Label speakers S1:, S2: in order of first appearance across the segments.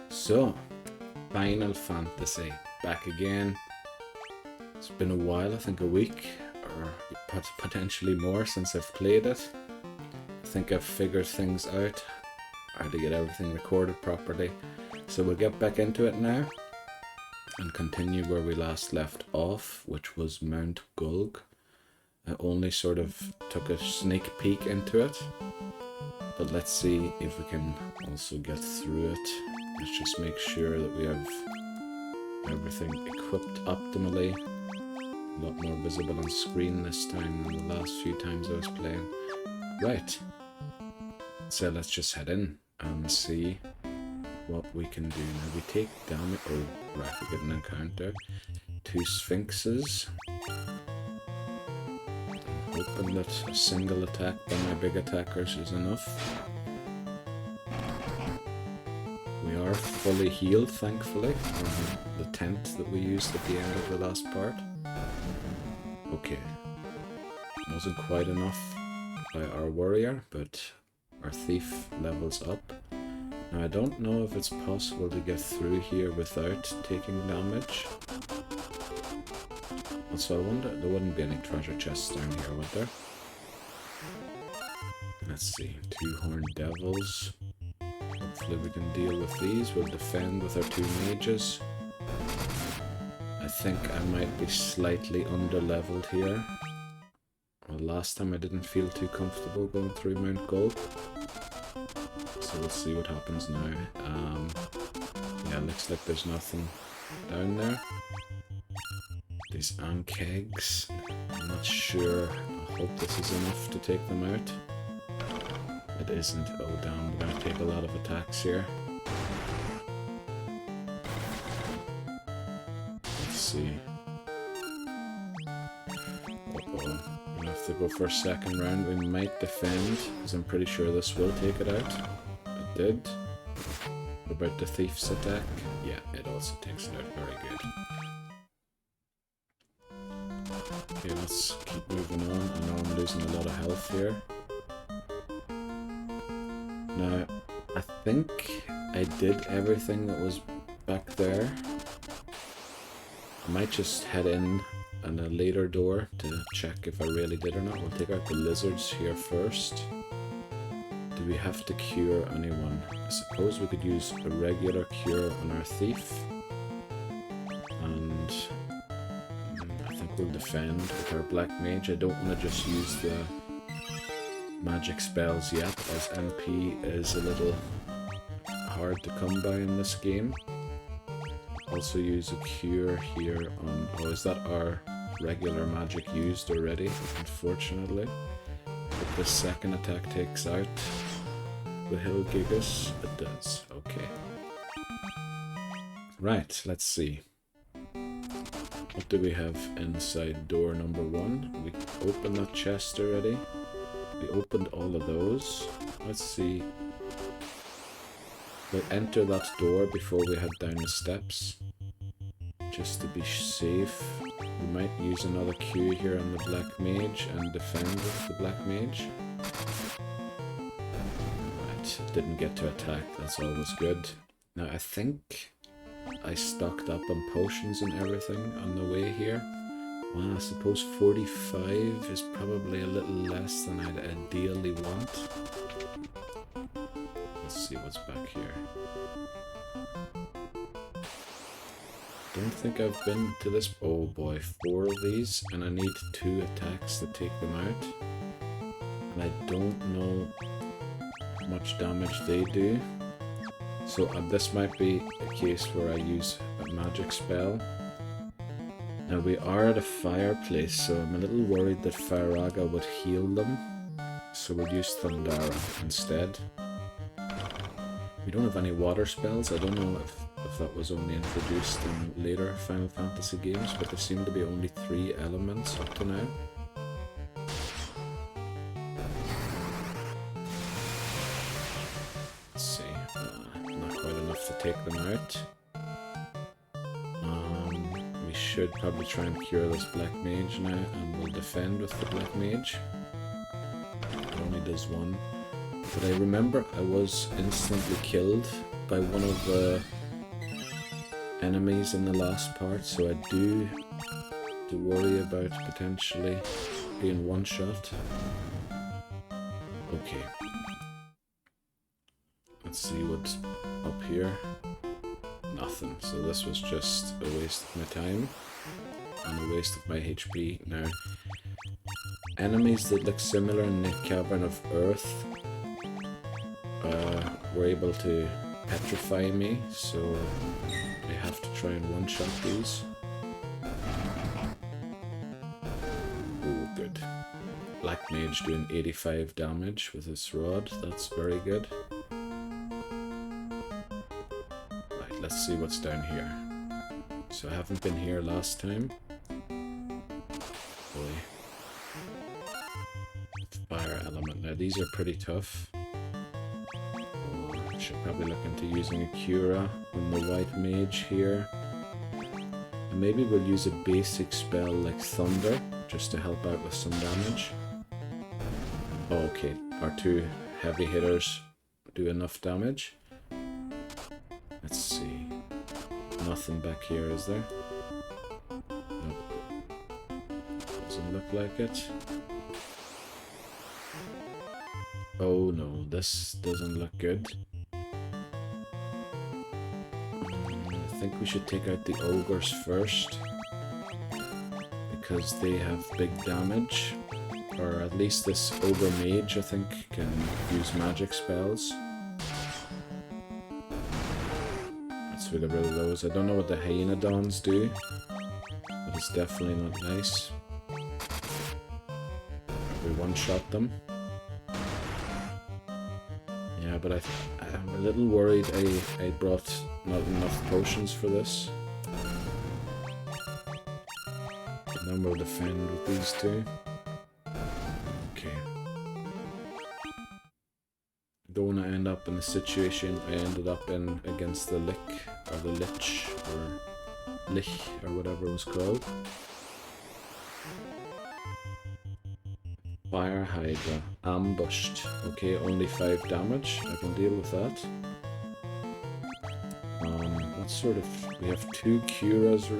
S1: So, Final Fantasy, back again. It's been a while, I think a week, or potentially more since I've played it. I think I've figured things out, how to get everything recorded properly. So we'll get back into it now, and continue where we last left off, which was Mount Gulg. I only sort of took a sneak peek into it, but let's see if we can also get through it. Let's just make sure that we have everything equipped optimally. A lot more visible on screen this time than the last few times I was playing. Right, so let's just head in and see what we can do. Now we take damage. Oh, right, we get an encounter. 2 Sphinxes. I'm hoping that a single attack by my big attackers is enough. We are fully healed, thankfully, from the tent that we used at the end of the last part. Okay. Wasn't quite enough by our warrior, but our thief levels up. Now I don't know if it's possible to get through here without taking damage. Also, I wonder, there wouldn't be any treasure chests down here, would there? Let's see, 2 horned devils. Hopefully we can deal with these. We'll defend with our 2 mages. I think I might be slightly under-leveled here. Well, last time I didn't feel too comfortable going through Mount Gulg. So we'll see what happens now. Yeah, looks like there's nothing down there. These ankegs, I'm not sure. I hope this is enough to take them out. It isn't. Oh damn, we're gonna take a lot of attacks here. Let's see. Uh-oh. We're gonna have to go for a second round. We might defend, because I'm pretty sure this will take it out. It did. What about the thief's attack? Yeah, it also takes it out. Very good. Okay, let's keep moving on. I know I'm losing a lot of health here. Now, I think I did everything that was back there. I might just head in a later door to check if I really did or not. We'll take out the lizards here first. Do we have to cure anyone? I suppose we could use a regular cure on our thief. And I think we'll defend with our black mage. I don't want to just use the magic spells yet, as MP is a little hard to come by in this game. Also use a cure here on... Oh, is that our regular magic used already? Unfortunately. But the second attack takes out the Hill Gigas. It does. Okay. Right, let's see. What do we have inside door number 1? We opened that chest already. We opened all of those. Let's see. We'll enter that door before we head down the steps. Just to be safe. We might use another Q here on the black mage and defend with the black mage. Right, didn't get to attack. That's always good. Now I think I stocked up on potions and everything on the way here. Well, I suppose 45 is probably a little less than I'd ideally want. Let's see what's back here. Don't think I've been to this... Oh boy, 4 of these, and I need 2 attacks to take them out. And I don't know how much damage they do. So this might be a case where I use a magic spell. Now we are at a fireplace, so I'm a little worried that Firaga would heal them. So we'll use Thundara instead. We don't have any water spells. I don't know if that was only introduced in later Final Fantasy games, but there seem to be only 3 elements up to now. Let's see. Not quite enough to take them out. We should probably try and cure this black mage now, and we'll defend with the black mage. It only does 1. But I remember I was instantly killed by one of the enemies in the last part, so I do worry about potentially being one-shot. Okay. Let's see what's up here. Nothing. So this was just a waste of my time and a waste of my HP. Now, enemies that look similar in the Cavern of Earth were able to petrify me, so I have to try and one-shot these. Oh, good. Black Mage doing 85 damage with his rod. That's very good. Right, let's see what's down here. So I haven't been here last time. Boy. Fire element. Now these are pretty tough. I should probably look into using a Cura on the white mage here. And maybe we'll use a basic spell like Thunder just to help out with some damage. Oh, okay, our two heavy hitters do enough damage. Let's see. Nothing back here, is there? Nope. Doesn't look like it. Oh no, this doesn't look good. I think we should take out the ogres first, because they have big damage. Or at least this ogre mage, I think, can use magic spells. Let's get rid of those. I don't know what the Hyenodons do, but it's definitely not nice. We one-shot them. Yeah, but I'm a little worried I brought not enough potions for this. But then we'll defend with these two. Okay. Don't want to end up in the situation I ended up in against the Lich, or the Lich, or Lich, or whatever it was called. Fire Hydra. Ambushed. Okay, only 5 damage. I can deal with that. What sort of... We have 2 Curas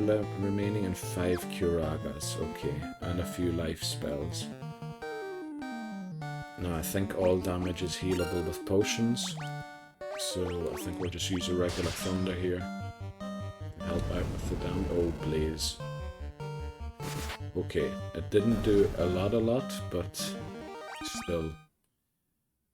S1: remaining and 5 Curagas. Okay, and a few life spells. Now, I think all damage is healable with potions. So, I think we'll just use a regular Thunder here. Help out with the damage. Oh, Blaze. Okay, it didn't do a lot, but still,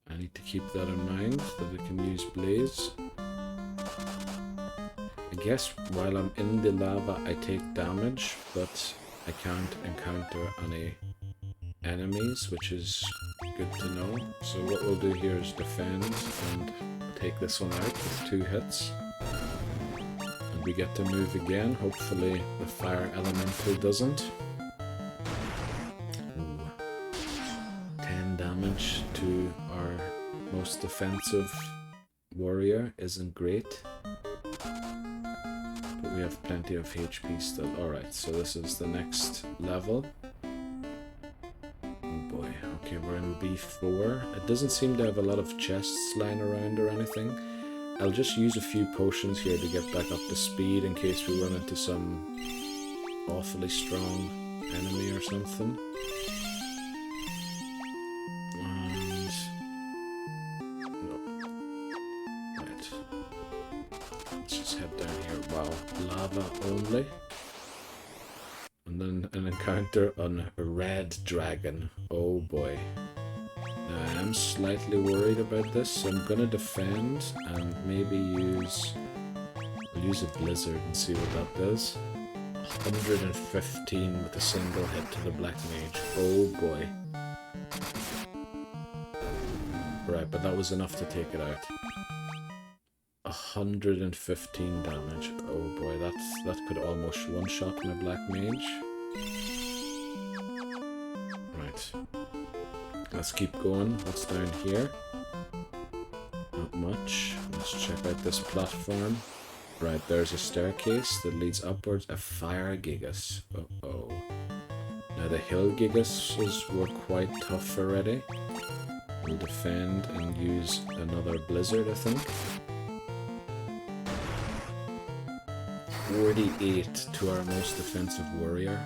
S1: I need to keep that in mind, that I can use Blaze. I guess while I'm in the lava I take damage, but I can't encounter any enemies, which is good to know. So what we'll do here is defend and take this one out with 2 hits. And we get to move again, hopefully the fire elemental doesn't. Damage to our most defensive warrior isn't great, but we have plenty of HP still. Alright, so this is the next level. Oh boy, okay, we're in B4. It doesn't seem to have a lot of chests lying around or anything. I'll just use a few potions here to get back up to speed in case we run into some awfully strong enemy or something. Only, and then an encounter on a red dragon. Oh boy. Now I am slightly worried about this, so I'm gonna defend and maybe I'll use a blizzard and see what that does. 115 with a single hit to the black mage. Oh boy. Right, but that was enough to take it out. 115 damage. Oh boy, that could almost one-shot my black mage. Right. Let's keep going. What's down here? Not much. Let's check out this platform. Right, there's a staircase that leads upwards. A fire gigas. Uh-oh. Now the hill gigases were quite tough already. We'll defend and use another blizzard, I think. 48 to our most defensive warrior.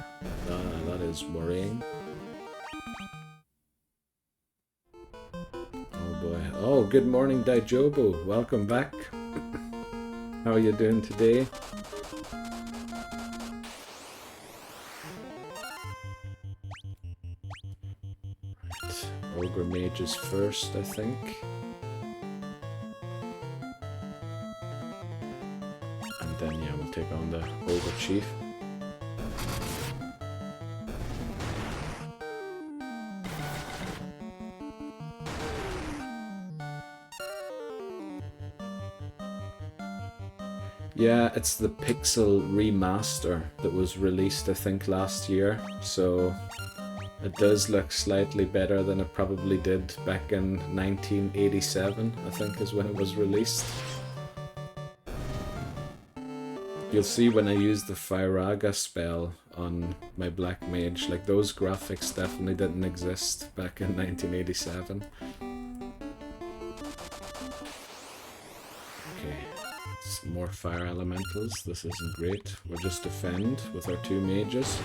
S1: That is worrying. Oh boy. Oh, good morning, Daijobo. Welcome back. How are you doing today? Right. Ogre mages first, I think. And then, yeah, we'll take on the Ogre Chief. Yeah, it's the Pixel Remaster that was released, I think, last year. So it does look slightly better than it probably did back in 1987, I think is when it was released. You'll see when I use the Firaga spell on my Black Mage, like those graphics definitely didn't exist back in 1987. Okay, some more fire elementals. This isn't great. We'll just defend with our 2 mages.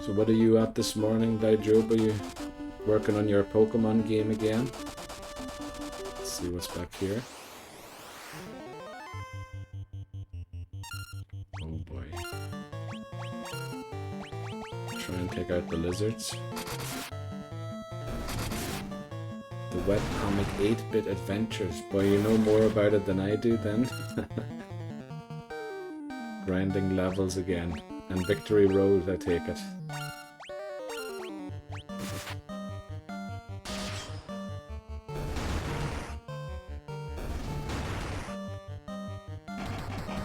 S1: So what are you at this morning, Daijob? Are you working on your Pokemon game again? Let's see what's back here. Oh boy. Try and take out the lizards. The webcomic 8-bit adventures. Boy, you know more about it than I do then. Grinding levels again. And Victory Road, I take it.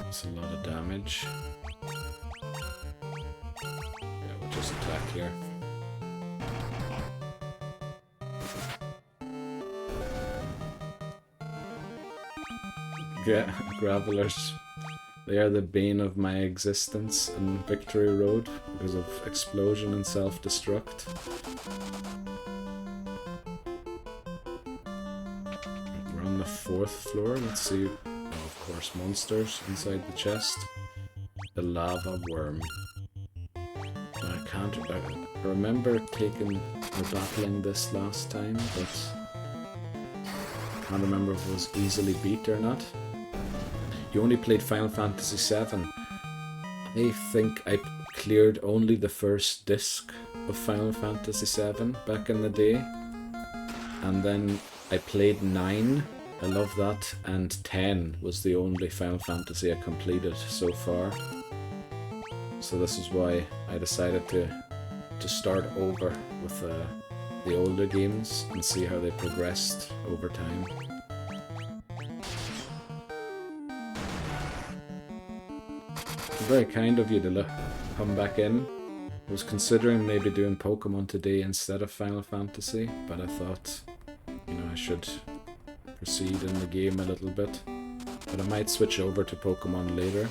S1: That's a lot of damage. Yeah, we'll just attack here. Yeah, Gravelers. They are the bane of my existence in Victory Road because of explosion and self-destruct. We're on the 4th floor. Let's see. Oh, of course, monsters inside the chest. The lava worm. I can't. I remember taking or battling this last time, but I can't remember if it was easily beat or not. You only played Final Fantasy VII. I think I cleared only the first disc of Final Fantasy VII back in the day. And then I played 9. I love that. And 10 was the only Final Fantasy I completed so far. So this is why I decided to start over with the older games and see how they progressed over time. Very kind of you to come back in. I was considering maybe doing Pokemon today instead of Final Fantasy, but I thought, you know, I should proceed in the game a little bit. But I might switch over to Pokemon later.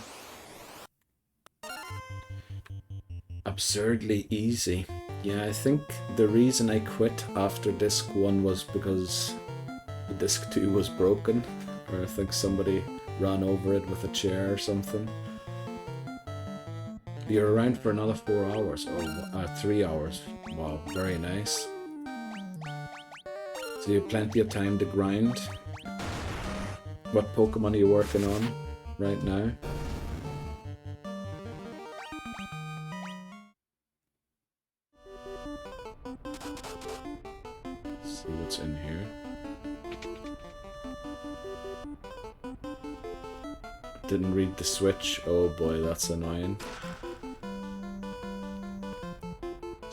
S1: Absurdly easy. Yeah, I think the reason I quit after Disc 1 was because Disc 2 was broken, or I think somebody ran over it with a chair or something. You're around for another 4 hours. Oh, 3 hours. Wow, very nice. So you have plenty of time to grind. What Pokemon are you working on right now? Let's see what's in here. Didn't read the switch. Oh boy, that's annoying.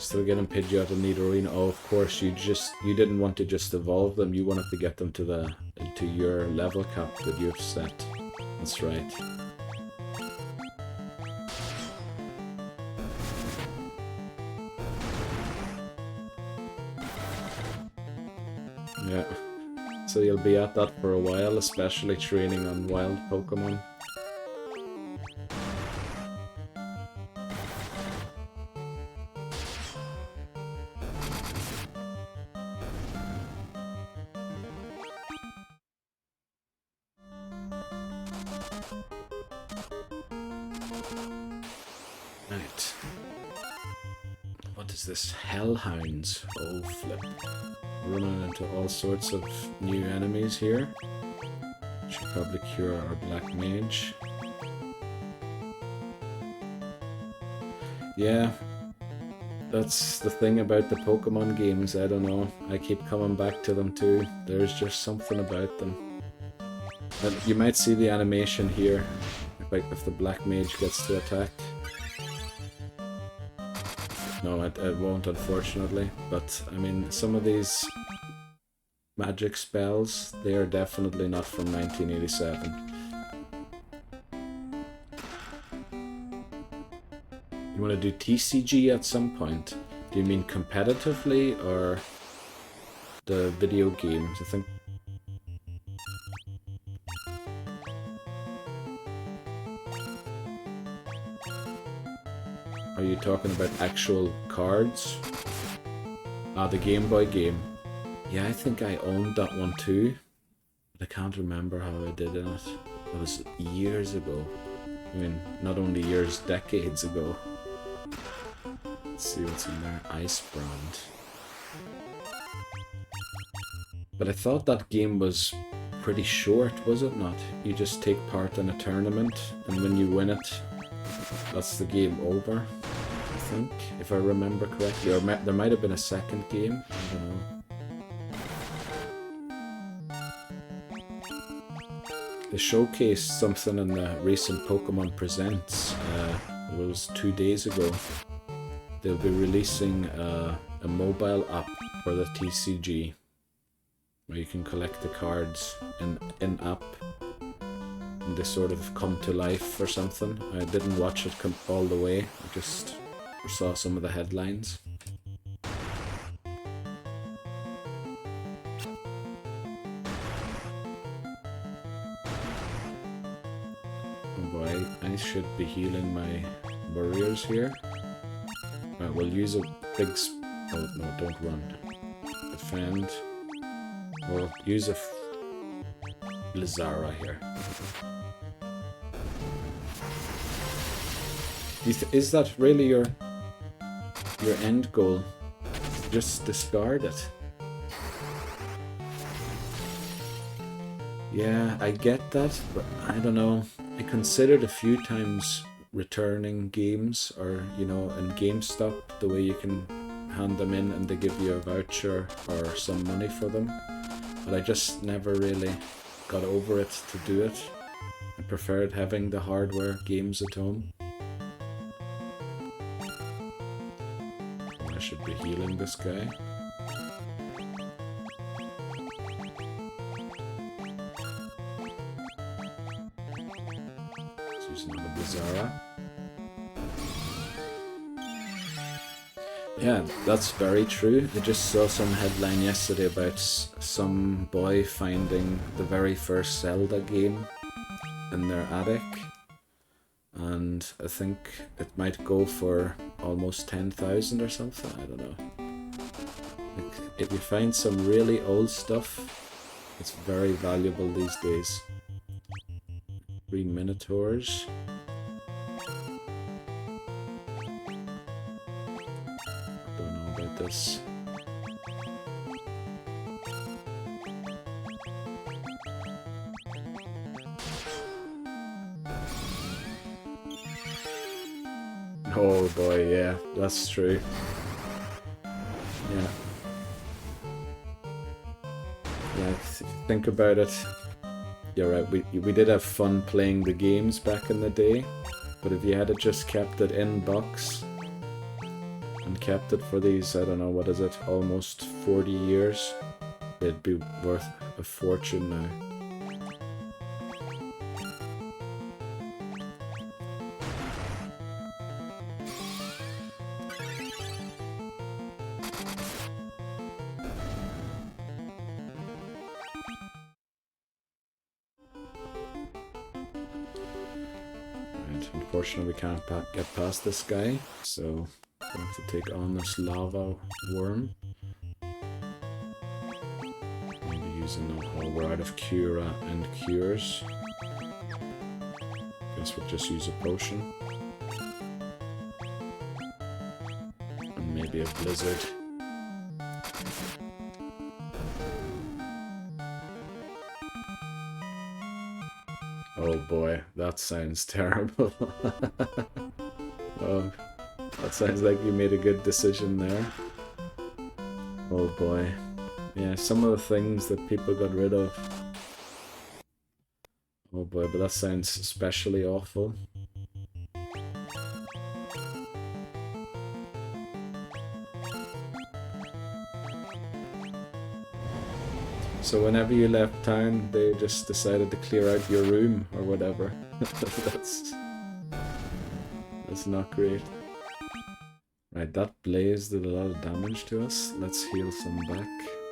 S1: Still getting Pidgeot and Nidorino. Oh, of course, you didn't want to just evolve them. You wanted to get them to your level cap that you've set. That's right. Yeah. So you'll be at that for a while, especially training on wild Pokemon. Right. What is this? Hellhounds. Oh, flip. Running into all sorts of new enemies here. Should probably cure our Black Mage. Yeah, that's the thing about the Pokemon games, I don't know. I keep coming back to them too. There's just something about them. And you might see the animation here, if the Black Mage gets to attack. No, it won't, unfortunately. But, I mean, some of these magic spells, they are definitely not from 1987. You want to do TCG at some point? Do you mean competitively or the video games? I think. Are you talking about actual cards? Ah, the Game Boy game. Yeah, I think I owned that one too. But I can't remember how I did in it. It was years ago. I mean, not only years, decades ago. Let's see what's in there. Ice Brand. But I thought that game was pretty short, was it not? You just take part in a tournament, and when you win it, that's the game over, I think, if I remember correctly. Or there might have been a second game, I don't know. They showcased something in the recent Pokemon Presents. It was 2 days ago. They'll be releasing a mobile app for the TCG, where you can collect the cards in-app. And they sort of come to life or something. I didn't watch it come all the way. I just saw some of the headlines. Oh boy, I should be healing my warriors here. Right, we'll use a big oh no, don't run. Defend. We'll use a Blizzara here. Is that really your end goal? Just discard it. Yeah, I get that, but I don't know. I considered a few times returning games, or you know, in GameStop, the way you can hand them in and they give you a voucher or some money for them. But I just never really got over it to do it. I preferred having the hardware games at home. I should be healing this guy. So he's not a Bizarra. Yeah, that's very true. I just saw some headline yesterday about some boy finding the very first Zelda game in their attic, and I think it might go for almost 10,000 or something. I don't know. Like, if you find some really old stuff, it's very valuable these days. 3 Minotaurs. This. Oh boy, yeah, that's true. Yeah. Yeah, think about it. You're right, we did have fun playing the games back in the day, but if you had just kept it in box, and kept it for these, I don't know, what is it, almost 40 years, it'd be worth a fortune now. Unfortunately, we can't get past this guy, so we have to take on this lava worm. Need to use another. We're out of Cura and Cures. Guess we'll just use a potion. And maybe a blizzard. Oh boy, that sounds terrible. Oh, that sounds like you made a good decision there. Oh boy. Yeah, some of the things that people got rid of. Oh boy, but that sounds especially awful. So whenever you left town, they just decided to clear out your room or whatever. That's not great. Right, that blaze did a lot of damage to us. Let's heal some back.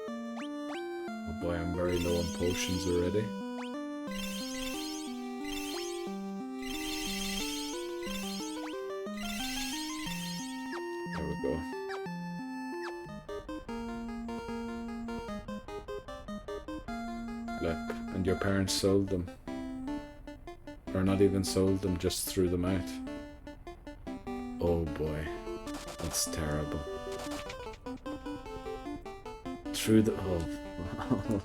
S1: Oh boy, I'm very low on potions already. There we go. Look, and your parents sold them. Or not even sold them, just threw them out. Oh boy, that's terrible. Through the...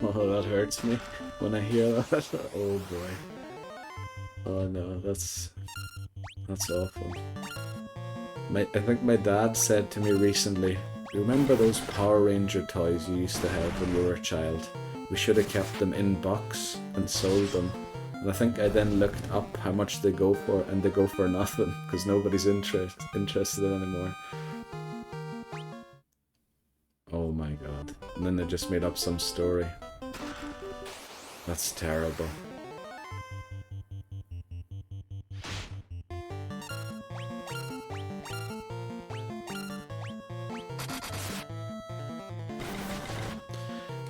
S1: oh, that hurts me when I hear that. Oh boy. Oh no, that's awful. I think my dad said to me recently, remember those Power Ranger toys you used to have when you were a child? We should have kept them in box and sold them. And I think I then looked up how much they go for, and they go for nothing, because nobody's interested anymore. Oh my god. And then they just made up some story. That's terrible.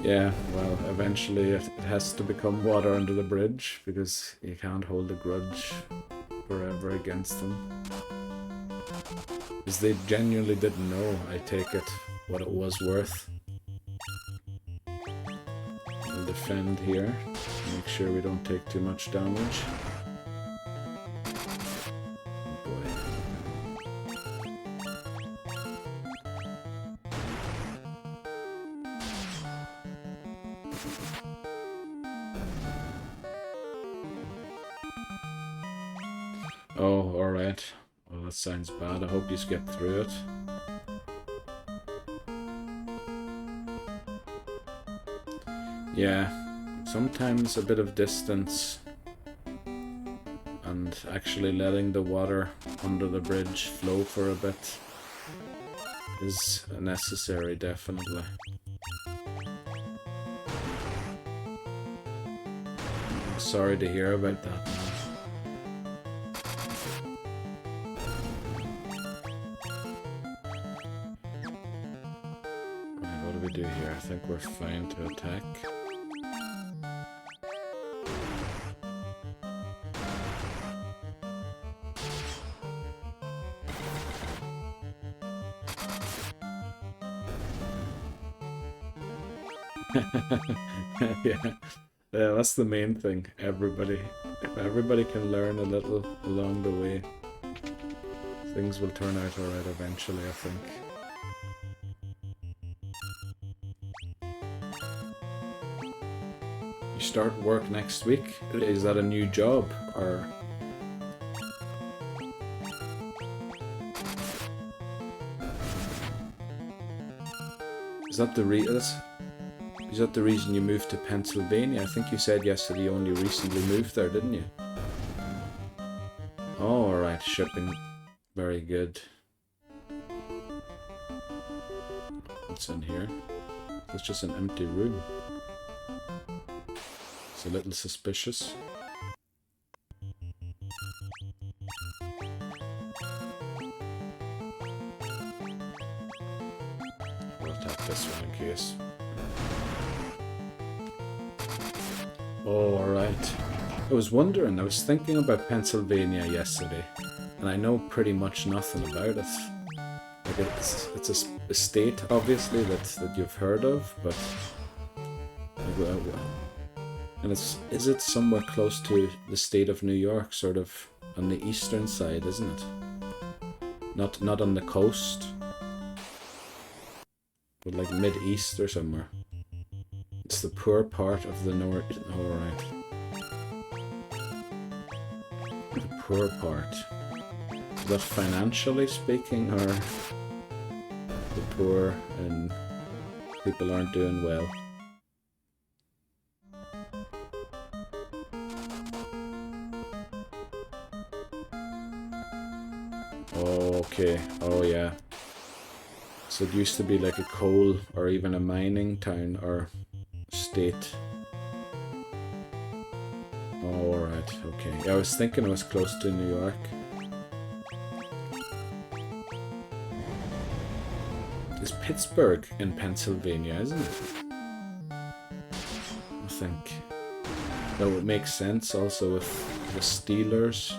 S1: Yeah, well, eventually it has to become water under the bridge, because you can't hold a grudge forever against them. Because they genuinely didn't know, I take it, what it was worth. We'll defend here, make sure we don't take too much damage. Oh, alright. Well, that sounds bad. I hope you get through it. Yeah, sometimes a bit of distance and actually letting the water under the bridge flow for a bit is necessary, definitely. Sorry to hear about that. What do we do here? I think we're fine to attack. Yeah, that's the main thing. If everybody can learn a little along the way, things will turn out alright eventually, I think. You start work next week? Is that a new job, or...? Is that the reason you moved to Pennsylvania? I think you said yesterday you only recently moved there, didn't you? Oh, alright, shipping. Very good. What's in here? It's just an empty room. It's a little suspicious. We'll tap this one in case. Oh, alright. I was wondering, I was thinking about Pennsylvania yesterday, and I know pretty much nothing about it. Like it's a state, obviously, that you've heard of, but and is it somewhere close to the state of New York, sort of on the eastern side, isn't it? Not on the coast, but like mid-east or somewhere. It's the poor part of the north. All right. The poor part. Is that financially speaking, or the poor and people aren't doing well? Oh, okay. Oh, yeah. So it used to be like a coal or even a mining town or state. Oh, alright, okay. Yeah, I was thinking it was close to New York. It's Pittsburgh in Pennsylvania, isn't it? I think that would make sense also with the Steelers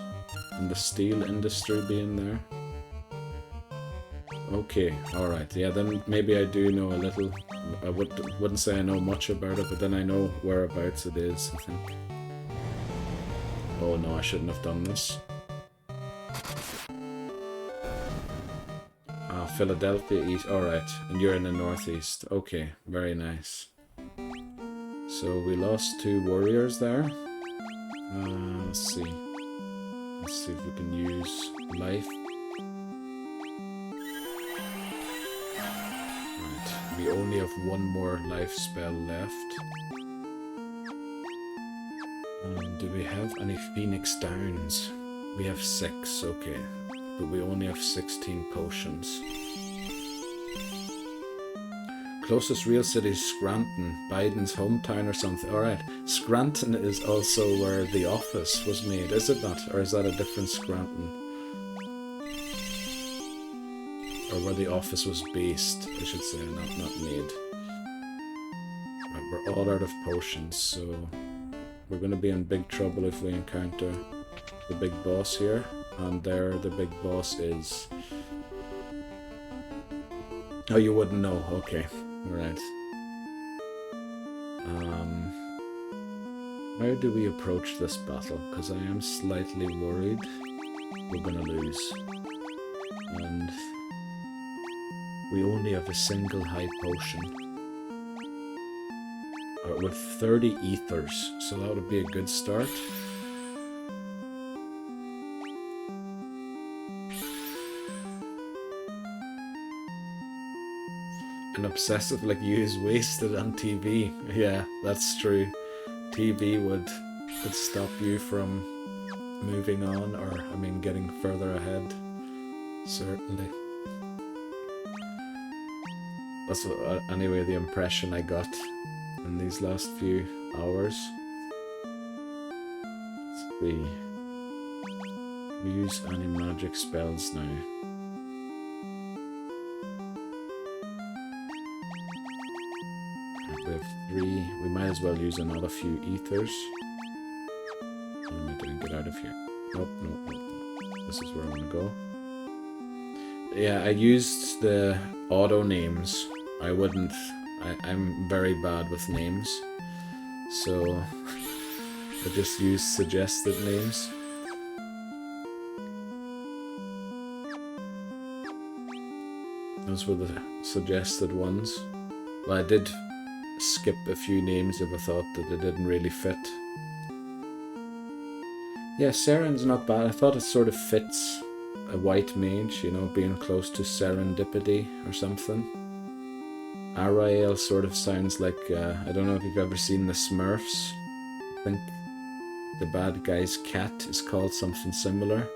S1: and the steel industry being there. Okay, alright, yeah, then maybe I do know a little. I wouldn't say I know much about it, but then I know whereabouts it is, I think. Oh no, I shouldn't have done this. Philadelphia East, alright, and you're in the Northeast. Okay, very nice. So we lost 2 warriors there. Let's see. Let's see if we can use life. Right, we only have 1 more life spell left. Do we have any Phoenix Downs? We have 6, okay. But we only have 16 potions. Closest real city is Scranton, Biden's hometown or something. Alright, Scranton is also where The Office was made, is it not? Or is that a different Scranton? Or where The Office was based, I should say, not made. Right, we're all out of potions, so we're going to be in big trouble if we encounter the big boss here. And there the big boss is. Oh, you wouldn't know, okay. Alright. How do we approach this battle? Because I am slightly worried we're gonna lose. And we only have a single high potion. With 30 ethers, so that would be a good start. An obsessive like you is wasted on TV. Yeah, that's true. TV would stop you from moving on, or I mean getting further ahead. Certainly. That's anyway the impression I got in these last few hours. Let's see. Can we use any magic spells now? We have 3. We might as well use another few ethers. What am I doing? Get out of here. Nope. This is where I want to go. Yeah, I used the auto names. I'm very bad with names. So I just used suggested names. Those were the suggested ones. Well, I did skip a few names if I thought that they didn't really fit. Yeah, Seren's not bad. I thought it sort of fits a white mage, you know, being close to serendipity or something. Arael sort of sounds like, I don't know if you've ever seen the Smurfs. I think the bad guy's cat is called something similar.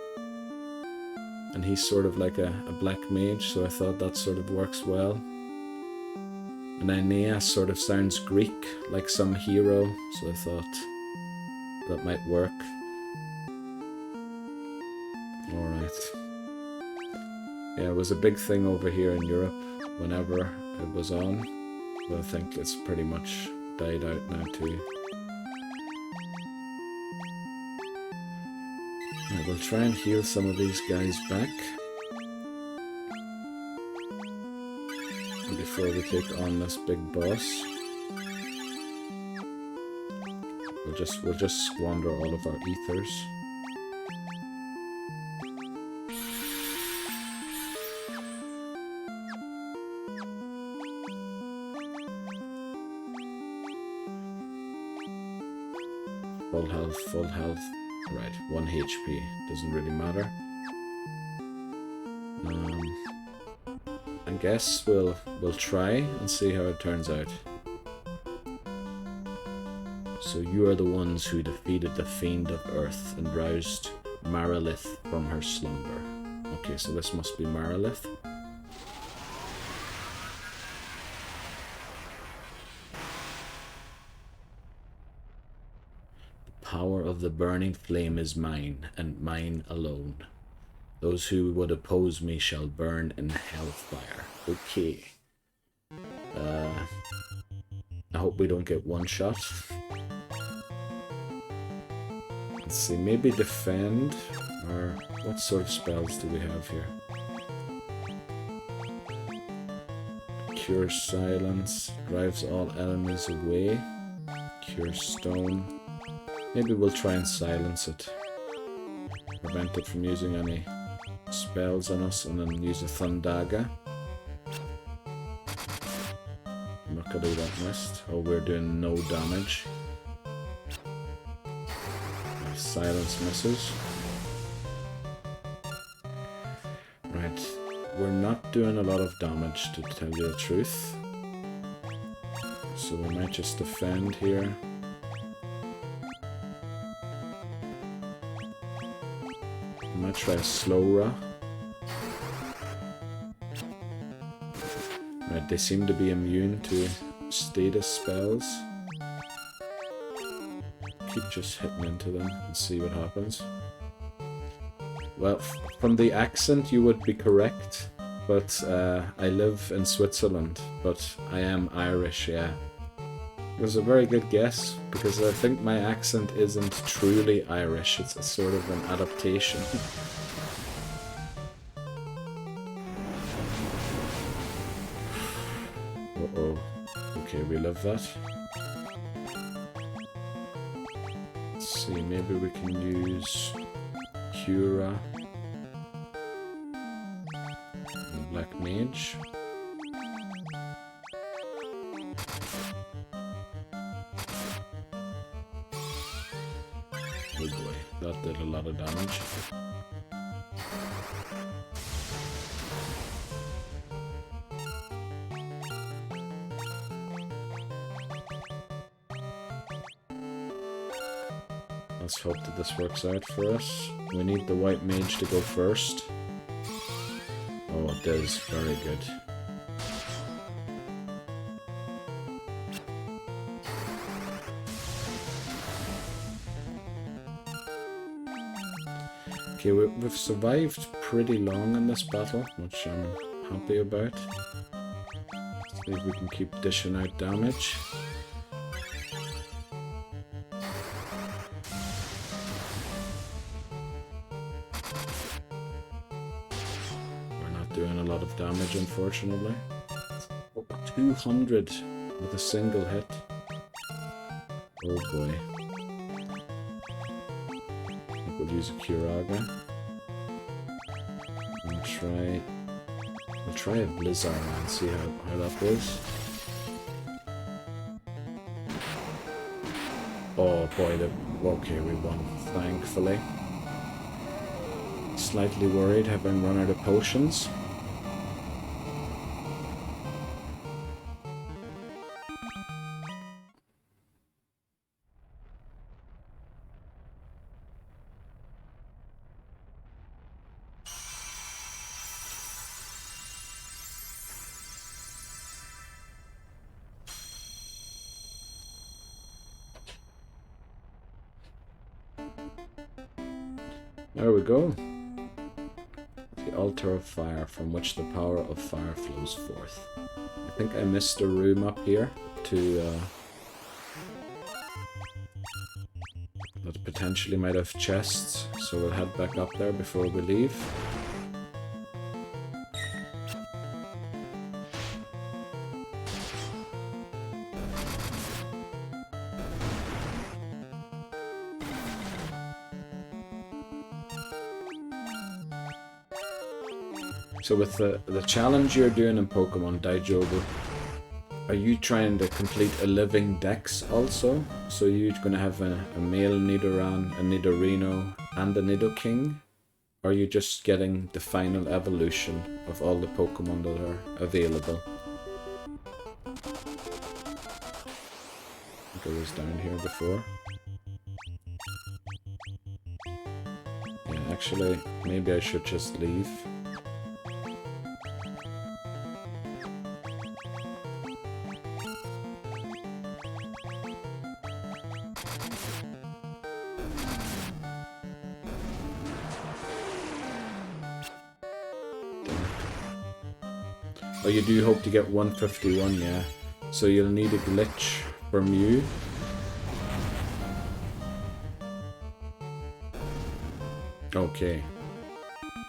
S1: And he's sort of like a black mage, so I thought that sort of works well. And Aeneas sort of sounds Greek, like some hero, so I thought that might work. Alright. Yeah, it was a big thing over here in Europe whenever it was on, but I think it's pretty much died out now too. Right, we'll try and heal some of these guys back before we take on this big boss. We'll just squander all of our ethers. Full health, full health. Right, 1 HP. Doesn't really matter. I guess we'll try and see how it turns out. So you are the ones who defeated the Fiend of Earth and roused Marilith from her slumber. Okay, so this must be Marilith. The power of the burning flame is mine, and mine alone. Those who would oppose me shall burn in hellfire. Okay. I hope we don't get one shot. Let's see, maybe defend, or what sort of spells do we have here? Cure silence, drives all enemies away. Cure stone. Maybe we'll try and silence it. Prevent it from using any spells on us, and then use a Thundaga. Luckily that missed. Oh, we're doing no damage. Silence misses. Right, we're not doing a lot of damage, to tell you the truth. So we might just defend here. I might try a slow ra. Right, they seem to be immune to status spells. Keep just hitting into them and see what happens. Well, from the accent you would be correct, but I live in Switzerland, but I am Irish, yeah. It was a very good guess, because I think my accent isn't truly Irish, it's a sort of an adaptation. Uh-oh. Okay, we live that. Let's see, maybe we can use Cura and Black Mage. Oh boy, that did a lot of damage. Let's hope that this works out for us. We need the white mage to go first. Oh, it does. Very good. Okay, we've survived pretty long in this battle, which I'm happy about. See if we can keep dishing out damage. Doing a lot of damage, unfortunately. Oh, 200 with a single hit. Oh boy. I think we'll use a Curaga. We'll try a Blizzard and see how that goes. Oh boy, okay, we won, thankfully. Slightly worried, having run out of potions. There we go. The altar of fire from which the power of fire flows forth. I think I missed a room up here to that potentially might have chests, so we'll head back up there before we leave. So with the challenge you're doing in Pokemon Daijobu, are you trying to complete a living dex also? So you're going to have a male Nidoran, a Nidorino, and a Nidoking? Or are you just getting the final evolution of all the Pokemon that are available? I think I was down here before. Yeah, actually, maybe I should just leave. Oh, you do hope to get 151, yeah. So you'll need a glitch from you. Okay.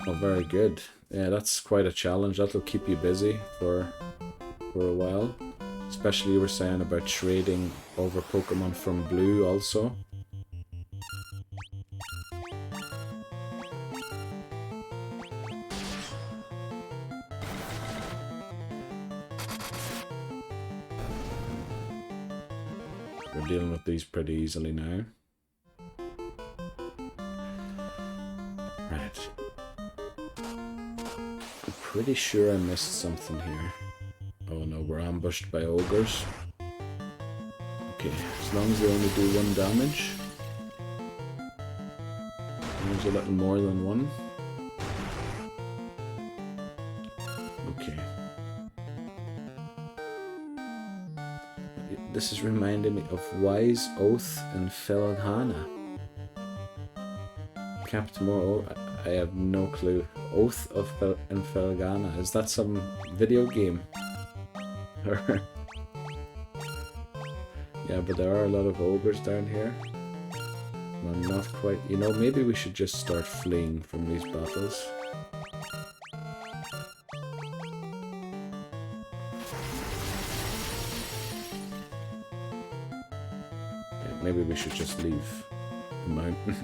S1: Oh, very good. Yeah, that's quite a challenge. That'll keep you busy for a while. Especially you were saying about trading over Pokemon from Blue also. We're dealing with these pretty easily now. Right. I'm pretty sure I missed something here. Oh no, we're ambushed by ogres. Okay, as long as they only do 1 damage. There's a little more than 1. Okay. This is reminding me of Wise Oath and Felghana. Captain Moore, I have no clue. Oath of in Felghana. Is that some video game? Yeah, but there are a lot of ogres down here. I'm not quite... You know, maybe we should just start fleeing from these battles. Yeah, maybe we should just leave the mountain.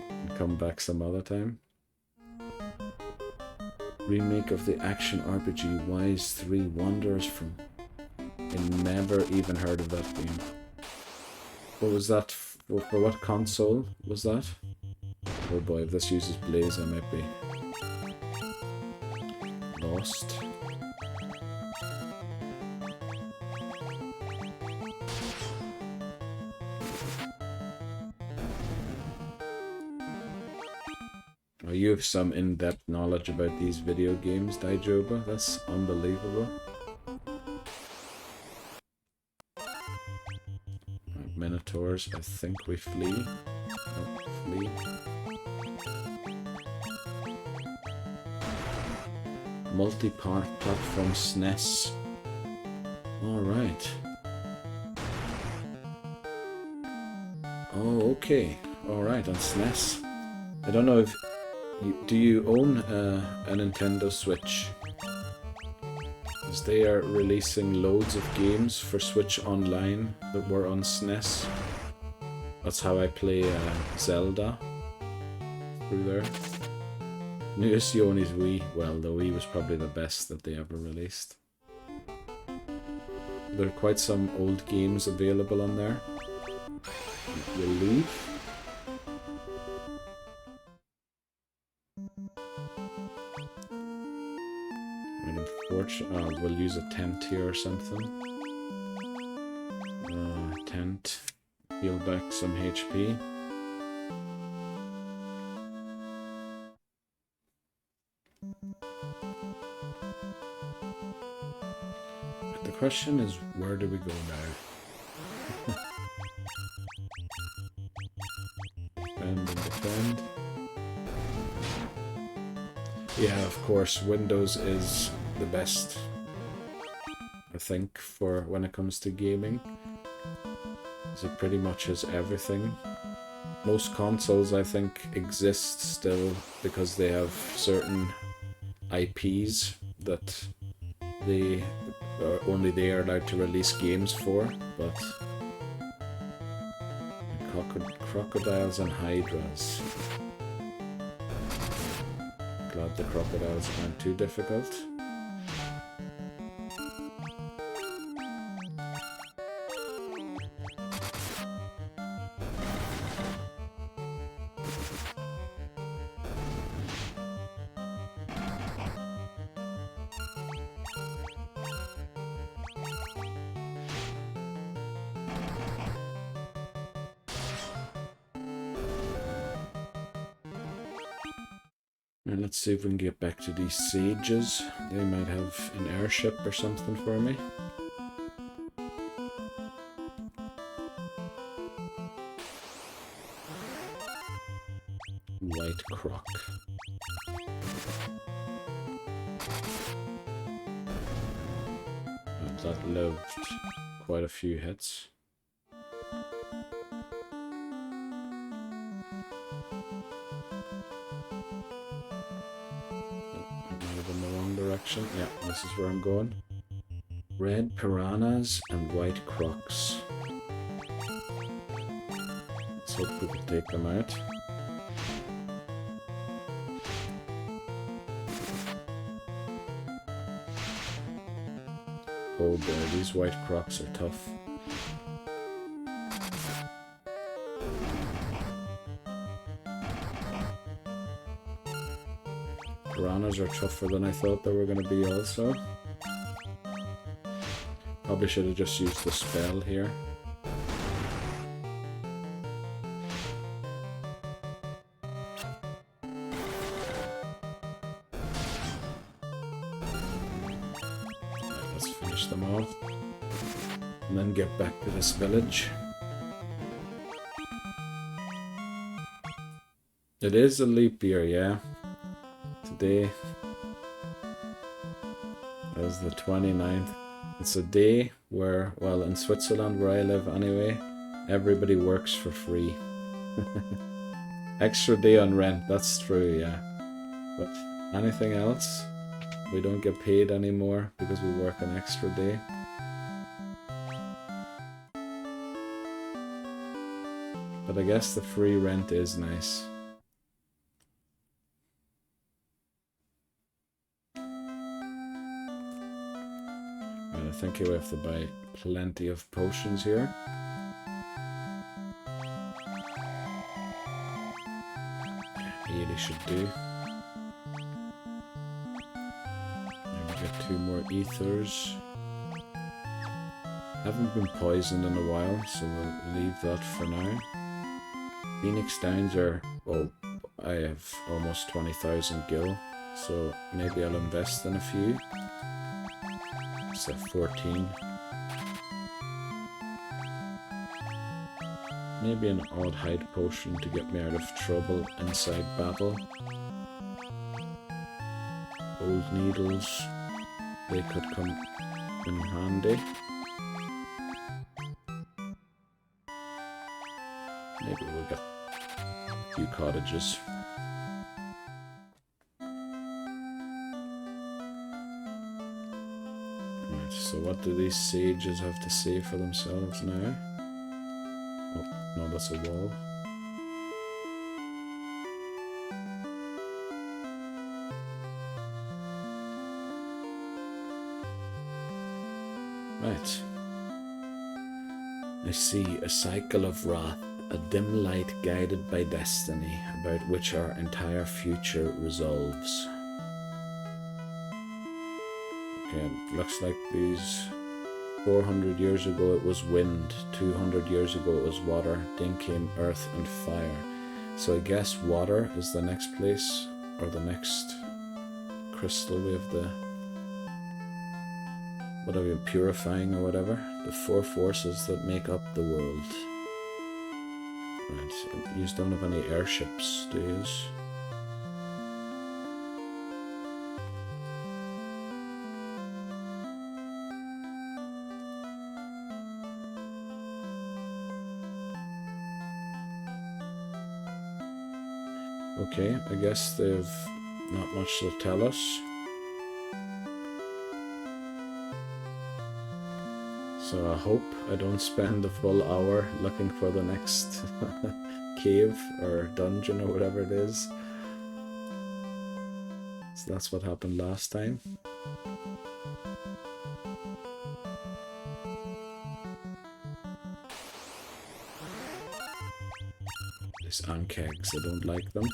S1: And come back some other time. Remake of the action RPG Wise 3 Wanderers from... I never even heard of that game. What was that? For what console was that? Oh boy, if this uses Blaze, I might be lost. Oh, you have some in-depth knowledge about these video games, Daijoba. That's unbelievable. Minotaurs, I think we flee. Oh, flee. Multi-part platform SNES. Alright. Oh, okay. Alright, on SNES. I don't know if... do you own a Nintendo Switch? As they are releasing loads of games for Switch Online that were on SNES. That's how I play Zelda through there. Newest Yoni's Wii. Well, the Wii was probably the best that they ever released. There are quite some old games available on there. We'll leave. Unfortunately, we'll use a tent here or something. Tent. Heal back some HP. But the question is, where do we go now? Defend and defend. Yeah, of course, Windows is the best, I think, for when it comes to gaming. It pretty much has everything. most consoles, I think, exist still because they have certain IPs that they only they are allowed to release games for, but crocodiles and hydras. Glad the crocodiles aren't too difficult. And let's see if we can get back to these sages. They might have an airship or something for me. White croc. And that lived quite a few hits. Yeah, this is where I'm going. Red piranhas and white crocs. Let's hope we can take them out. Oh boy, these white crocs are tough. Piranhas are tougher than I thought they were going to be also. Probably should have just used the spell here. Right, let's finish them off. And then get back to this village. It is a leap year, yeah. Today is the 29th. It's a day where, well, in Switzerland where I live anyway, everybody works for free. Extra day on rent, that's true, yeah. But anything else, we don't get paid anymore because we work an extra day. But I guess the free rent is nice. I think we have to buy plenty of potions here. 80 should do. And we get 2 more ethers. Haven't been poisoned in a while, so we'll leave that for now. Phoenix Downs are, oh, I have almost 20,000 gil, so maybe I'll invest in a few. It's at 14. Maybe an odd hide potion to get me out of trouble inside battle. Old needles, they could come in handy. Maybe we'll get a few cottages. So what do these sages have to say for themselves now? Oh, no, that's a wall. Right. I see a cycle of wrath, a dim light guided by destiny, about which our entire future resolves. Okay, it looks like these 400 years ago it was wind, 200 years ago it was water, then came earth and fire. So I guess water is the next place, or the next crystal we have the, whatever, purifying or whatever. The 4 forces that make up the world. Right, you don't have any airships, do you? Okay, I guess they've not much to tell us. So I hope I don't spend a full hour looking for the next cave or dungeon or whatever it is. So that's what happened last time. These ankegs, I don't like them.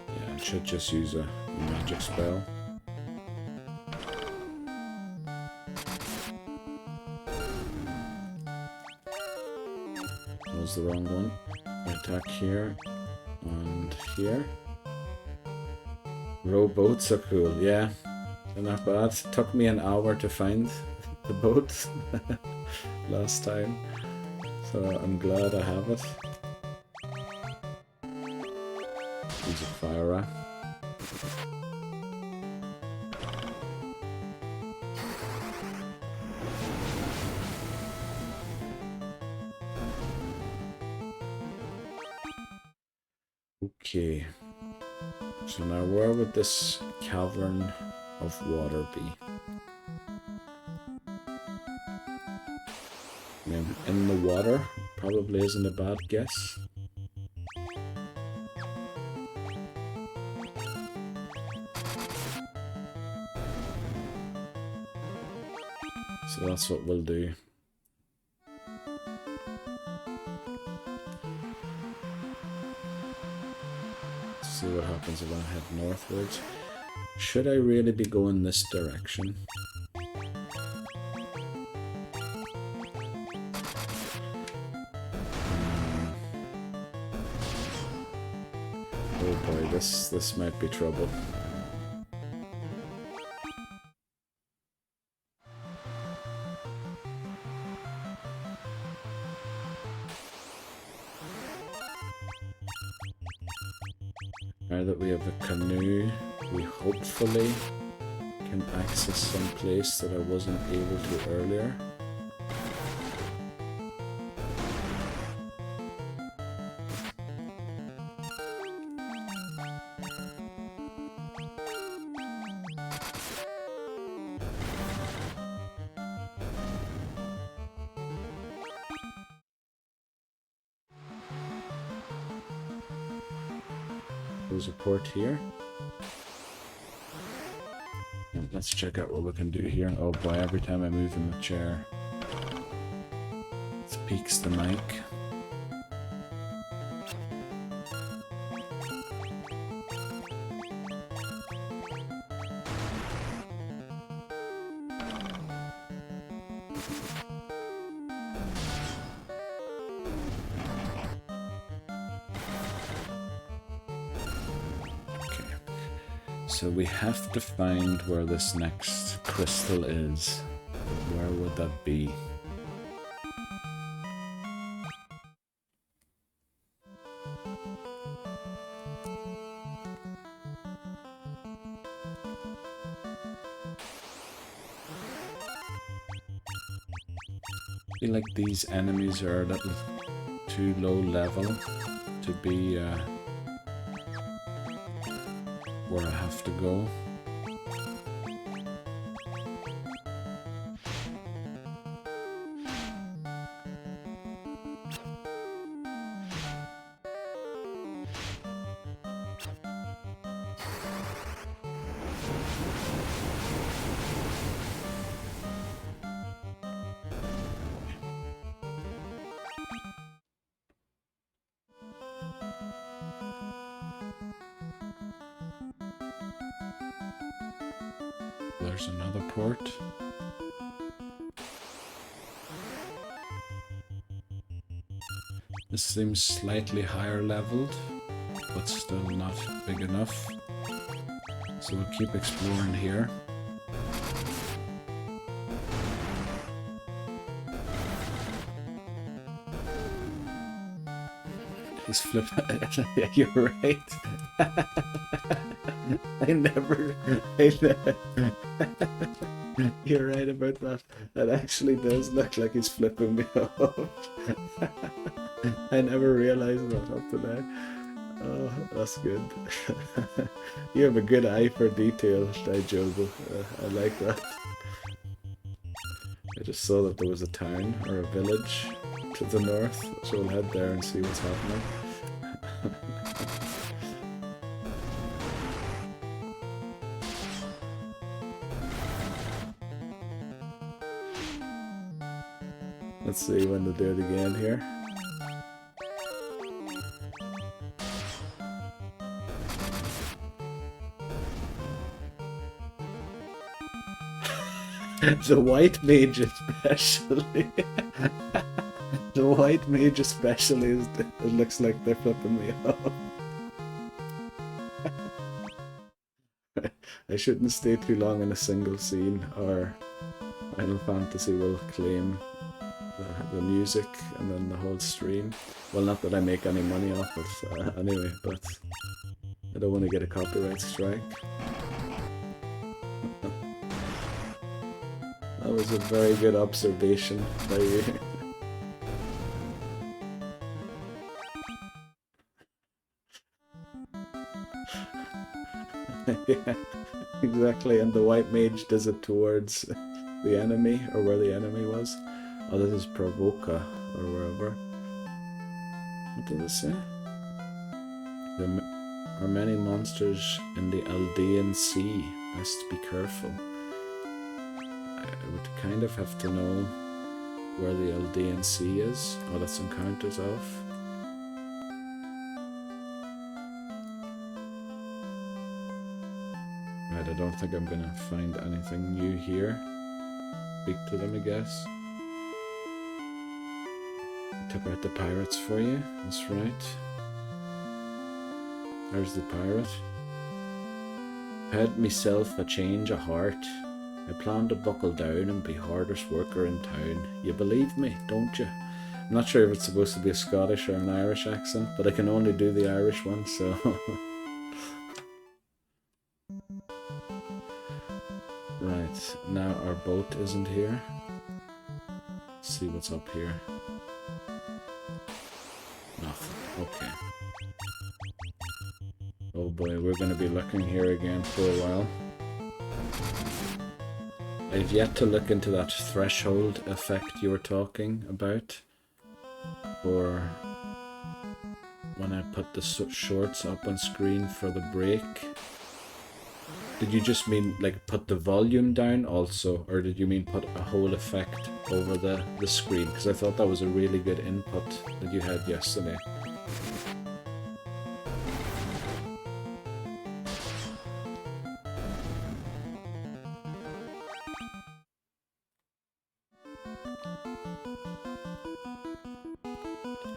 S1: Yeah, I should just use a magic spell. That was the wrong one. I attack here and here. Rowboats are cool, yeah. They're not bad. It took me an hour to find the boat last time, so I'm glad I have it. Use a fire rat. Okay. So now where would this cavern of water be? I mean, in the water probably isn't a bad guess. So that's what we'll do. See what happens if I head northwards. Should I really be going this direction? Oh boy, this might be trouble. Now that we have a canoe, we hopefully can access some place that I wasn't able to earlier. There's a port here. And let's check out what we can do here. Oh boy, every time I move in the chair, it peaks the mic. So we have to find where this next crystal is. Where would that be? I feel like these enemies are a little too low level to be where I have to go. There's another port. This seems slightly higher leveled, but still not big enough. So we'll keep exploring here. He's flipping. Yeah, you're right. I never. You're right about that. That actually does look like he's flipping me off. I never realized that up to now. Oh, that's good. You have a good eye for detail, Jobo. I like that. I just saw that there was a town or a village to the north, so we'll head there and see what's happening. Let's see when they do it again here. The white mage especially. The white mage especially is, it looks like they're flipping me off. I shouldn't stay too long in a single scene, or Final Fantasy will claim the music and then the whole stream. Well, not that I make any money off it anyway, but I don't want to get a copyright strike. That was a very good observation by you. Yeah, exactly, and the white mage does it towards the enemy, or where the enemy was. Oh, this is Provoca, or wherever. What did it say? There are many monsters in the Aldean Sea. Best be careful. I would kind of have to know where the Aldean Sea is. Oh, that's Encounters of. Right, I don't think I'm gonna find anything new here. Speak to them, I guess. Took out the pirates for you, that's right. There's the pirate. Had myself a change of heart. I plan to buckle down and be hardest worker in town. You believe me, don't you? I'm not sure if it's supposed to be a Scottish or an Irish accent, but I can only do the Irish one, so... Right, now our boat isn't here. Let's see what's up here. Nothing, okay. Oh boy, we're going to be looking here again for a while. I've yet to look into that threshold effect you were talking about, or when I put the shorts up on screen for the break. Did you just mean like put the volume down also, or did you mean put a whole effect over the screen? Because I thought that was a really good input that you had yesterday.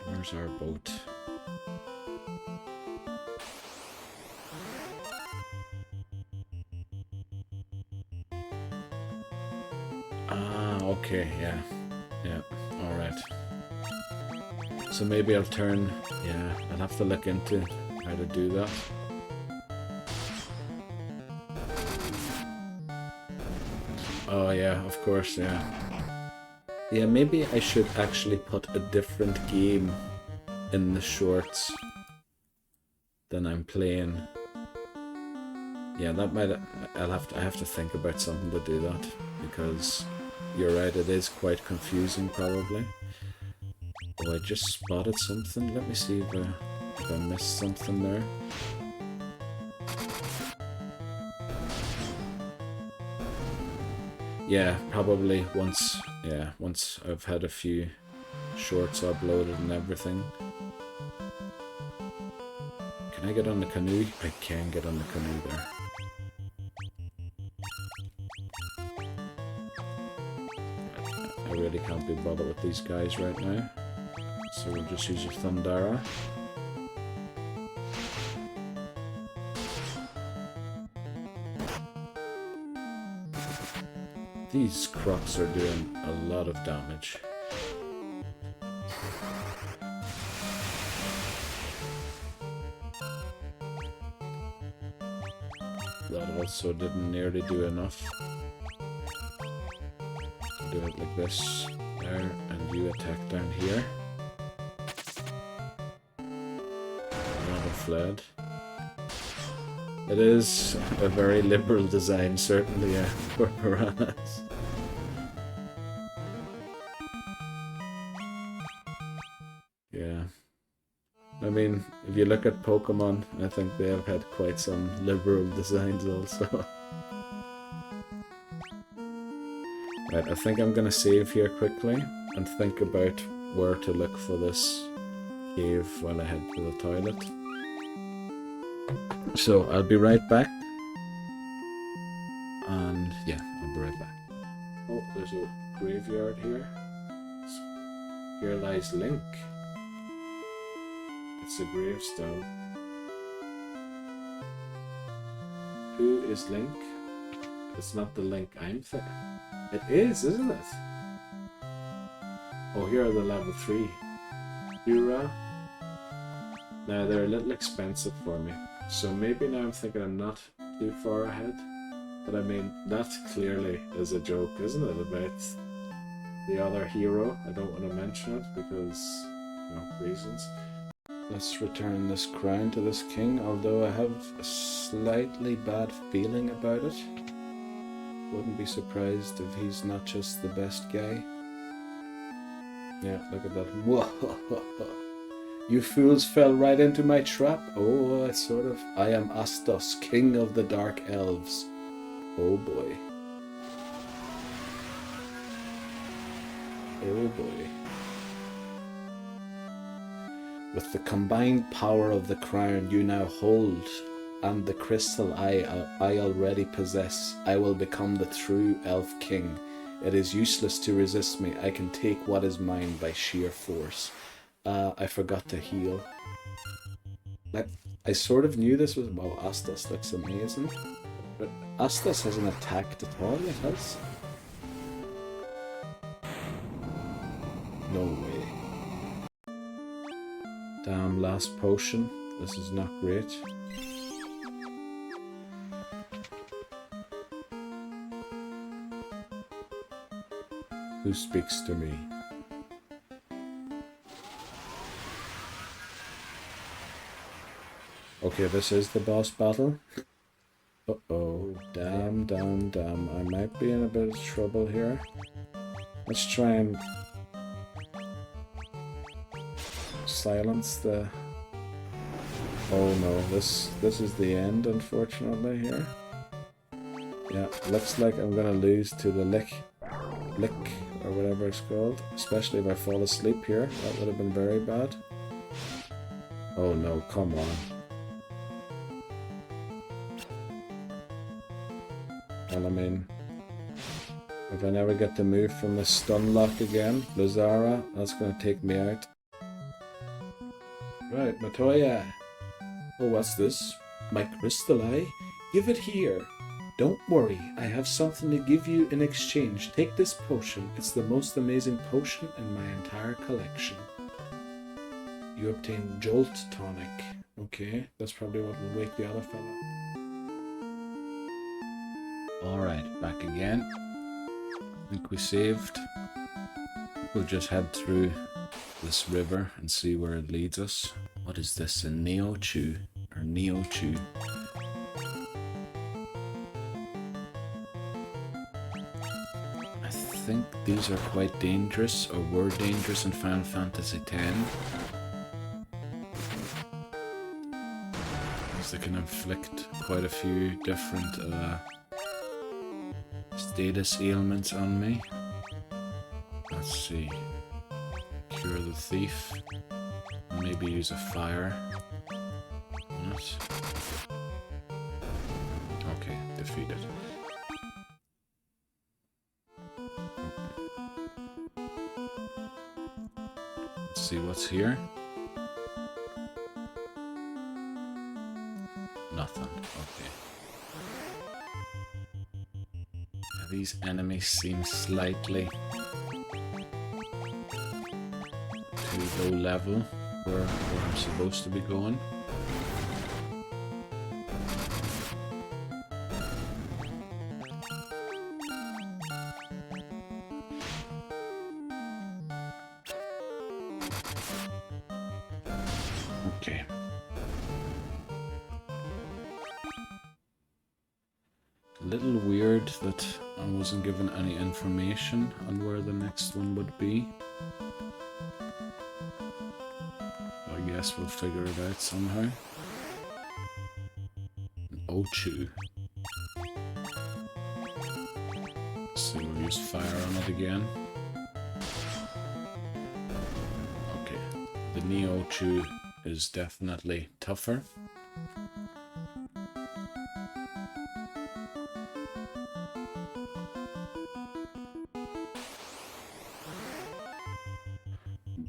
S1: Where's our boat? Ah, okay, yeah. Yeah, alright. So maybe I'll turn... Yeah, I'll have to look into how to do that. Oh yeah, of course, yeah. Yeah, maybe I should actually put a different game in the shorts than I'm playing. Yeah, that might... I have to think about something to do that, because you're right, it is quite confusing probably. Oh, I just spotted something. Let me see if I missed something there. Yeah, probably once I've had a few shorts uploaded and everything. Can I get on the canoe? I can get on the canoe there. I really can't be bothered with these guys right now, so we'll just use a Thundara. These crocs are doing a lot of damage. That also didn't nearly do enough. do it like this, there, and you attack down here. Another fled. It is a very liberal design, certainly, for piranhas. Yeah. I mean, if you look at Pokemon, I think they have had quite some liberal designs also. Right, I think I'm gonna save here quickly and think about where to look for this cave while I head to the toilet. So I'll be right back. And yeah, I'll be right back. Oh, there's a graveyard here. Here lies Link. It's a gravestone. Who is Link? It's not the Link I'm thinking. It is, isn't it? Oh, here are the level 3. Ura. Now they're a little expensive for me. So maybe now I'm thinking I'm not too far ahead. But I mean, that clearly is a joke, isn't it? About the other hero. I don't want to mention it because, you know, reasons. Let's return this crown to this king, although I have a slightly bad feeling about it. Wouldn't be surprised if he's not just the best guy. Yeah, look at that. Whoa! You fools fell right into my trap. Oh, it's sort of... I am Astos, king of the dark elves. Oh boy. Oh boy. With the combined power of the crown you now hold, and the crystal I already possess, I will become the true elf king. It is useless to resist me. I can take what is mine by sheer force. I forgot to heal. I sort of knew this was... Wow, Astos looks amazing. But Astos hasn't attacked at all yet, has? No way. Damn, last potion. This is not great. Who speaks to me? Okay, this is the boss battle. Uh-oh. Damn. I might be in a bit of trouble here. Let's try and silence the... Oh no, this is the end, unfortunately, here. Yeah, looks like I'm gonna lose to the lick, or whatever it's called. Especially if I fall asleep here. That would have been very bad. Oh no, come on. Well, I mean, if I never get to move from the stun lock again, Lazara, that's gonna take me out. Right, Matoya. Oh, what's this? My crystal eye? Give it here. Don't worry, I have something to give you in exchange. Take this potion. It's the most amazing potion in my entire collection. You obtain Jolt Tonic. Okay, that's probably what will wake the other fella. Alright, back again. I think we saved. We'll just head through this river and see where it leads us. What is this? A Neo-Chew? Or Neo-Chew? I think these are quite dangerous, or were dangerous in Final Fantasy X. Because they can inflict quite a few different status ailments on me. Let's see. Cure the thief. Maybe use a fire. What? Okay, defeated. Let's see what's here. Nothing. Okay. These enemies seem slightly too low level where I'm supposed to be going. Okay. A little weird that I wasn't given any information on where the next one would be. I guess we'll figure it out somehow. An Ochu. So we'll use fire on it again. Okay, the Neo-Ochu is definitely tougher.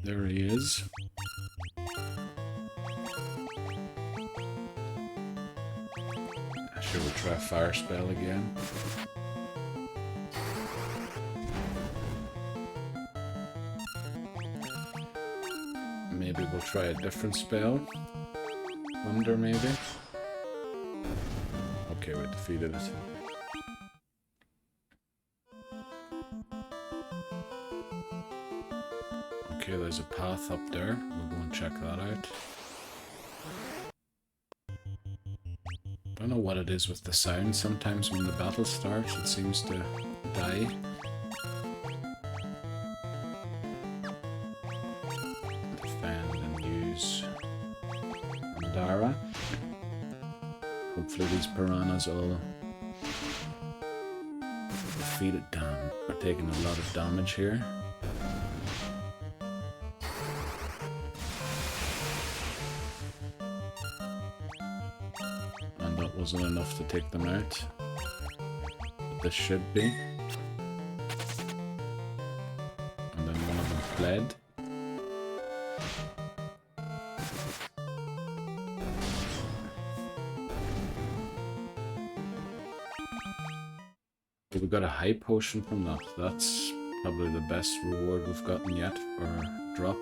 S1: There he is. Sure, we'll try fire spell again. Maybe we'll try a different spell. Thunder, maybe? Okay, we defeated it. Okay, there's a path up there. We'll go and check that out. I don't know what it is with the sound. Sometimes when the battle starts, it seems to die. Defend and use Mandara. Hopefully these piranhas all defeated. Damn, we're taking a lot of damage here. Wasn't enough to take them out. But this should be. And then one of them fled. We got a high potion from that. That's probably the best reward we've gotten yet for drop.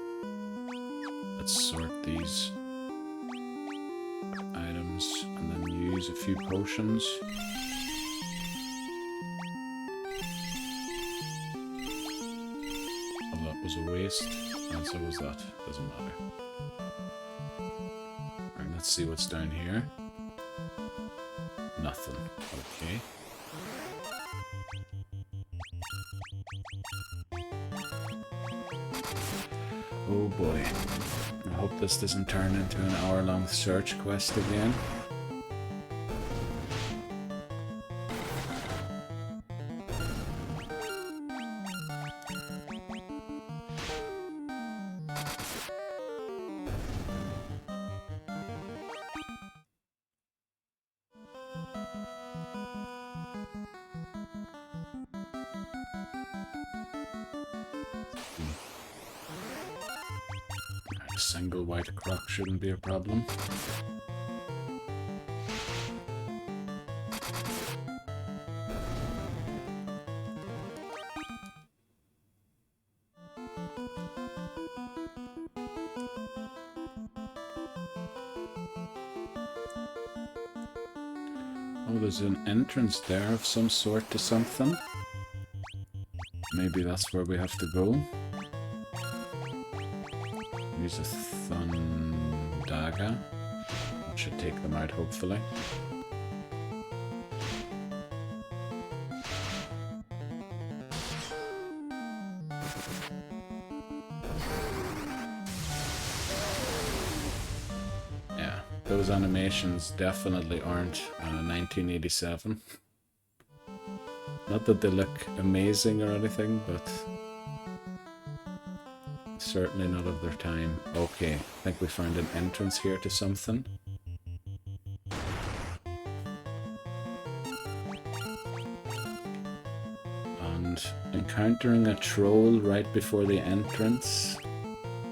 S1: Let's sort these items and then use a few potions. Oh, that was a waste, and so was that. Doesn't matter. Alright, let's see what's down here. Nothing. Okay. Oh boy. I hope this doesn't turn into an hour-long search quest again. A single white croc shouldn't be a problem. Oh, there's an entrance there of some sort to something. Maybe that's where we have to go. Use a Thun Dagger. That should take them out, hopefully. Yeah, those animations definitely aren't 1987. Not that they look amazing or anything, but certainly not of their time. Okay, I think we found an entrance here to something. And encountering a troll right before the entrance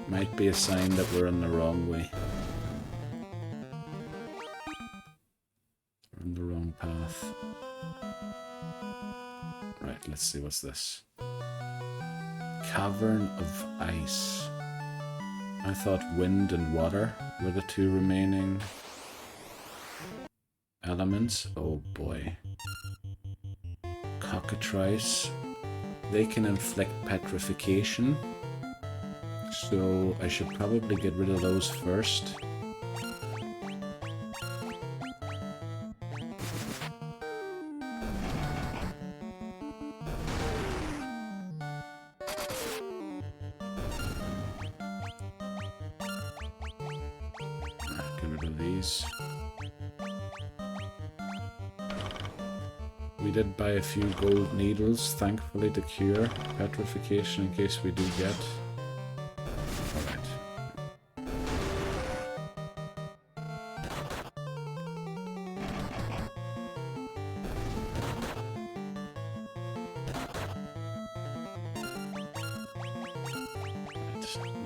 S1: might be a sign that we're in the wrong way. We're on the wrong path. Right, let's see what's this. Cavern of Ice. I thought wind and water were the two remaining elements. Oh boy. Cockatrice. They can inflict petrification. So I should probably get rid of those first. Get rid of these. We did buy a few gold needles, thankfully, to cure petrification in case we do get. Alright.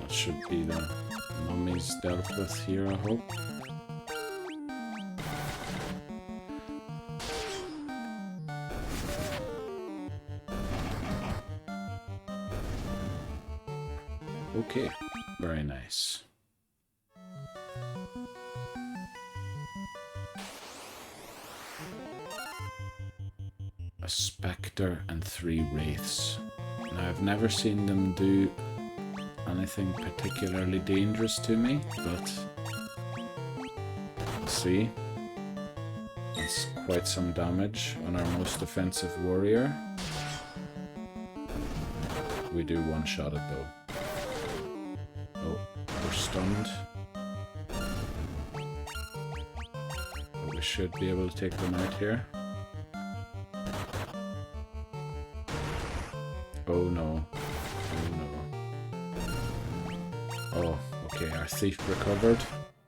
S1: That should be the mummies dealt with here, I hope. Okay, very nice. A spectre and 3 wraiths. Now, I've never seen them do anything particularly dangerous to me, but see, that's quite some damage on our most offensive warrior. We do one-shot it though. Oh, we're stunned. But we should be able to take them out here. Oh no. Oh no. Oh, okay, our thief recovered.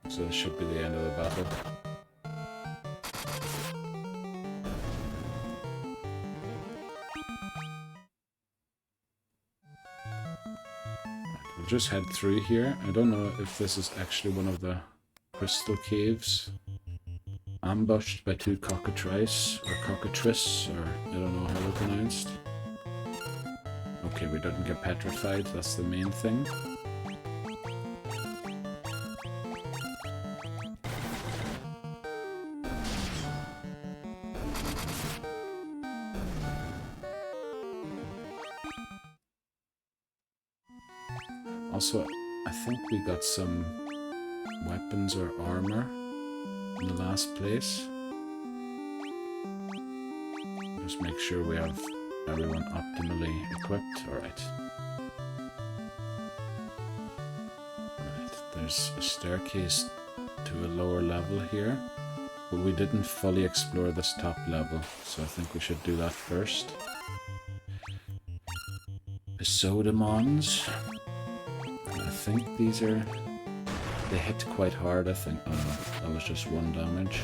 S1: So this should be the end of the battle. We'll just head through here. I don't know if this is actually one of the crystal caves. Ambushed by 2 cockatrice, or cockatrice, or I don't know how they're pronounced. Okay, we didn't get petrified, that's the main thing. Also, I think we got some weapons or armor in the last place. Just make sure we have everyone optimally equipped. Alright. Alright, there's a staircase to a lower level here, but we didn't fully explore this top level, so I think we should do that first. Pseudomons. I think these are... they hit quite hard, I think. Oh no, that was just 1 damage.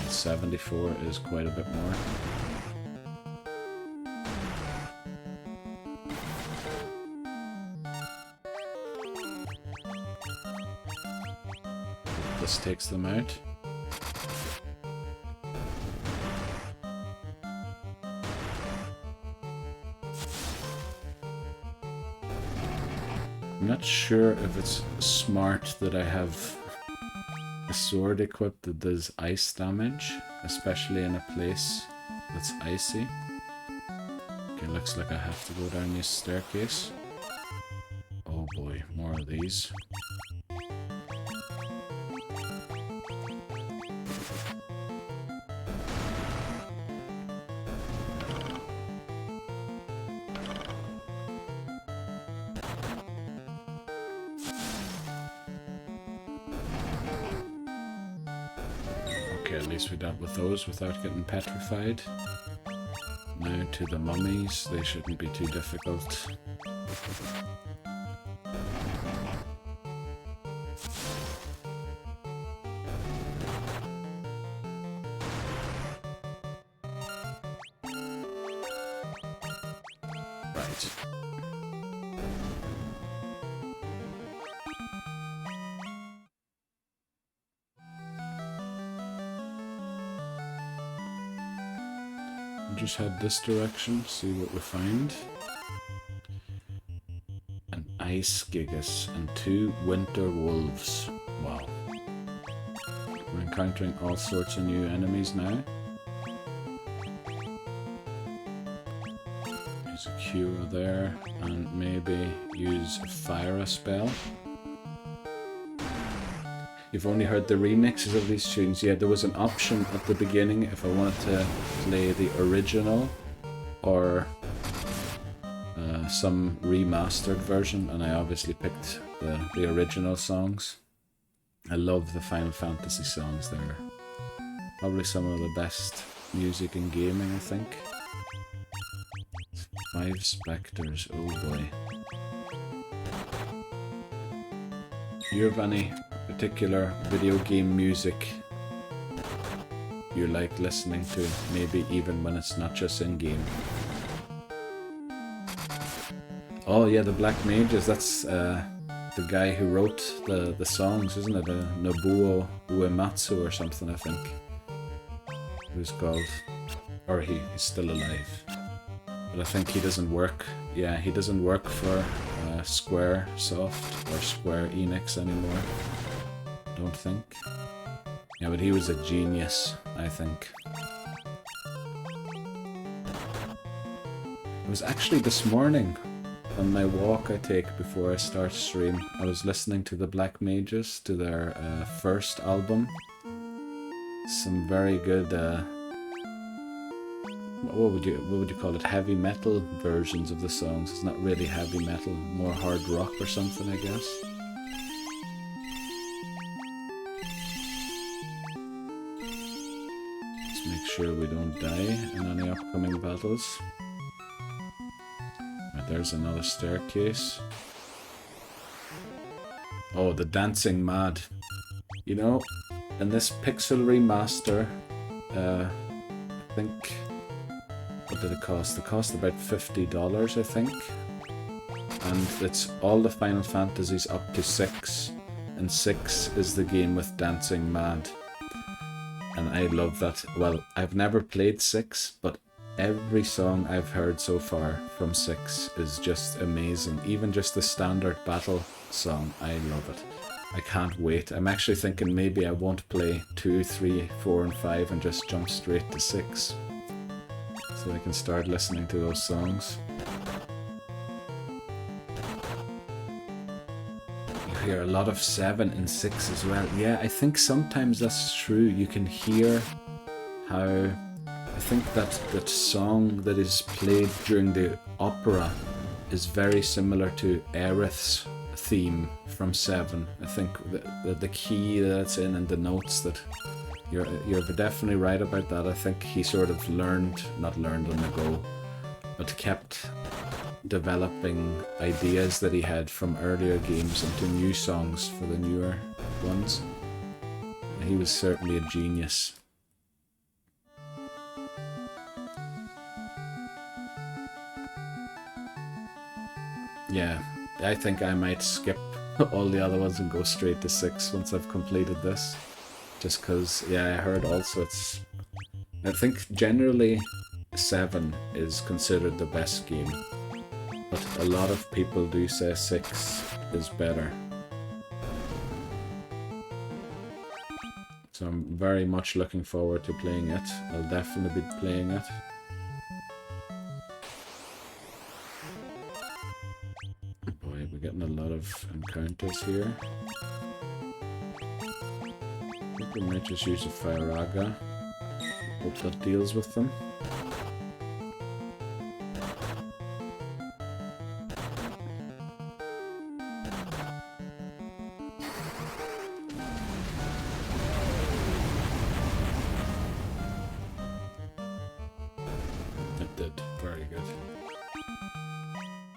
S1: 74 is quite a bit more. This takes them out. I'm not sure if it's smart that I have a sword equipped that does ice damage, especially in a place that's icy. Okay, looks like I have to go down this staircase. Oh boy, more of these. Okay, at least we dealt with those without getting petrified. Now to the mummies, they shouldn't be too difficult. Right. Just head this direction, see what we find. An ice gigas and 2 winter wolves. Wow. We're encountering all sorts of new enemies now. There's a cure there and maybe use fire a spell. You've only heard the remixes of these tunes. Yeah, there was an option at the beginning if I wanted to play the original or some remastered version, and I obviously picked the original songs. I love the Final Fantasy songs. They're probably some of the best music in gaming, I think. 5 Spectres, oh boy. Do you have any particular video game music you like listening to, maybe even when it's not just in game? Oh yeah, the Black Mages, that's the guy who wrote the songs, isn't it? Nobuo Uematsu or something, I think. Who's called, or he's still alive. But I think he doesn't work, yeah, he doesn't work for Squaresoft or Square Enix anymore. Don't think. Yeah, but he was a genius, I think. It was actually this morning on my walk I take before I start stream. I was listening to the Black Mages, to their first album. Some very good, what would you call it? Heavy metal versions of the songs. It's not really heavy metal, more hard rock or something, I guess. Make sure we don't die in any upcoming battles. Right, there's another staircase. Oh, the Dancing Mad. You know, in this Pixel Remaster, I think, what did it cost? It cost about $50, I think. And it's all the Final Fantasies up to 6. And 6 is the game with Dancing Mad. And I love that. Well, I've never played 6, but every song I've heard so far from 6 is just amazing. Even just the standard battle song, I love it. I can't wait. I'm actually thinking maybe I won't play 2, 3, 4, and 5 and just jump straight to 6. So I can start listening to those songs. Hear a lot of 7 and 6 as well. Yeah, I think sometimes that's true. You can hear how, I think that song that is played during the opera is very similar to Aerith's theme from 7. I think the key that's in and the notes that you're definitely right about that. I think he sort of not learned on the go, but kept developing ideas that he had from earlier games into new songs for the newer ones. He was certainly a genius. Yeah, I think I might skip all the other ones and go straight to 6 once I've completed this. Just because, yeah, I heard also I think generally 7 is considered the best game. But a lot of people do say 6 is better. So I'm very much looking forward to playing it. I'll definitely be playing it. Boy, we're getting a lot of encounters here. I think we might just use a Firaga. Hope that deals with them.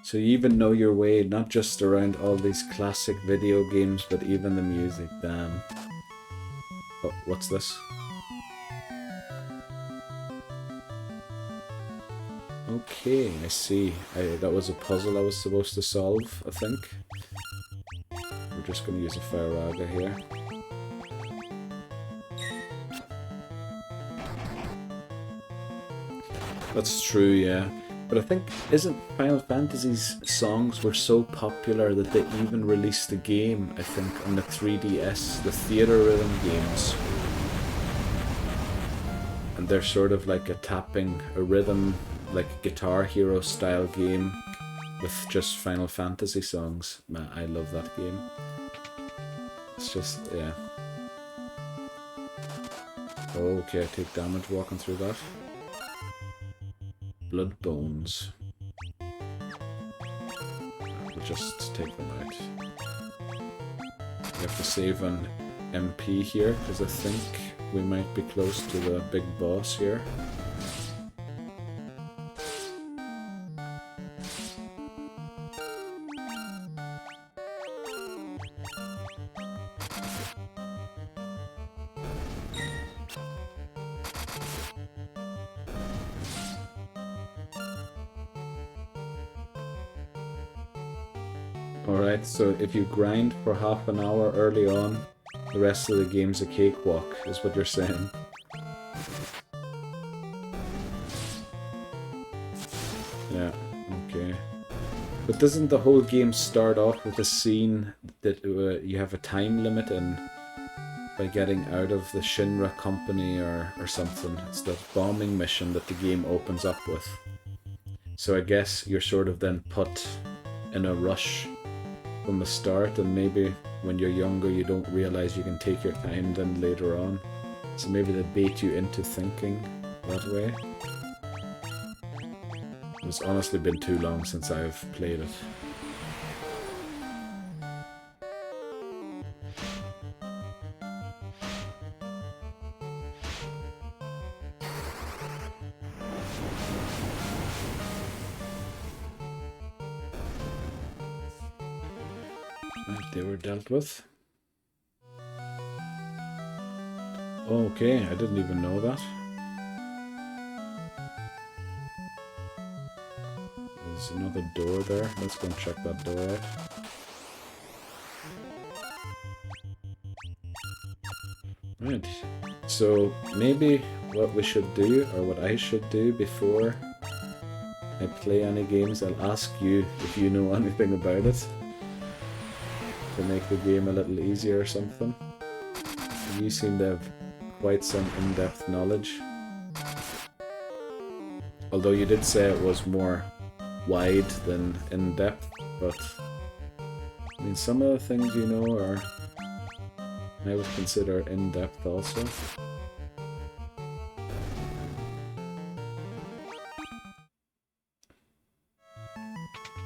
S1: So you even know your way, not just around all these classic video games, but even the music. Damn. Oh, what's this? Okay, I see. That was a puzzle I was supposed to solve, I think. We're just going to use a Firaga here. That's true, yeah. But I think, isn't Final Fantasy's songs were so popular that they even released a game, I think, on the 3DS, the Theater Rhythm games. and they're sort of like a rhythm, like a Guitar Hero style game with just Final Fantasy songs. Man, I love that game. It's just, yeah. Oh, okay, I take damage walking through that. Blood bones. We'll just take them out. We have to save an MP here, because I think we might be close to the big boss here. Alright, so if you grind for half an hour early on, the rest of the game's a cakewalk, is what you're saying. Yeah, okay. But doesn't the whole game start off with a scene that you have a time limit in by getting out of the Shinra company or something? It's that bombing mission that the game opens up with. So I guess you're sort of then put in a rush from the start, and maybe when you're younger you don't realize you can take your time then later on. So maybe they bait you into thinking that way. It's honestly been too long since I've played it. Right, they were dealt with. Oh, okay, I didn't even know that. There's another door there. Let's go and check that door out. Right, so maybe what we should do, or what I should do before I play any games, I'll ask you if you know anything about it to make the game a little easier or something. You seem to have quite some in-depth knowledge. Although you did say it was more wide than in-depth, but I mean, some of the things you know are, I would consider in-depth also.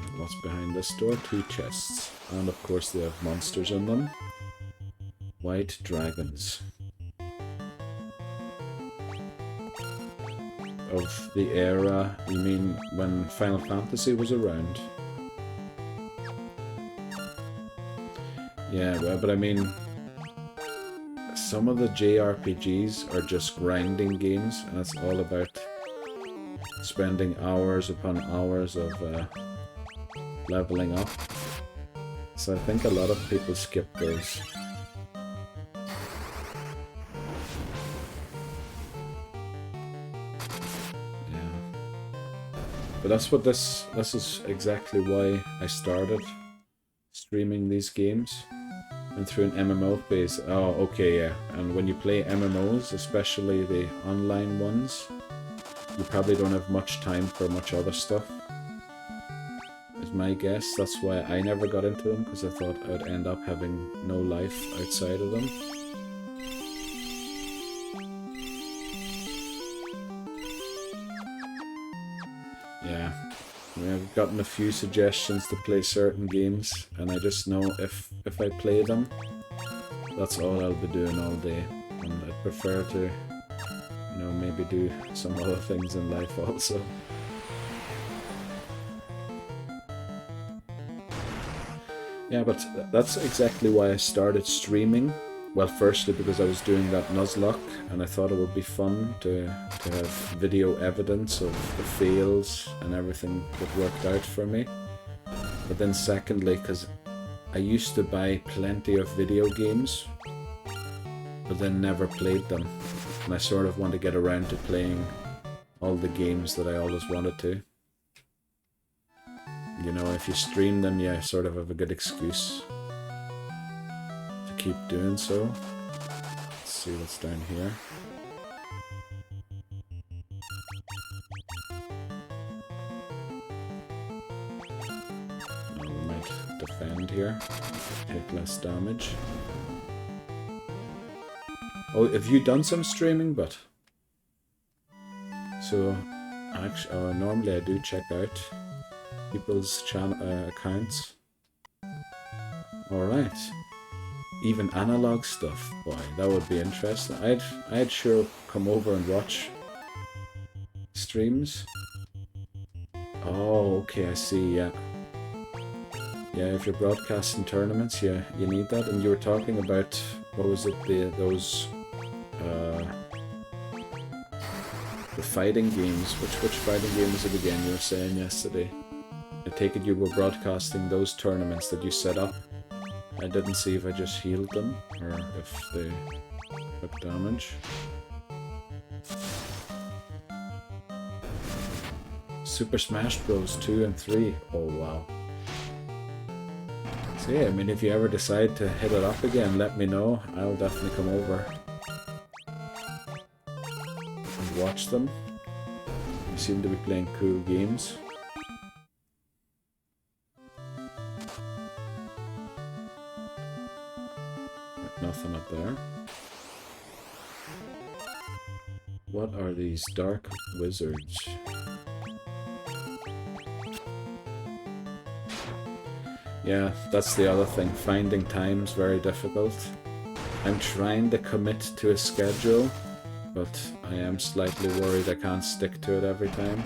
S1: And what's behind this door? 2 chests. And of course they have monsters in them. White dragons. Of the era, you mean when Final Fantasy was around? Yeah, well, but I mean, some of the JRPGs are just grinding games, and it's all about spending hours upon hours of leveling up. So I think a lot of people skip those. But that's what this is exactly why I started streaming these games. And through an MMO phase. Oh, okay, yeah. And when you play MMOs, especially the online ones, you probably don't have much time for much other stuff. Is my guess. That's why I never got into them, because I thought I would end up having no life outside of them. Yeah, I mean, I've gotten a few suggestions to play certain games, and I just know if I play them, that's all I'll be doing all day. And I'd prefer to, you know, maybe do some other things in life also. Yeah, but that's exactly why I started streaming. Well, firstly because I was doing that Nuzlocke, and I thought it would be fun to have video evidence of the fails and everything that worked out for me. But then secondly, because I used to buy plenty of video games, but then never played them. And I sort of want to get around to playing all the games that I always wanted to. You know, if you stream them, you sort of have a good excuse keep doing so. Let's see what's down here. defend here. Take less damage. Oh, have you done some streaming, but? So, actually, normally I do check out people's channel accounts. Alright. Even analog stuff. Boy, that would be interesting. I'd sure come over and watch streams. Oh, okay, I see, yeah. Yeah, if you're broadcasting tournaments, yeah, you need that. And you were talking about, what was it, those the fighting games. Which fighting game was it again you were saying yesterday? I take it you were broadcasting those tournaments that you set up. I didn't see if I just healed them, or if they took damage. Super Smash Bros. 2 and 3. Oh wow. So yeah, I mean, if you ever decide to hit it up again, let me know. I'll definitely come over and watch them. You seem to be playing cool games. Nothing up there. What are these dark wizards? Yeah, that's the other thing. Finding time's very difficult. I'm trying to commit to a schedule, but I am slightly worried I can't stick to it every time.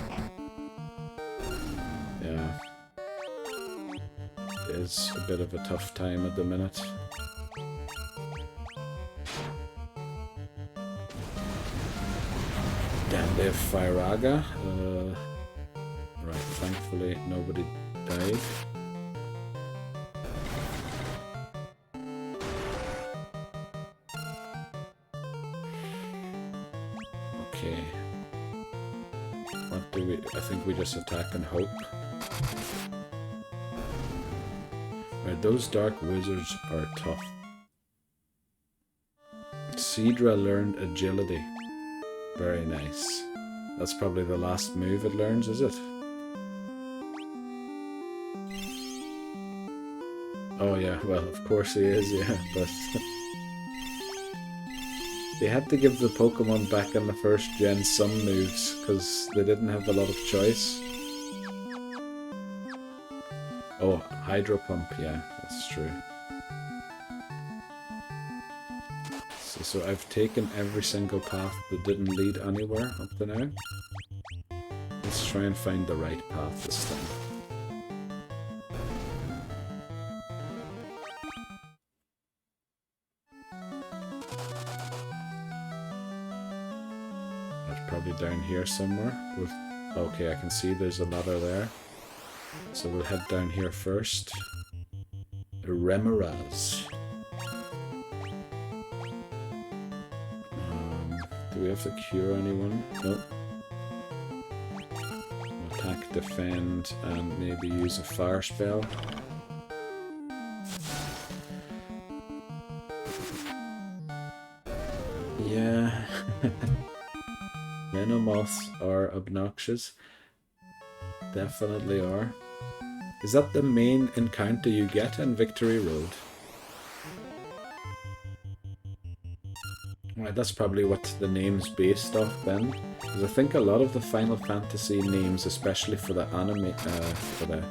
S1: Yeah. It is a bit of a tough time at the minute. Damn, they have Firaga. Right, thankfully nobody died. Okay. What do we... I think we just attack and hope. Right, those dark wizards are tough. Seadra learned agility. Very nice. That's probably the last move it learns, is it? Oh yeah, well, of course he is, yeah, but... They had to give the Pokemon back in the first gen some moves, because they didn't have a lot of choice. Oh, Hydro Pump, yeah, that's true. So I've taken every single path that didn't lead anywhere up to now. Let's try and find the right path this time. That's probably down here somewhere. Okay, I can see there's a ladder there. So we'll head down here first. Remaster. Do we have to cure anyone? Nope. Attack, defend, and maybe use a fire spell. Yeah. Venomoths are obnoxious. Definitely are. Is that the main encounter you get in Victory Road? Right, that's probably what the name's based off then. Because I think a lot of the Final Fantasy names, especially for the anime, for the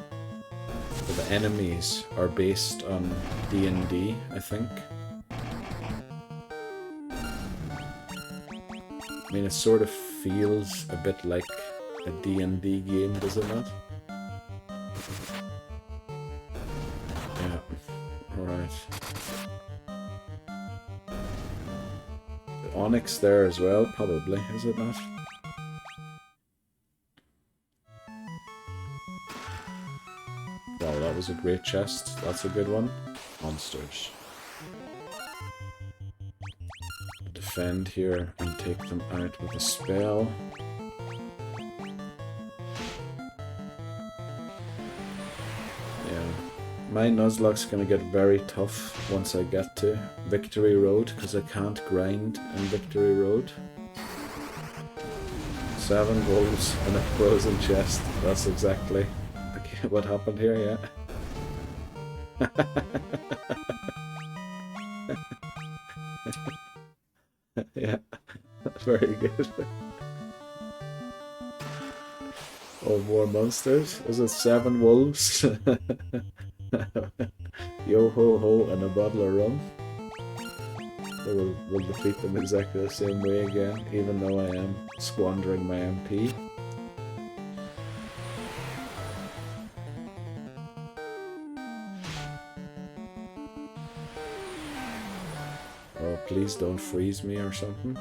S1: enemies, are based on D&D, I think. I mean, it sort of feels a bit like a D&D game, does it not? Yeah, alright. Onyx there as well, probably, is it not? Wow, that was a great chest. That's a good one. Monsters. Defend here and take them out with a spell. Yeah. My Nuzlocke's gonna get very tough once I get to Victory Road, because I can't grind in Victory Road. 7 goals and a frozen chest. That's exactly what happened here, yeah. Yeah, very good. Oh, more monsters? Is it 7 wolves? Yo ho ho and a bottle of rum? So we'll defeat them exactly the same way again, even though I am squandering my MP. Oh, please don't freeze me or something.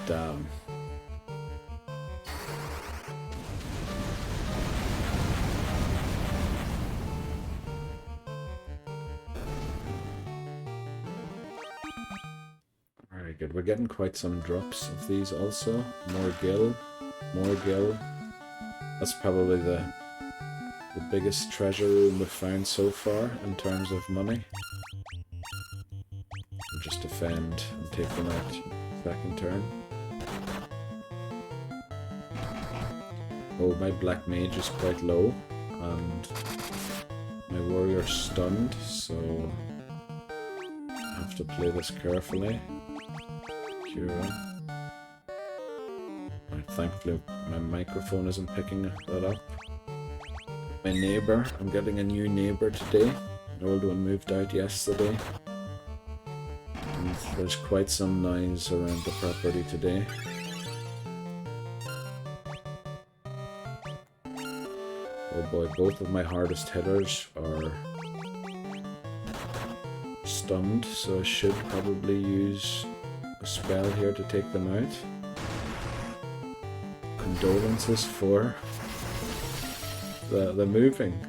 S1: Damn. Very good. We're getting quite some drops of these also. More gil. More gil. That's probably the biggest treasure room we've found so far in terms of money. We'll just defend and take them out second turn. Oh, my black mage is quite low, and my warrior's stunned, so I have to play this carefully. Cura. Right, thankfully my microphone isn't picking that up. My neighbour, I'm getting a new neighbour today. The old one moved out yesterday. And there's quite some noise around the property today. Oh boy, both of my hardest hitters are stunned, so I should probably use a spell here to take them out. Condolences for the moving.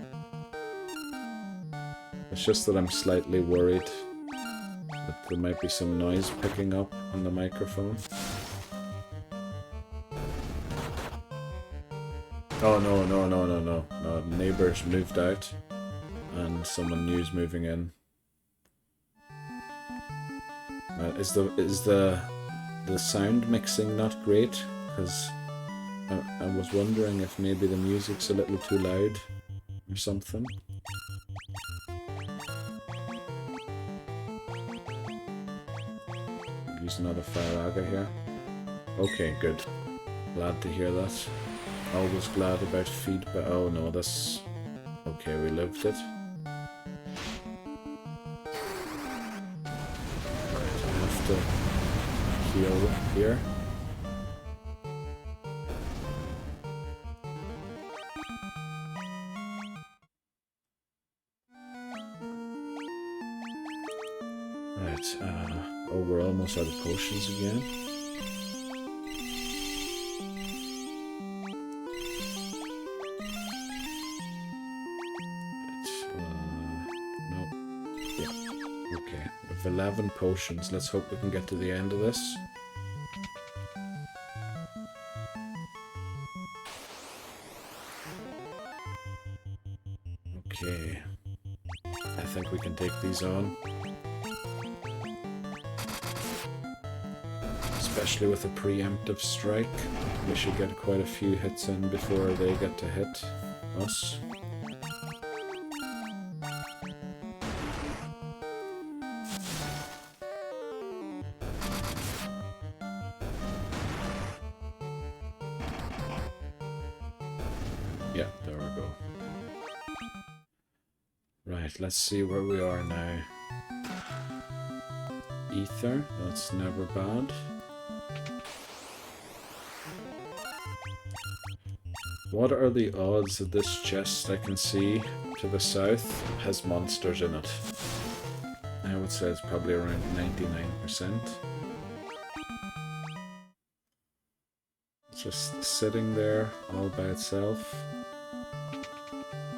S1: It's just that I'm slightly worried that there might be some noise picking up on the microphone. Oh no, no, no, no, no. No, neighbours moved out and someone new's moving in. Is the sound mixing not great? Because I was wondering if maybe the music's a little too loud or something. Use another Fire here. Okay, good. Glad to hear that. Always glad about feedback. Oh no, this... Okay, we lived it. Right, I have to heal here. Right, oh, we're almost out of potions again. No. Yeah, okay. We have 11 potions. Let's hope we can get to the end of this. Okay. I think we can take these on. Especially with a preemptive strike. We should get quite a few hits in before they get to hit us. Yeah, there we go. Right, let's see where we are now. Ether, that's never bad. What are the odds that this chest I can see to the south has monsters in it? I would say it's probably around 99%. It's just sitting there all by itself.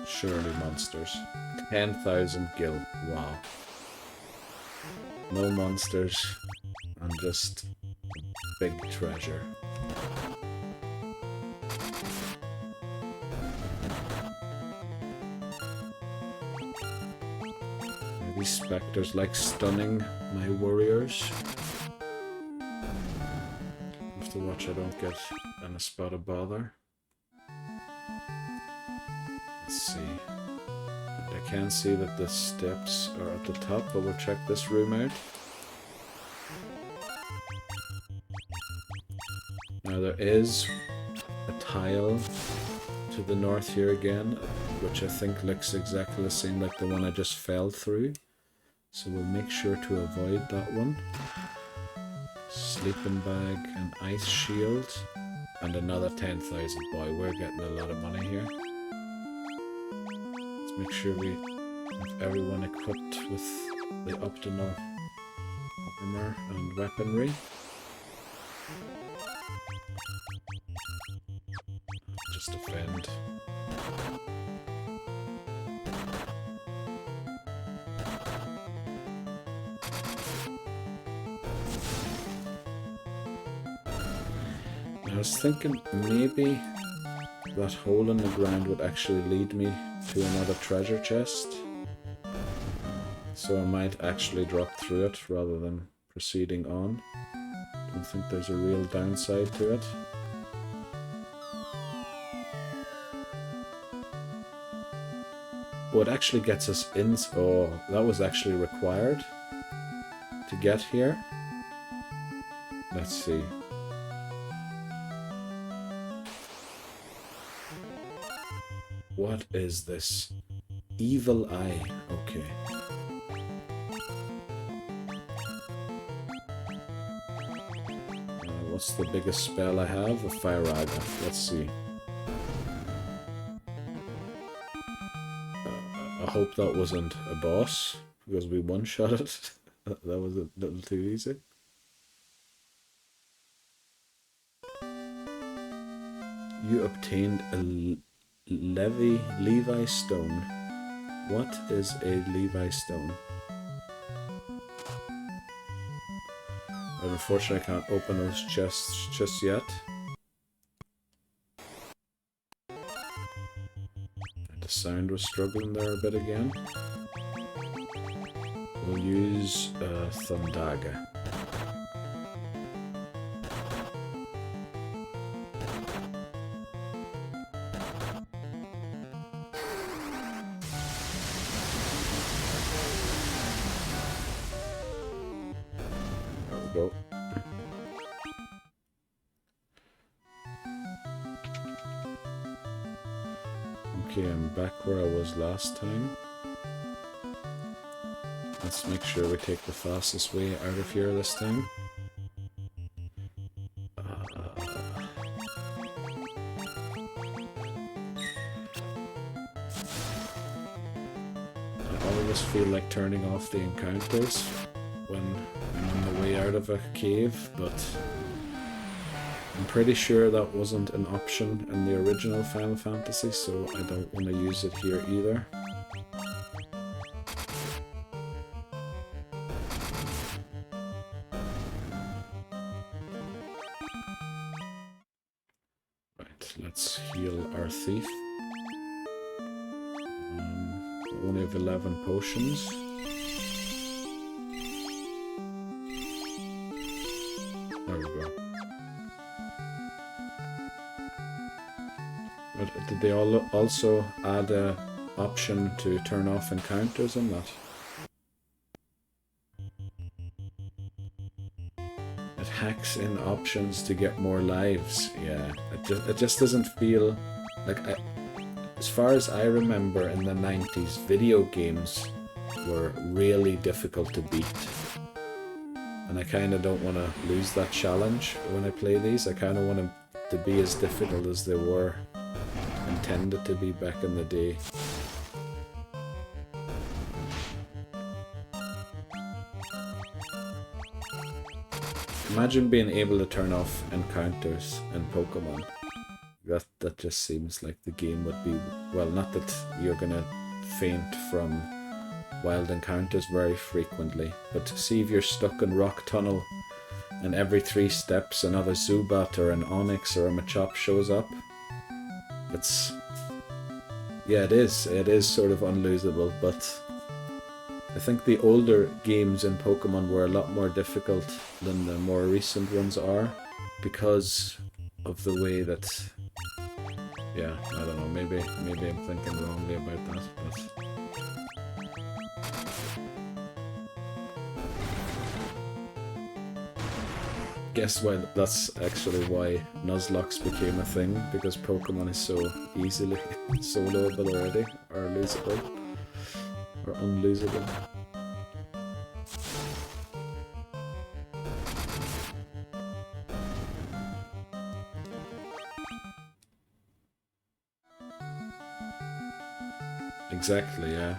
S1: Surely monsters. 10,000 gil. Wow. No monsters and just big treasure. Maybe specters like stunning my warriors. Have to watch I don't get in a spot of bother. Let's see. can see that the steps are at the top, but we'll check this room out. Now there is a tile to the north here again, which I think looks exactly the same like the one I just fell through. So we'll make sure to avoid that one. Sleeping bag, an ice shield, and another 10,000. Boy, we're getting a lot of money here. Let's make sure we have everyone equipped with the optimal armor and weaponry. Just defend. I was thinking maybe that hole in the ground would actually lead me to another treasure chest. So I might actually drop through it rather than proceeding on. Don't think there's a real downside to it. Oh, it actually gets us in. Oh, that was actually required to get here. Let's see. What is this? Evil Eye. Okay. What's the biggest spell I have? A Fire Aga. Let's see. I hope that wasn't a boss, because we one-shot it. That was a little too easy. You obtained a Levi stone. What is a Levi stone? And unfortunately I can't open those chests just yet. The sound was struggling there a bit again. We'll use Thundaga. Go. Okay, I'm back where I was last time. Let's make sure we take the fastest way out of here this time. I always feel like turning off the encounters when I'm on the way out of a cave, but I'm pretty sure that wasn't an option in the original Final Fantasy, so I don't want to use it here either. Right, let's heal our thief. We only have 11 potions. There we go. But did they also add an option to turn off encounters in that? It hacks in options to get more lives. Yeah, it just doesn't feel like as far as I remember in the 90s, video games were really difficult to beat. And I kind of don't want to lose that challenge when I play these. I kind of want them to be as difficult as they were intended to be back in the day. Imagine being able to turn off encounters in Pokemon. That just seems like the game would be... Well, not that you're gonna faint from wild encounters very frequently, but see if you're stuck in Rock Tunnel and every 3 steps another Zubat or an Onix or a Machop shows up. It's... Yeah, it is sort of unlosable, but I think the older games in Pokemon were a lot more difficult than the more recent ones are, because of the way that... Yeah, I don't know, maybe I'm thinking wrongly about that, but... guess why that's actually why Nuzlocke became a thing, because Pokemon is so easily soloable already, or losable, or unlosable. Exactly, yeah.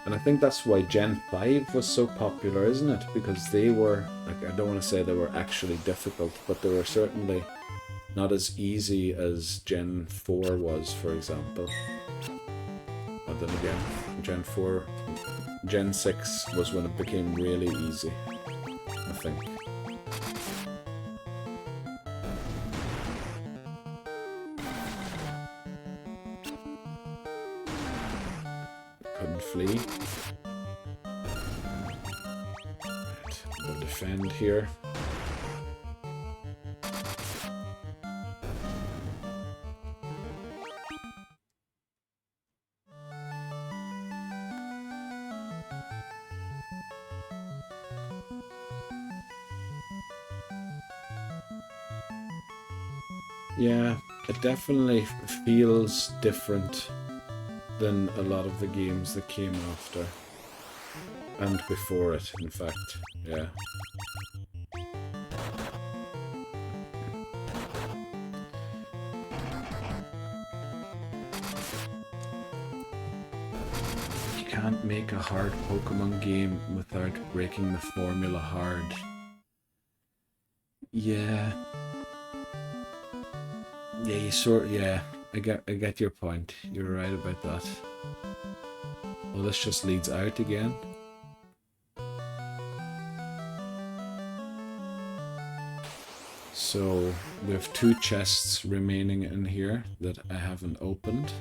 S1: And I think that's why Gen 5 was so popular, isn't it? Because they were, like, I don't want to say they were actually difficult, but they were certainly not as easy as Gen 4 was, for example. But then again, Gen 6 was when it became really easy, I think. Couldn't flee. Right, we'll defend here. Yeah, it definitely feels different than a lot of the games that came after. And before it, in fact. Yeah. You can't make a hard Pokemon game without breaking the formula hard. Yeah. Yeah, I get your point. You're right about that. Well, this just leads out again. So we have 2 chests remaining in here that I haven't opened.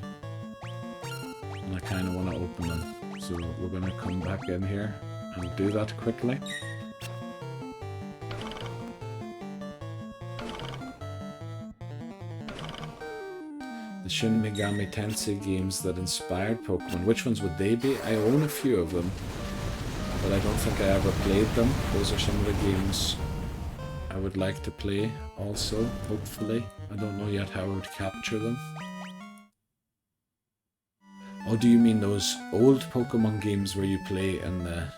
S1: And I kind of want to open them. So we're going to come back in here and do that quickly. The Shin Megami Tensei games that inspired Pokemon, which ones would they be? I own a few of them, but I don't think I ever played them. Those are some of the games I would like to play also, hopefully. I don't know yet how I would capture them. Oh, do you mean those old Pokemon games where you play in the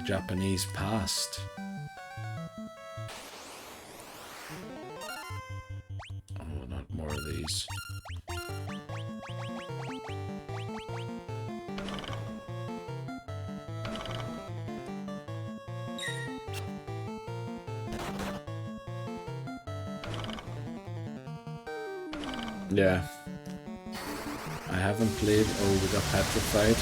S1: Japanese past? Oh, not more of these. Yeah. I haven't played... Oh, we got petrified.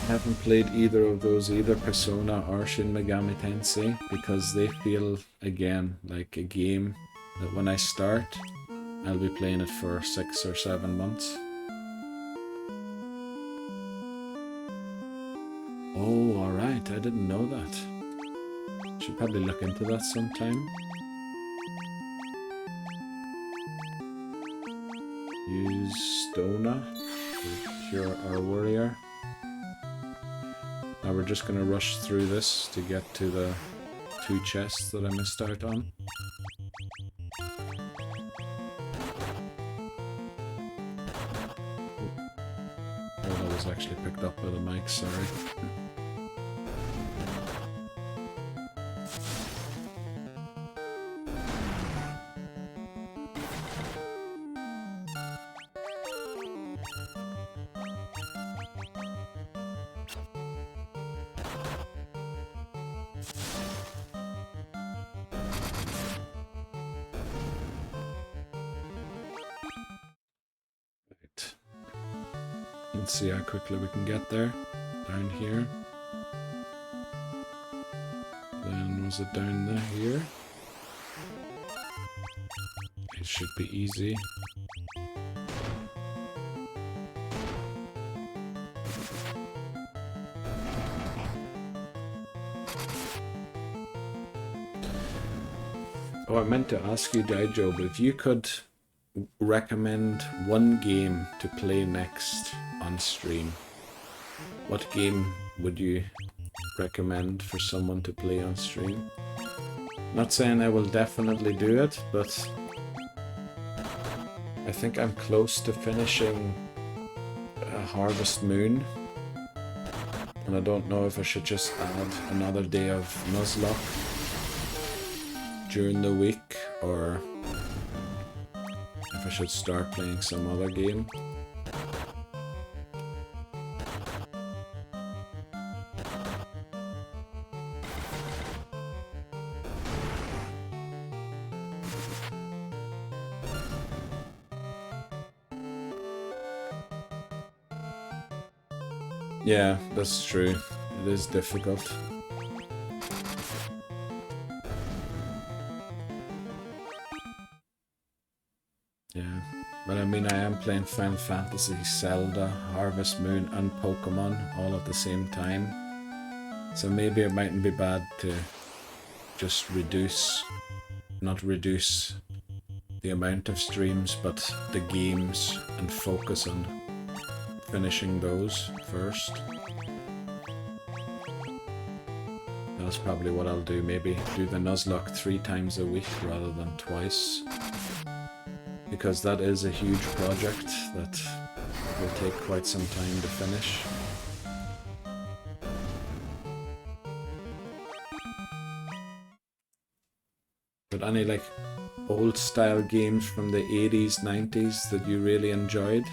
S1: I haven't played either of those, either Persona or Shin Megami Tensei, because they feel, again, like a game that when I start, I'll be playing it for 6 or 7 months. Oh, alright, I didn't know that. Should probably look into that sometime. Use Stona to cure our warrior. Now we're just going to rush through this to get to the 2 chests that I missed out on. Oh, that was actually picked up by the mic, sorry. Let's see how quickly we can get there. Down here. Then was it down there here? It should be easy. Oh, I meant to ask you, Daijo, but if you could recommend one game to play next on stream, what game would you recommend for someone to play on stream? Not saying I will definitely do it, but I think I'm close to finishing Harvest Moon. And I don't know if I should just add another day of Nuzlocke during the week, or if I should start playing some other game. Yeah, that's true. It is difficult. Yeah, but I mean, I am playing Final Fantasy, Zelda, Harvest Moon, and Pokemon all at the same time. So maybe it mightn't be bad to just not reduce the amount of streams, but the games, and focus on finishing those first. That's probably what I'll do. Maybe do the Nuzlocke 3 times a week rather than twice, because that is a huge project that will take quite some time to finish. But any like old style games from the 80s, 90s that you really enjoyed?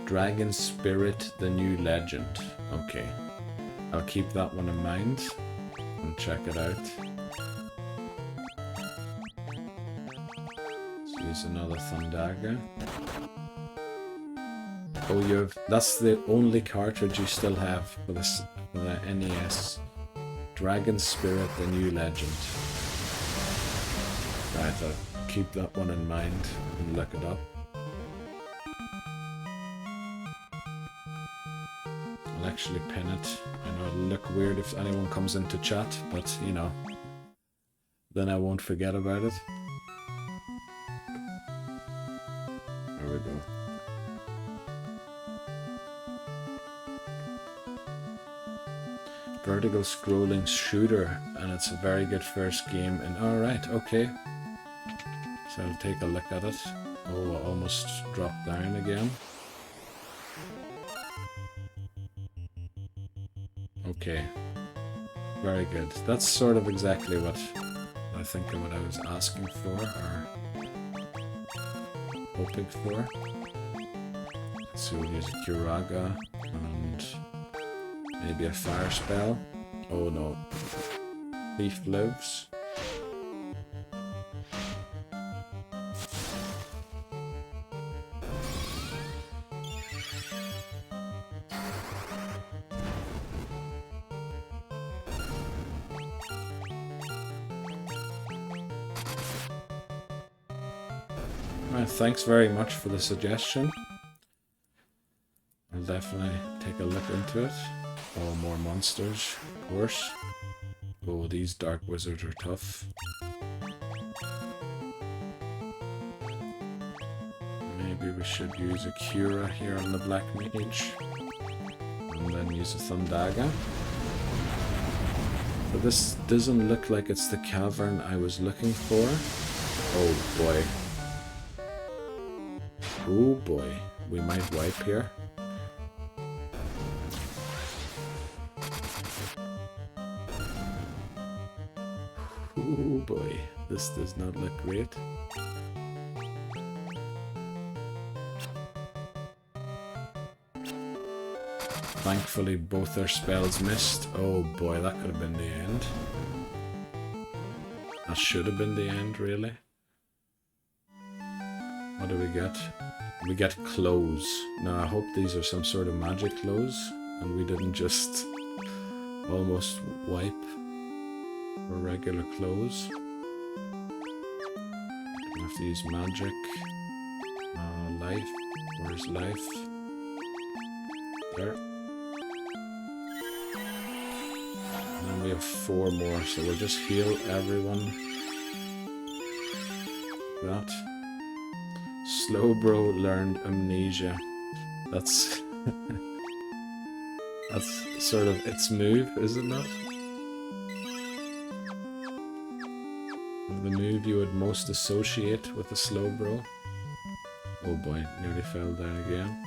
S1: Dragon Spirit, the New Legend. Okay, I'll keep that one in mind and check it out. Let's use another Thundaga. Oh, that's the only cartridge you still have for this, for the NES. Dragon Spirit, the New Legend. Right, I'll keep that one in mind and look it up. I'll actually pin it. I know it'll look weird if anyone comes into chat, but you know, then I won't forget about it. There we go. Vertical scrolling shooter, and it's a very good first game. And alright, okay. So I'll take a look at it. Oh, I almost dropped down again. Okay. Very good. That's sort of exactly what I think of what I was asking for, or hoping for. So we'll use a Curaga and maybe a fire spell. Oh no. Thief lives. Well, thanks very much for the suggestion. I'll definitely take a look into it. Oh, more monsters, of course. Oh, these dark wizards are tough. Maybe we should use a Cura here on the Black Mage. And then use a Thundaga. But this doesn't look like it's the cavern I was looking for. Oh boy. Oh boy. We might wipe here. Oh boy, this does not look great. Thankfully both their spells missed. Oh boy, that could have been the end. That should have been the end, really. What do we get? We get clothes. Now I hope these are some sort of magic clothes and we didn't just almost wipe for regular clothes. We have to use magic. Life. Where's life? There. And then we have 4 more, so we'll just heal everyone. That. Slowbro learned amnesia. That's that's sort of its move, isn't it? The move you would most associate with a Slowbro. Oh boy, nearly fell down again.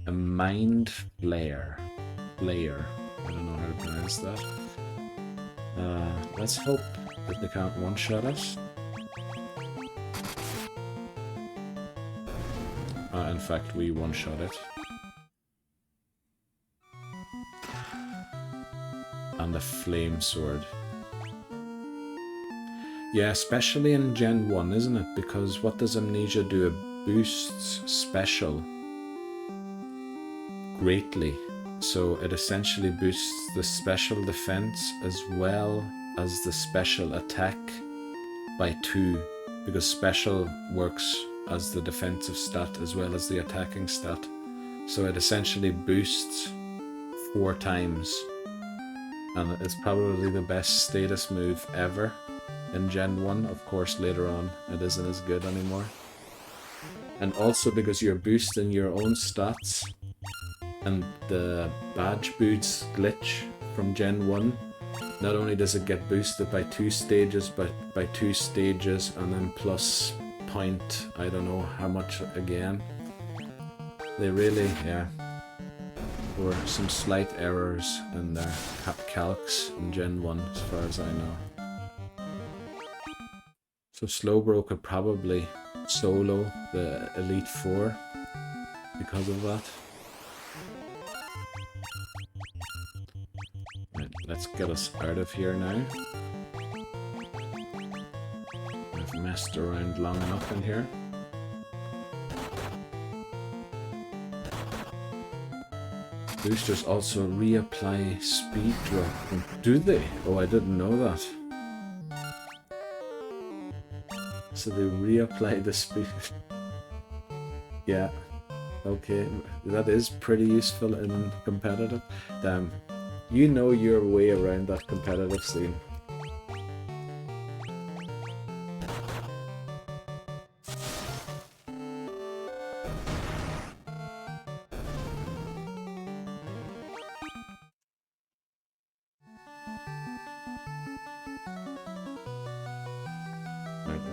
S1: A Mind Flayer. Flayer. I don't know how to pronounce that. Let's hope that they can't one-shot us. In fact, we one-shot it. And a Flame Sword. Yeah, especially in Gen 1, isn't it? Because what does Amnesia do? It boosts special greatly. So it essentially boosts the special defense as well as the special attack by 2. Because special works as the defensive stat as well as the attacking stat. So it essentially boosts 4 times. And it's probably the best status move ever in Gen 1. Of course, later on, it isn't as good anymore. And also because you're boosting your own stats, and the badge boots glitch from Gen 1, not only does it get boosted by 2 stages, but by 2 stages and then plus point, I don't know how much again. They really, yeah. There were some slight errors in their calcs in Gen 1, as far as I know. So Slowbro could probably solo the Elite Four because of that. Right, let's get us out of here now. I've messed around long enough in here. Boosters also reapply speed drop. Do they? Oh, I didn't know that. So they reapply the speed. Yeah. Okay. That is pretty useful in competitive. Damn. You know your way around that competitive scene.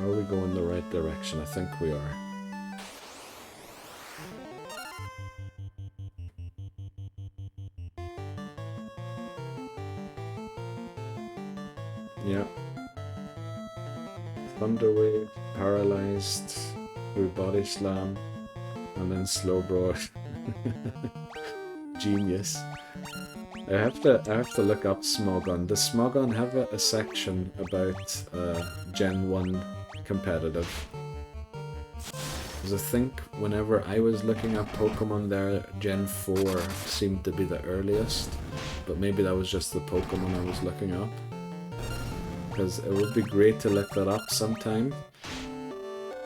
S1: Are we going the right direction? I think we are. Yeah. Thunderwave, paralyzed, through body slam, and then Slowbro. Genius. I have to look up Smogon. Does Smogon have a section about Gen 1 competitive? Because I think whenever I was looking at Pokemon there, Gen 4 seemed to be the earliest, but maybe that was just the Pokemon I was looking up. Because it would be great to look that up sometime,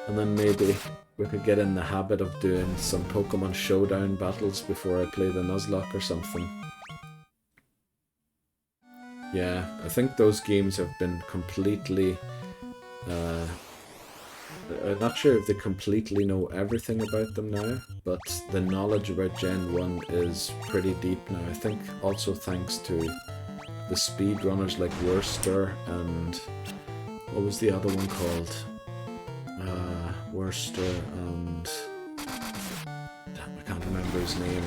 S1: and then maybe we could get in the habit of doing some Pokemon Showdown battles before I play the Nuzlocke or something. Yeah, I think those games have been completely... I'm not sure if they completely know everything about them now, but the knowledge about Gen 1 is pretty deep now. I think also thanks to the speedrunners like Worcester and... what was the other one called? Worcester and... damn, I can't remember his name.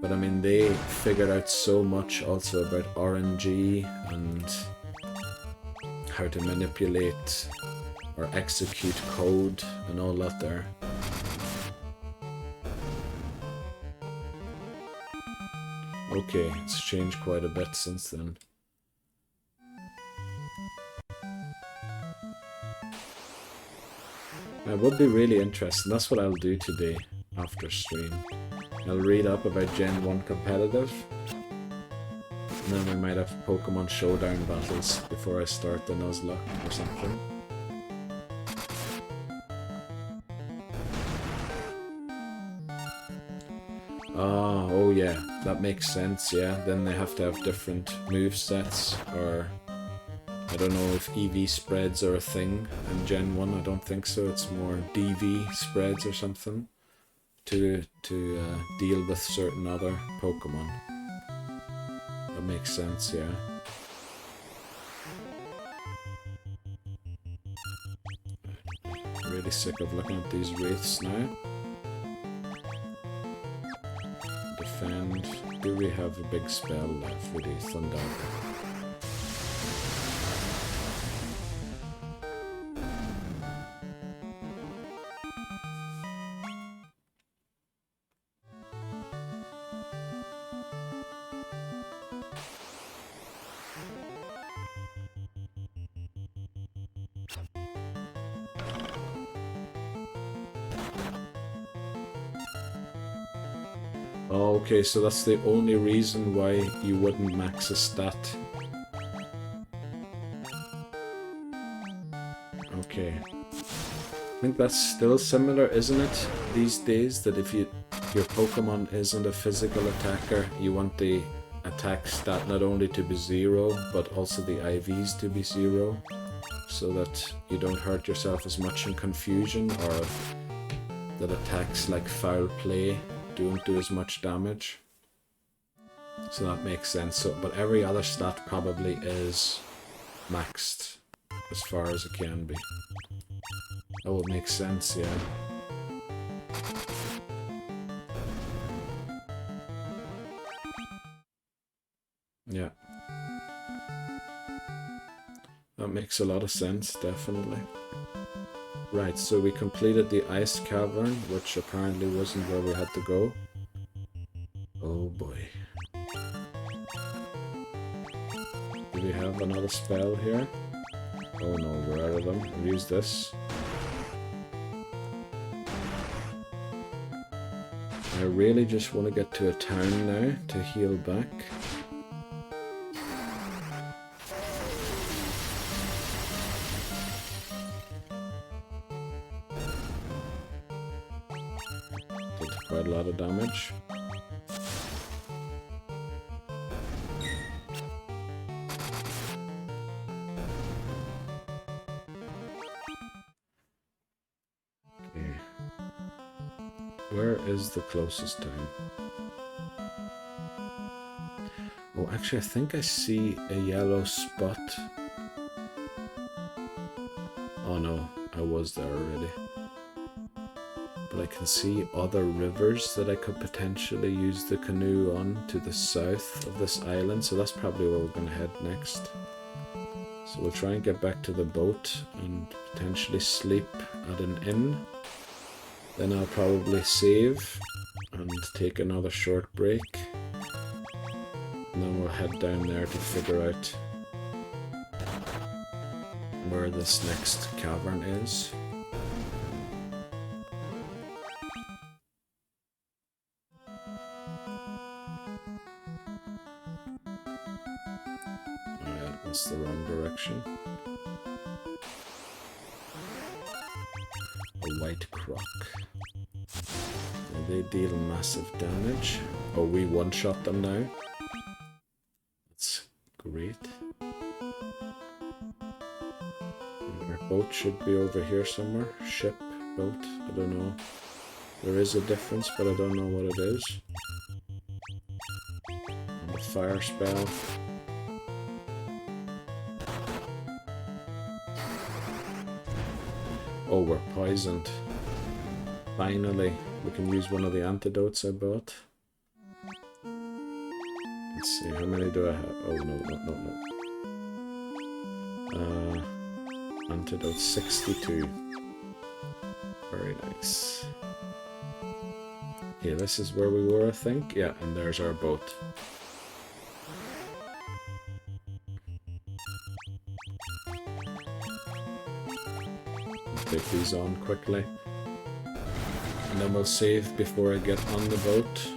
S1: But I mean, they figured out so much also about RNG and how to manipulate or execute code and all that there. Okay, it's changed quite a bit since then. It would be really interesting. That's what I'll do today after stream. I'll read up about Gen 1 competitive, and then we might have Pokemon Showdown battles before I start the Nuzlocke or something. Oh yeah, that makes sense, yeah. Then they have to have different move sets, or I don't know if EV spreads are a thing in Gen 1. I don't think so. It's more DV spreads or something to deal with certain other Pokemon. That makes sense, yeah. Really sick of looking at these wraiths now. Defend. Do we have a big spell left for the Thunder? Oh, okay, so that's the only reason why you wouldn't max a stat. Okay. I think that's still similar, isn't it, these days, that if your Pokemon isn't a physical attacker, you want the attack stat not only to be 0, but also the IVs to be 0, so that you don't hurt yourself as much in confusion, or that attacks like foul play don't do as much damage. So that makes sense. So, but every other stat probably is maxed as far as it can be. That would make sense, yeah. Yeah. That makes a lot of sense, definitely. Right, so we completed the ice cavern, which apparently wasn't where we had to go. Oh boy. Do we have another spell here? Oh no, we're out of them. We'll use this. I really just want to get to a town now to heal back. Did quite a lot of damage. Okay. Where is the closest town? Oh, actually, I think I see a yellow spot. Oh no, I was there already. But I can see other rivers that I could potentially use the canoe on to the south of this island, so that's probably where we're going to head next. So we'll try and get back to the boat and potentially sleep at an inn. Then I'll probably save and take another short break. And then we'll head down there to figure out where this next cavern is. Alright, that's the wrong direction. A white croc. And they deal massive damage. Oh, we one-shot them now. That's great. Our boat should be over here somewhere. Ship, boat, I don't know. There is a difference, but I don't know what it is. And the fire spell. Oh, we're poisoned. Finally, we can use one of the antidotes I bought. Let's see, how many do I have? Oh, no. Antidote 62. Very nice. Okay, this is where we were, I think. Yeah, and there's our boat. Take these on quickly. And then we'll save before I get on the boat.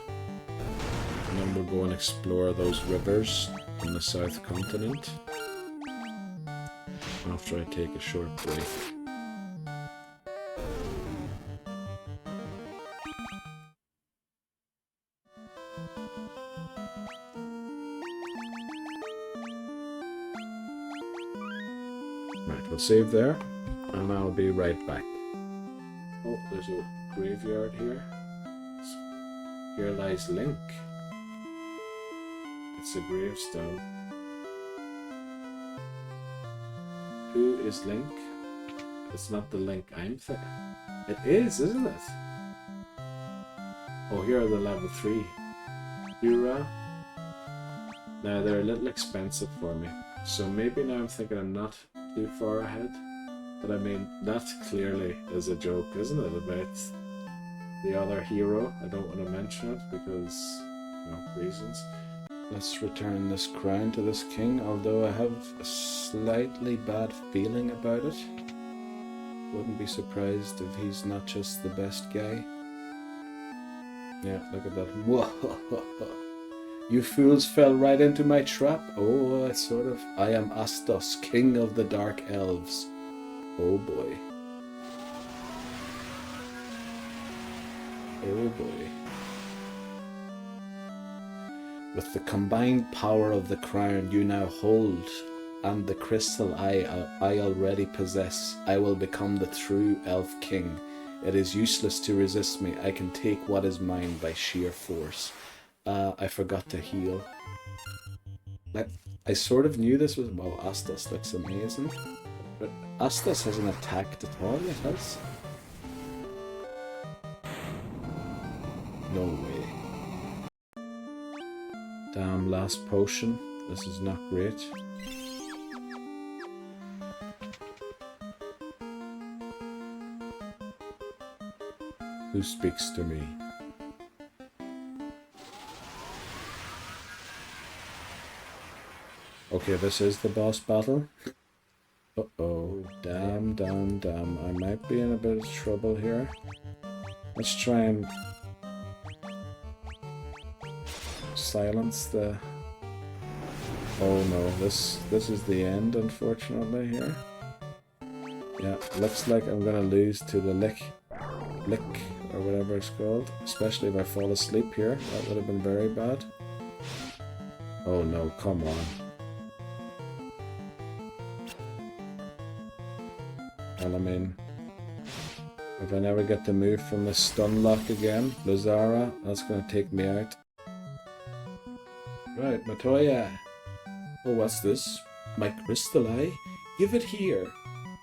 S1: And then we'll go and explore those rivers on the South Continent. After I take a short break. save there, and I'll be right back. Oh, there's a graveyard here. Here lies Link. It's a gravestone. Who is Link? It's not the Link I'm thinking. It is, isn't it? Oh, here are the level 3. Yura. Now, they're a little expensive for me. So maybe now I'm thinking I'm not too far ahead. But I mean, that clearly is a joke, isn't it? About the other hero. I don't want to mention it because, you know, reasons. Let's return this crown to this king, although I have a slightly bad feeling about it. Wouldn't be surprised if he's not just the best guy. Yeah, look at that. Whoa! You fools fell right into my trap. Oh, I am Astos, king of the dark elves. Oh boy. Oh boy. With the combined power of the crown you now hold, and the crystal I already possess, I will become the true elf king. It is useless to resist me. I can take what is mine by sheer force. I forgot to heal. I sort of knew this was... Wow, Astos looks amazing. But Astos hasn't attacked at all yet, has? No way. Damn, last potion. This is not great. Who speaks to me? Okay, this is the boss battle. Uh-oh. Damn. I might be in a bit of trouble here. Let's try and silence the... Oh no, this is the end, unfortunately, here. Yeah, looks like I'm gonna lose to the lick, or whatever it's called. Especially if I fall asleep here. That would have been very bad. Oh no, come on. Well, I mean, if I never get to move from the stun lock again, Lazara, that's going to take me out. Right, Matoya. Oh, what's this? My crystal eye? Give it here.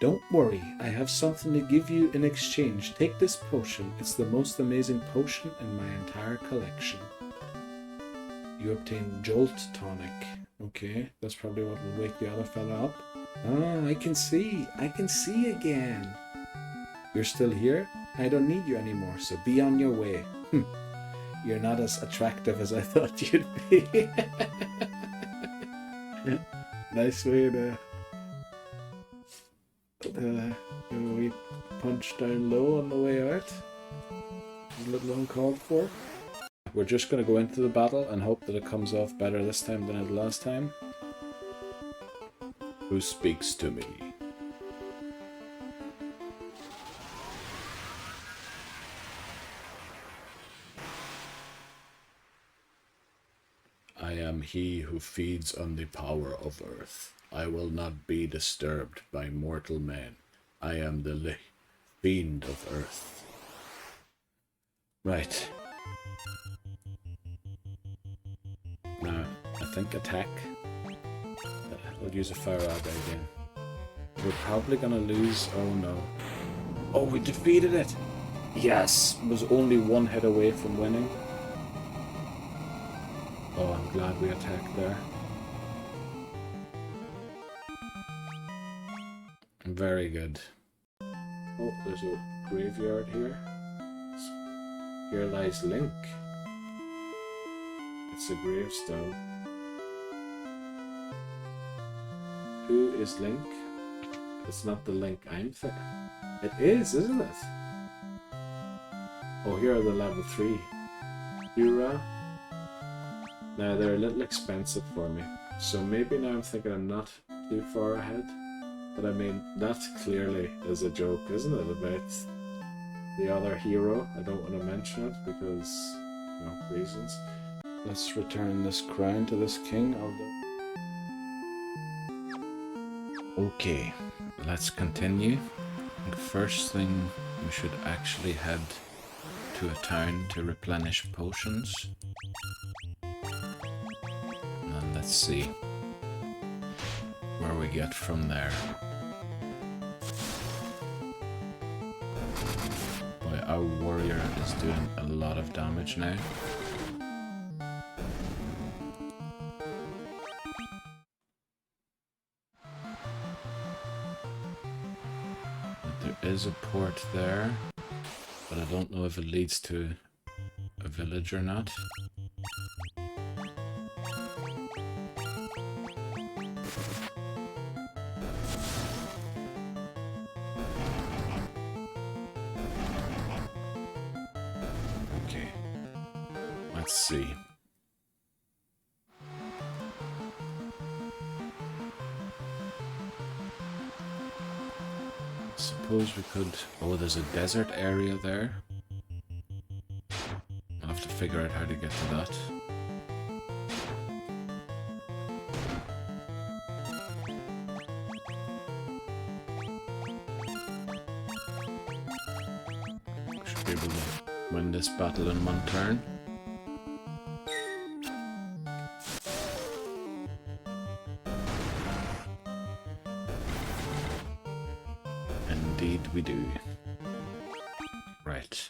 S1: Don't worry, I have something to give you in exchange. Take this potion. It's the most amazing potion in my entire collection. You obtain Jolt Tonic. Okay, that's probably what will wake the other fella up. Ah, I can see again. You're still here? I don't need you anymore, so be on your way. You're not as attractive as I thought you'd be. Nice way to we punch down low on the way out. A little uncalled for. We're just going to go into the battle and hope that it comes off better this time than it last time. Who speaks to me? I am he who feeds on the power of earth. I will not be disturbed by mortal men. I am the fiend of earth. Right. Now, I think attack. We'll use a fire ag again. We're probably gonna lose. Oh no. Oh, we defeated it! Yes! Was only one hit away from winning. Oh, I'm glad we attacked there. Very good. Oh, there's a graveyard here. Here lies Link. It's a gravestone. Who is Link? It's not the Link I'm thinking. It is, isn't it? Oh, here are the level 3. Yura. Now, they're a little expensive for me. So maybe now I'm thinking I'm not too far ahead. But I mean, that clearly is a joke, isn't it? About the other hero. I don't want to mention it because, you know, reasons. Let's return this crown to this king, although... Okay. let's continue. And first thing, we should actually head to a town to replenish potions. And then let's see where we get from there. Boy, our warrior is doing a lot of damage now. There is a port there, but I don't know if it leads to a village or not. Okay, let's see. Suppose we could... Oh, there's a desert area there. I'll have to figure out how to get to that. Should be able to win this battle in one turn. Indeed we do. Right.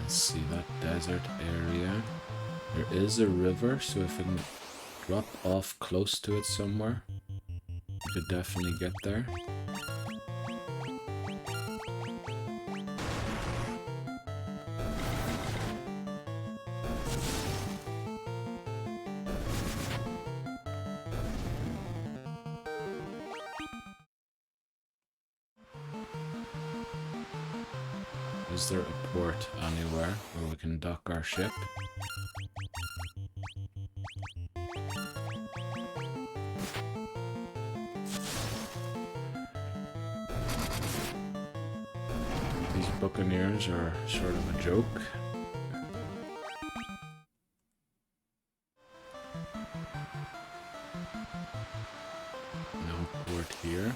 S1: Let's see that desert area. There is a river, so if I can drop off close to it somewhere, we could definitely get there. Is there a port anywhere where we can dock our ship? These buccaneers are sort of a joke. No port here.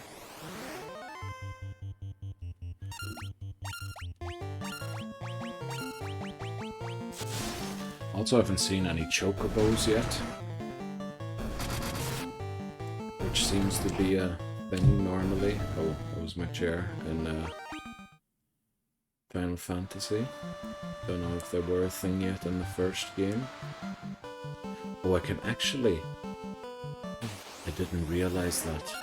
S1: Also, I haven't seen any chocobos yet, which seems to be a thing normally. Oh, that was my chair in Final Fantasy. Don't know if there were a thing yet in the first game. Oh, I can actually... I didn't realize that.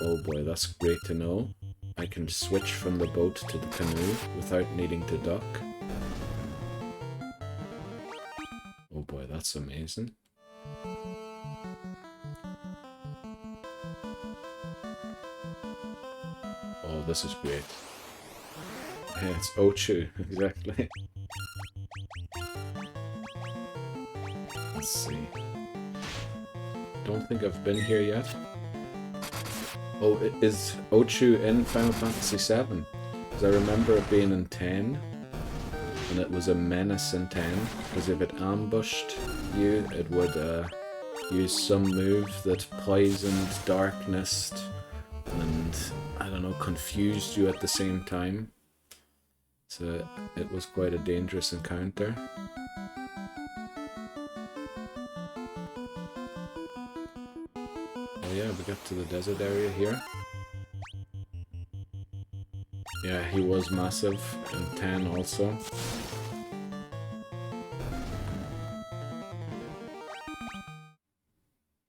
S1: Oh boy, that's great to know. I can switch from the boat to the canoe without needing to dock. Oh boy, that's amazing. Oh, this is great. Yeah, it's Ochu, exactly. Let's see. Don't think I've been here yet. Oh, is Ochu in Final Fantasy VII? Because I remember it being in 10. And it was a menace in 10, because if it ambushed you, it would use some move that poisoned, darkness, and, I don't know, confused you at the same time. So it was quite a dangerous encounter. Oh yeah, we got to the desert area here. Yeah, he was massive in 10 also.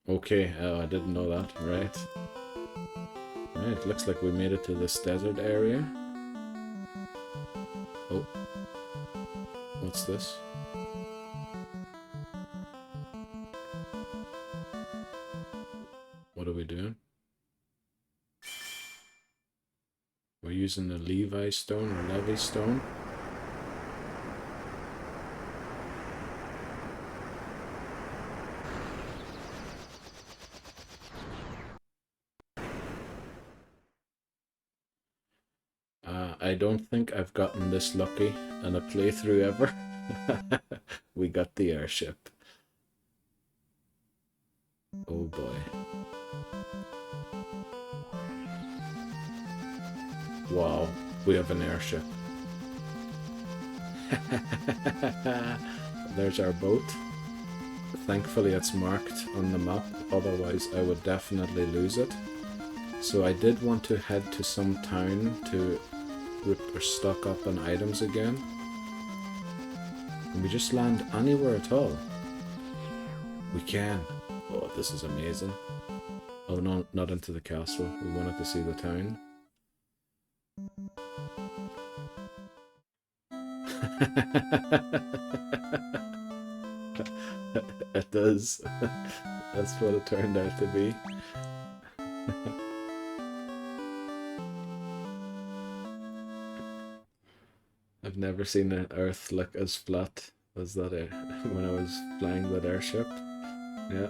S1: Okay, oh, I didn't know that, right. Right, looks like we made it to this desert area. Oh. What's this? What are we doing? We're using the Levi stone or Levi stone. I don't think I've gotten this lucky in a playthrough ever. We got the airship. Oh boy. Wow, we have an airship. There's our boat. Thankfully it's marked on the map, otherwise I would definitely lose it. So I did want to head to some town to stock up on items again. Can we just land anywhere at all? We can. Oh, this is amazing. Oh no, not into the castle. We wanted to see the town. It does. That's what it turned out to be. I've never seen an Earth look as flat as that when I was flying that airship. Yeah.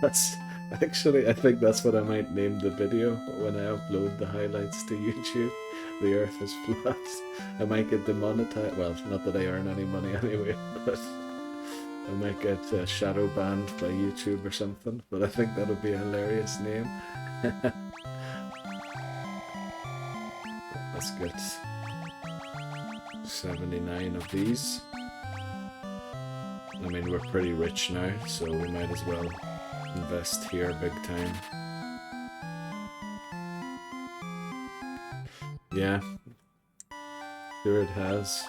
S1: That's actually, I think that's what I might name the video when I upload the highlights to YouTube. The Earth is flat. I might get demonetized. Well, not that I earn any money anyway, but I might get shadow banned by YouTube or something. But I think that would be a hilarious name. Let's get 79 of these. I mean, we're pretty rich now, so we might as well invest here big time. Yeah, sure it has.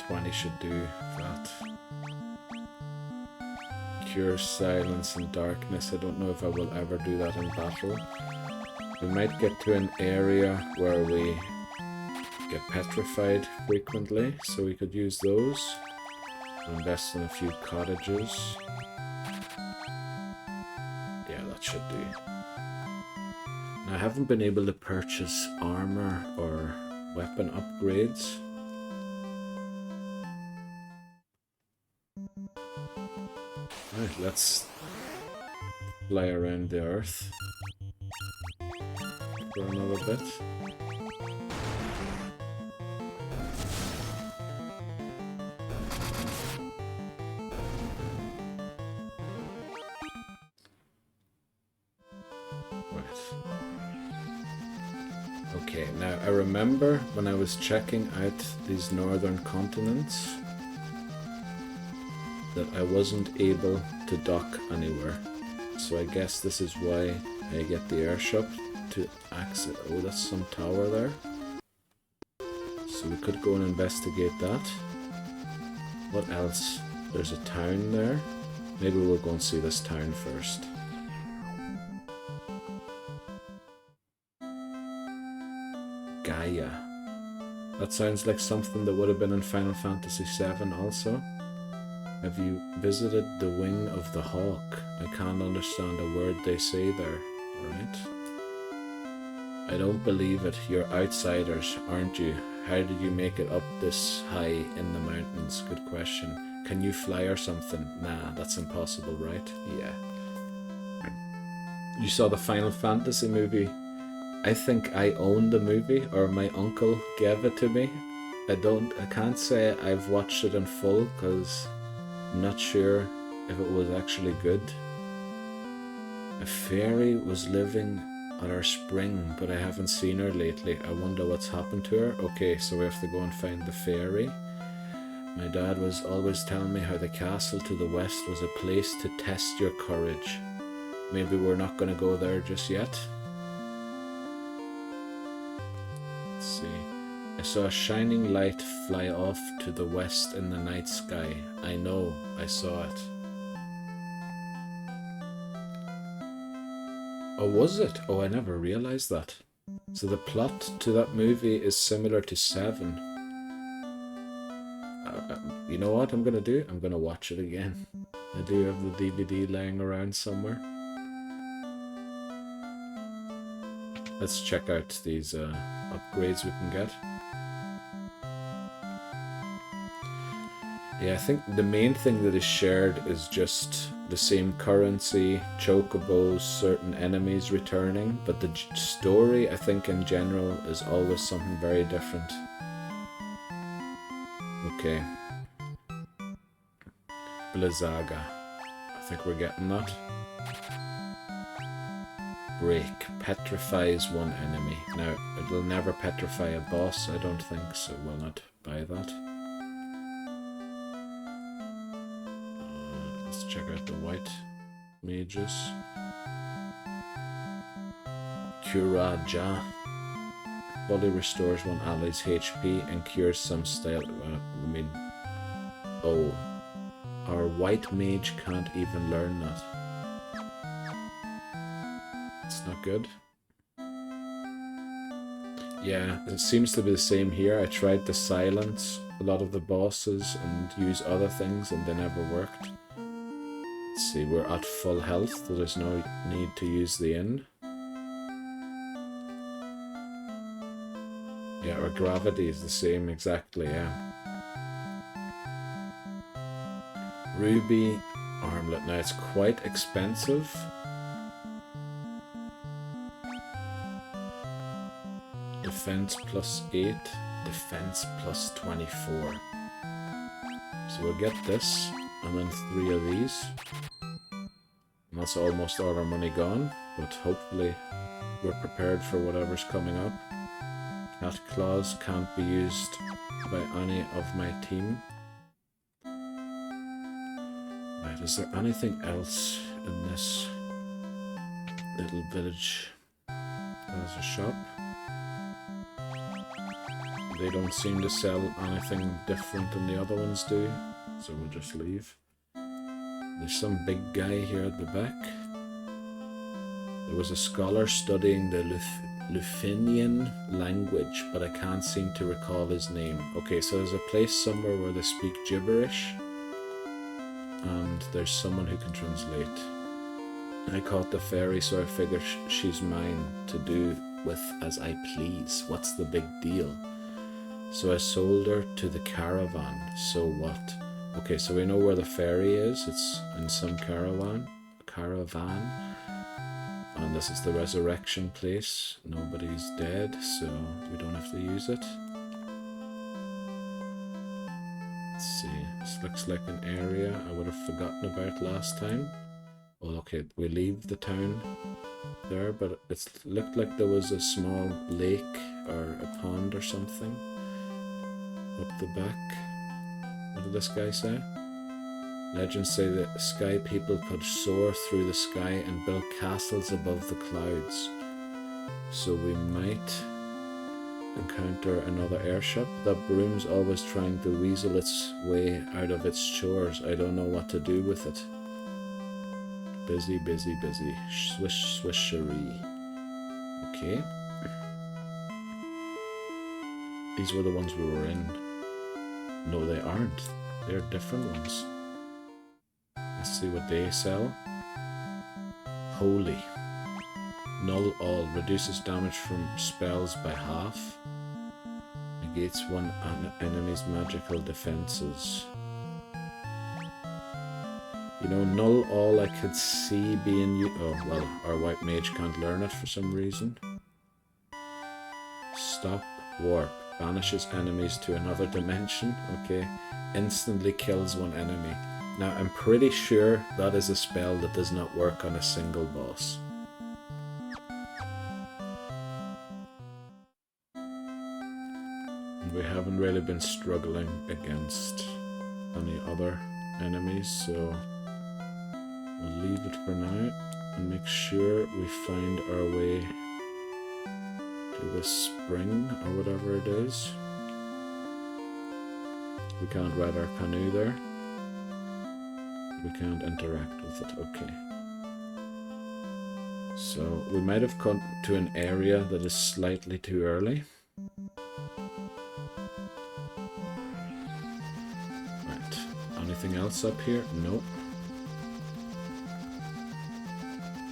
S1: 20 should do that. Cure silence and darkness. I don't know if I will ever do that in battle. We might get to an area where we get petrified frequently, so we could use those. Invest in a few cottages. Yeah, that should do. Now, I haven't been able to purchase armor or weapon upgrades. Right, let's fly around the Earth for another bit. Okay, now I remember when I was checking out these northern continents that I wasn't able to dock anywhere. So I guess this is why I get the airship to exit. Oh, that's some tower there. So we could go and investigate that. What else? There's a town there. Maybe we'll go and see this town first. Gaia. That sounds like something that would have been in Final Fantasy VII also. Have you visited the wing of the hawk? I can't understand a word they say there, right? I don't believe it. You're outsiders, aren't you? How did you make it up this high in the mountains? Good question. Can you fly or something? Nah, that's impossible, right? Yeah. You saw the Final Fantasy movie. I think I own the movie, or my uncle gave it to me. I can't say I've watched it in full, because I'm not sure if it was actually good. A fairy was living at our spring, but I haven't seen her lately. I wonder what's happened to her. Okay, so we have to go and find the fairy. My dad was always telling me how the castle to the west was a place to test your courage. Maybe we're not going to go there just yet. Let's see. I saw a shining light fly off to the west in the night sky. I know, I saw it. Oh, was it? Oh, I never realized that. So the plot to that movie is similar to 7. You know what I'm going to do? I'm going to watch it again. I do have the DVD laying around somewhere. Let's check out these upgrades we can get. Yeah, I think the main thing that is shared is just the same currency, chocobos, certain enemies returning, but the story, I think in general, is always something very different. Okay. Blizzaga. I think we're getting that. Break. Petrifies one enemy. Now, it'll never petrify a boss, I don't think, so we'll not buy that. Let's check out the white mages. Curaja. Fully restores one ally's HP and cures some style. Oh, our white mage can't even learn that. It's not good. Yeah, it seems to be the same here. I tried to silence a lot of the bosses and use other things and they never worked. Let's see, we're at full health, so there's no need to use the inn. Yeah, our gravity is the same exactly, yeah. Ruby armlet. Now it's quite expensive. Defense +8, defense +24. So we'll get this, and then 3 of these. And that's almost all our money gone, but hopefully we're prepared for whatever's coming up. Cat claws can't be used by any of my team. Right, is there anything else in this little village? There's a shop. They don't seem to sell anything different than the other ones do, so we'll just leave. There's some big guy here at the back. There was a scholar studying the Lufinian language, but I can't seem to recall his name. Okay, so there's a place somewhere where they speak gibberish, and there's someone who can translate. I caught the fairy, so I figure she's mine to do with as I please. What's the big deal? So I sold her to the caravan. So what? Okay, so we know where the fairy is. It's in some caravan. And this is the resurrection place. Nobody's dead, so we don't have to use it. Let's see. This looks like an area I would have forgotten about last time. Well, okay, we leave the town there, but it looked like there was a small lake or a pond or something up the back. What did this guy say? Legends say that sky people could soar through the sky and build castles above the clouds. So we might encounter another airship. That broom's always trying to weasel its way out of its chores. I don't know what to do with it. Busy, busy, busy. Swish, swishery. Okay. These were the ones we were in. No, they aren't. They're different ones. Let's see what they sell. Holy. Null all. Reduces damage from spells by half. Negates one enemy's magical defenses. You know, null all I could see being you. Oh, well, our white mage can't learn it for some reason. Stop warp. Banishes enemies to another dimension. Okay. Instantly kills one enemy. Now, I'm pretty sure that is a spell that does not work on a single boss. And we haven't really been struggling against any other enemies, so we'll leave it for now and make sure we find our way to the spring or whatever it is. We can't ride our canoe there. We can't interact with it. Okay. So we might have come to an area that is slightly too early. Right. Anything else up here? Nope.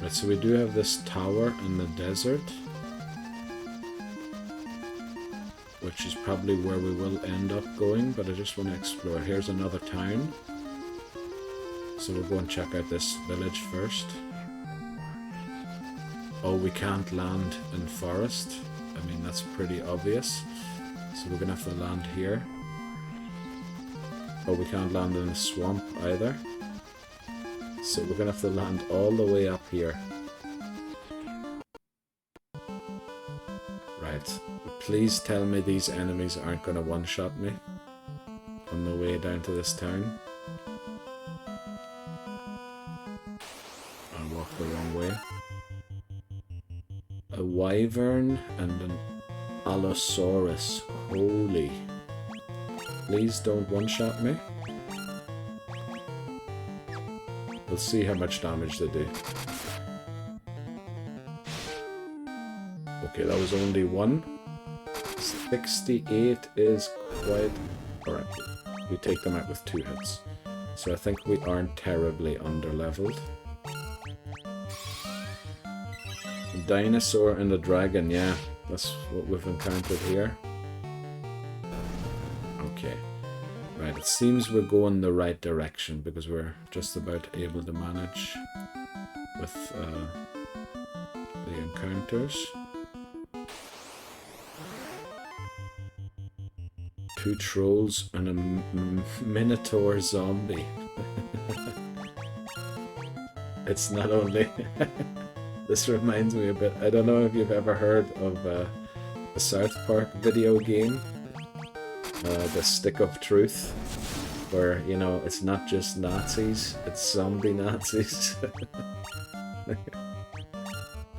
S1: Right, so we do have this tower in the desert, which is probably where we will end up going, but I just want to explore. Here's another town. So we'll go and check out this village first. Oh, we can't land in forest. I mean, that's pretty obvious. So we're gonna have to land here. Oh, we can't land in the swamp either. So we're gonna have to land all the way up here. Right. Please tell me these enemies aren't gonna one-shot me on the way down to this town. I walked the wrong way. A wyvern and an allosaurus. Holy. Please don't one-shot me. We'll see how much damage they do. Okay, that was only one. 68 is quite... Alright, we take them out with 2 hits. So I think we aren't terribly under-leveled. A dinosaur and a dragon, yeah. That's what we've encountered here. Okay. Right, it seems we're going the right direction because we're just about able to manage with the encounters. 2 trolls and a minotaur zombie. It's not only... This reminds me a bit... I don't know if you've ever heard of the South Park video game. The Stick of Truth. Where, you know, it's not just Nazis, it's zombie Nazis.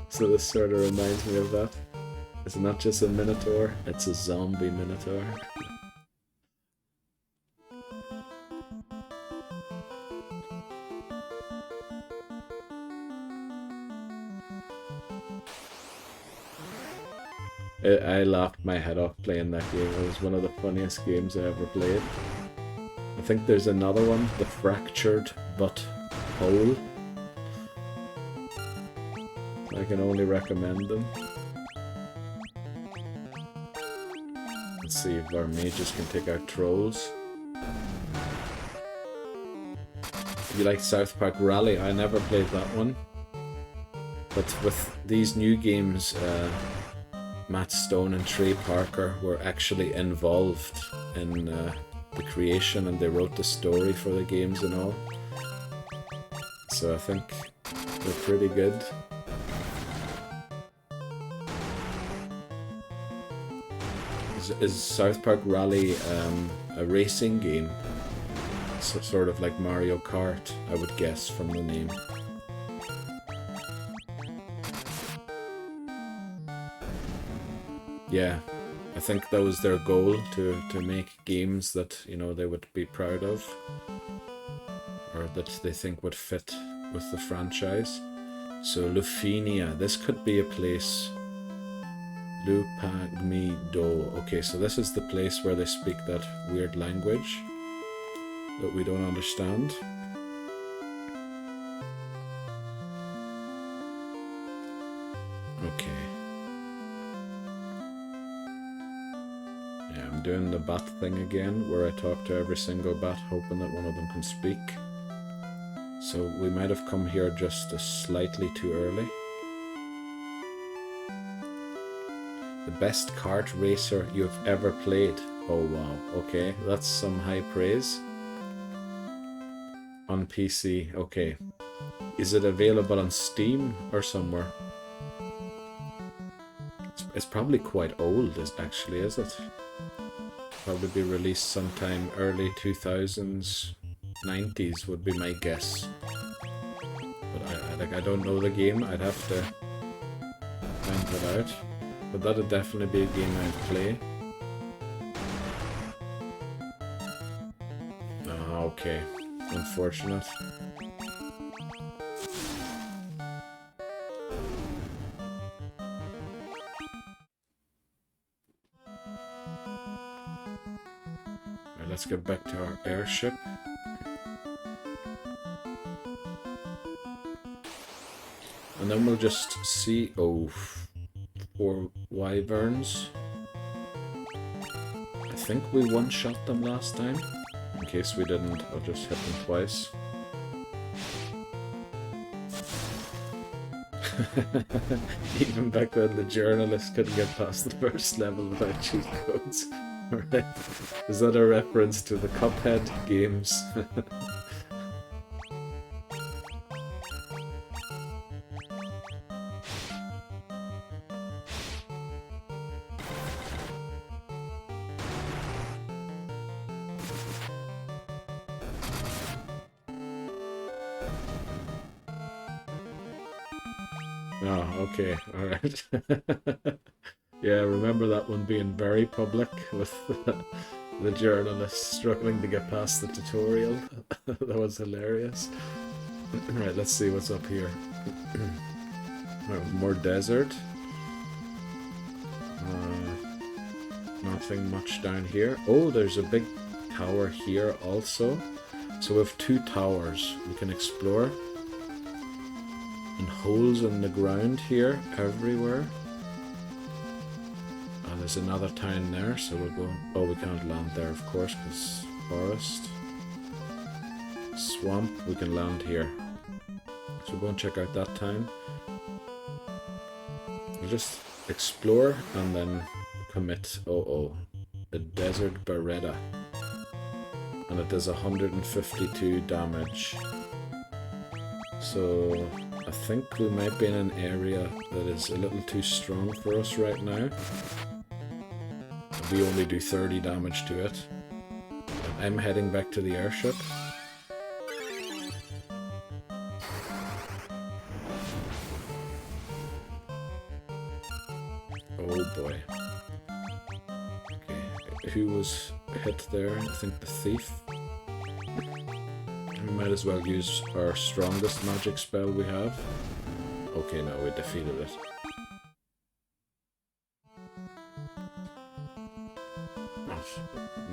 S1: So this sort of reminds me of that. It's not just a minotaur, it's a zombie minotaur. I laughed my head off playing that game. It was one of the funniest games I ever played. I think there's another one, The Fractured But Whole. I can only recommend them. Let's see if our mages can take out trolls. If you like South Park Rally, I never played that one. But with these new games, Matt Stone and Trey Parker were actually involved in the creation, and they wrote the story for the games and all. So I think they're pretty good. Is South Park Rally a racing game? So, sort of like Mario Kart, I would guess from the name. Yeah, I think that was their goal, to make games that, you know, they would be proud of, or that they think would fit with the franchise. So Lufinia, this could be a place. Lupagmido. Okay, so this is the place where they speak that weird language that we don't understand. Okay. Yeah, I'm doing the bat thing again, where I talk to every single bat, hoping that one of them can speak. So we might have come here just slightly too early. The best kart racer you've ever played. Oh wow, okay, that's some high praise. On PC, okay. Is it available on Steam or somewhere? It's probably quite old, actually, is it? Probably be released sometime early 2000s, 90s would be my guess. But I don't know the game, I'd have to find that out. But that'd definitely be a game I'd play. Ah, okay. Unfortunate. Right, let's get back to our airship. And then we'll just see... Oh, 4 wyverns. I think we one-shot them last time. In case we didn't, I'll just hit them twice. Even back then, the journalist couldn't get past the first level without cheat codes. Right. Is that a reference to the Cuphead games? Oh, okay, all right. Yeah, I remember that one being very public with the journalist struggling to get past the tutorial. That was hilarious. Right, let's see what's up here. More desert. Nothing much down here. Oh, there's a big tower here also. So we have two towers we can explore. And holes in the ground here everywhere. Oh, there's another town there, so we'll go. Oh, we can't land there, of course, because forest. Swamp, we can land here. So we'll go and check out that town. We'll just explore and then commit. Oh, a desert beretta. And it does 152 damage. So I think we might be in an area that is a little too strong for us right now. We only do 30 damage to it. I'm heading back to the airship. Oh boy. Okay, who was hit there? I think the thief. We might as well use our strongest magic spell we have. Okay, no, we defeated it.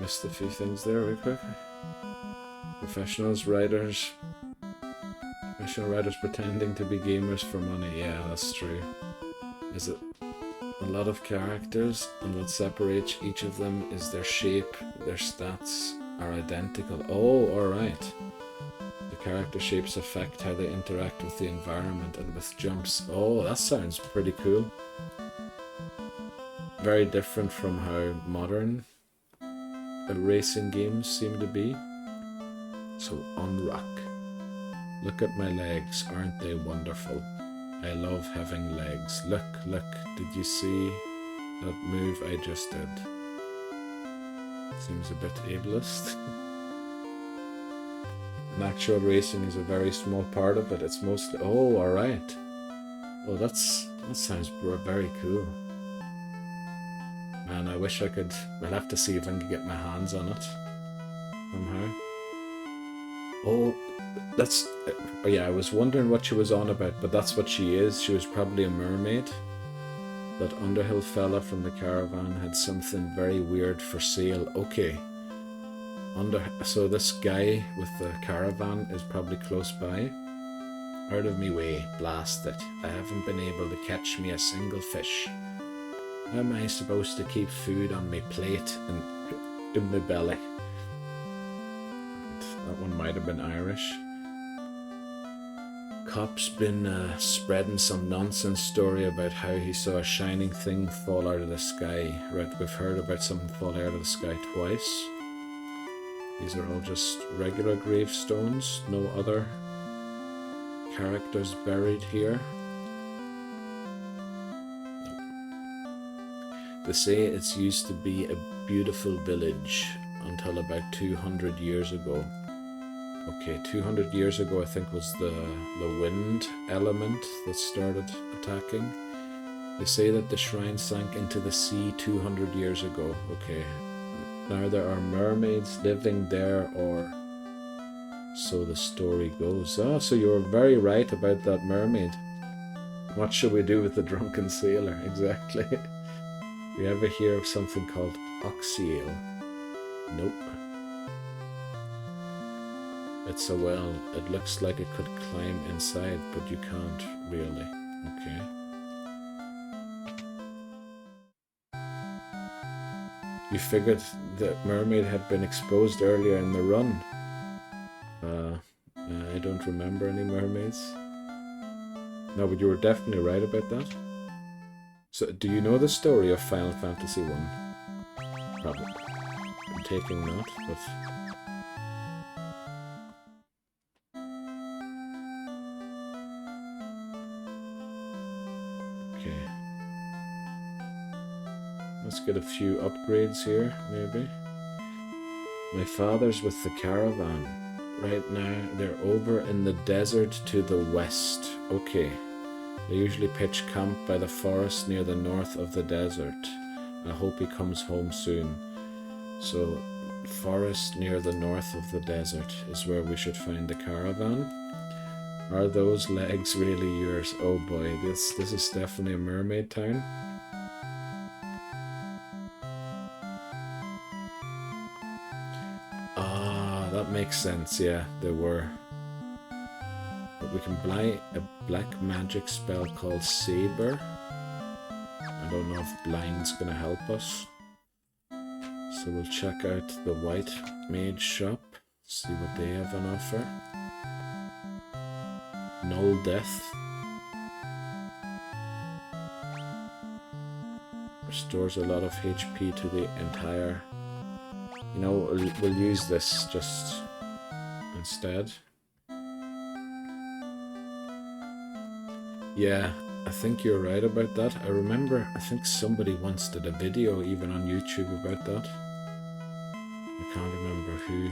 S1: Missed a few things there real quick. Professional writers pretending to be gamers for money. Yeah, that's true. Is it a lot of characters, and what separates each of them is their shape, their stats are identical. Oh, alright. The character shapes affect how they interact with the environment and with jumps. Oh, that sounds pretty cool. Very different from how modern racing games seem to be. So, unrock. Look at my legs, aren't they wonderful? I love having legs. Look, did you see that move I just did? Seems a bit ableist. And actual racing is a very small part of it. It's mostly... Oh, alright. Oh, that sounds very cool. Man, I wish I could... I'll have to see if I can get my hands on it somehow. Oh, that's... Oh yeah, I was wondering what she was on about, but that's what she is. She was probably a mermaid. That Underhill fella from the caravan had something very weird for sale. Okay. So this guy with the caravan is probably close by. Out of me way, blast it. I haven't been able to catch me a single fish. How am I supposed to keep food on my plate and in my belly? That one might have been Irish. Cop's been spreading some nonsense story about how he saw a shining thing fall out of the sky. Right, we've heard about something falling out of the sky twice. These are all just regular gravestones, no other characters buried here. They say it's used to be a beautiful village until about 200 years ago. Okay, 200 years ago I think was the wind element that started attacking. They say that the shrine sank into the sea 200 years ago. Okay, now there are mermaids living there, or so the story goes. Oh, so you were very right about that mermaid. What shall we do with the drunken sailor? Exactly. You ever hear of something called oxyale? Nope. It's a well. It looks like it could climb inside, but you can't really. Okay. You figured the mermaid had been exposed earlier in the run. I don't remember any mermaids. No, but you were definitely right about that. So, do you know the story of Final Fantasy 1? Probably. I'm taking note, but... Okay. Let's get a few upgrades here, maybe. My father's with the caravan. Right now, they're over in the desert to the west. Okay. They usually pitch camp by the forest near the north of the desert. I hope he comes home soon. So, forest near the north of the desert is where we should find the caravan. Are those legs really yours? Oh boy, this is definitely a mermaid town. Ah, that makes sense, yeah, they were. But we can buy a black magic spell called Saber. I don't know if blind's gonna help us. So we'll check out the white mage shop, see what they have on offer. Null Death. Restores a lot of HP to the entire... You know, we'll use this just instead. Yeah, I think you're right about that. I remember, I think somebody once did a video even on YouTube about that. I can't remember who.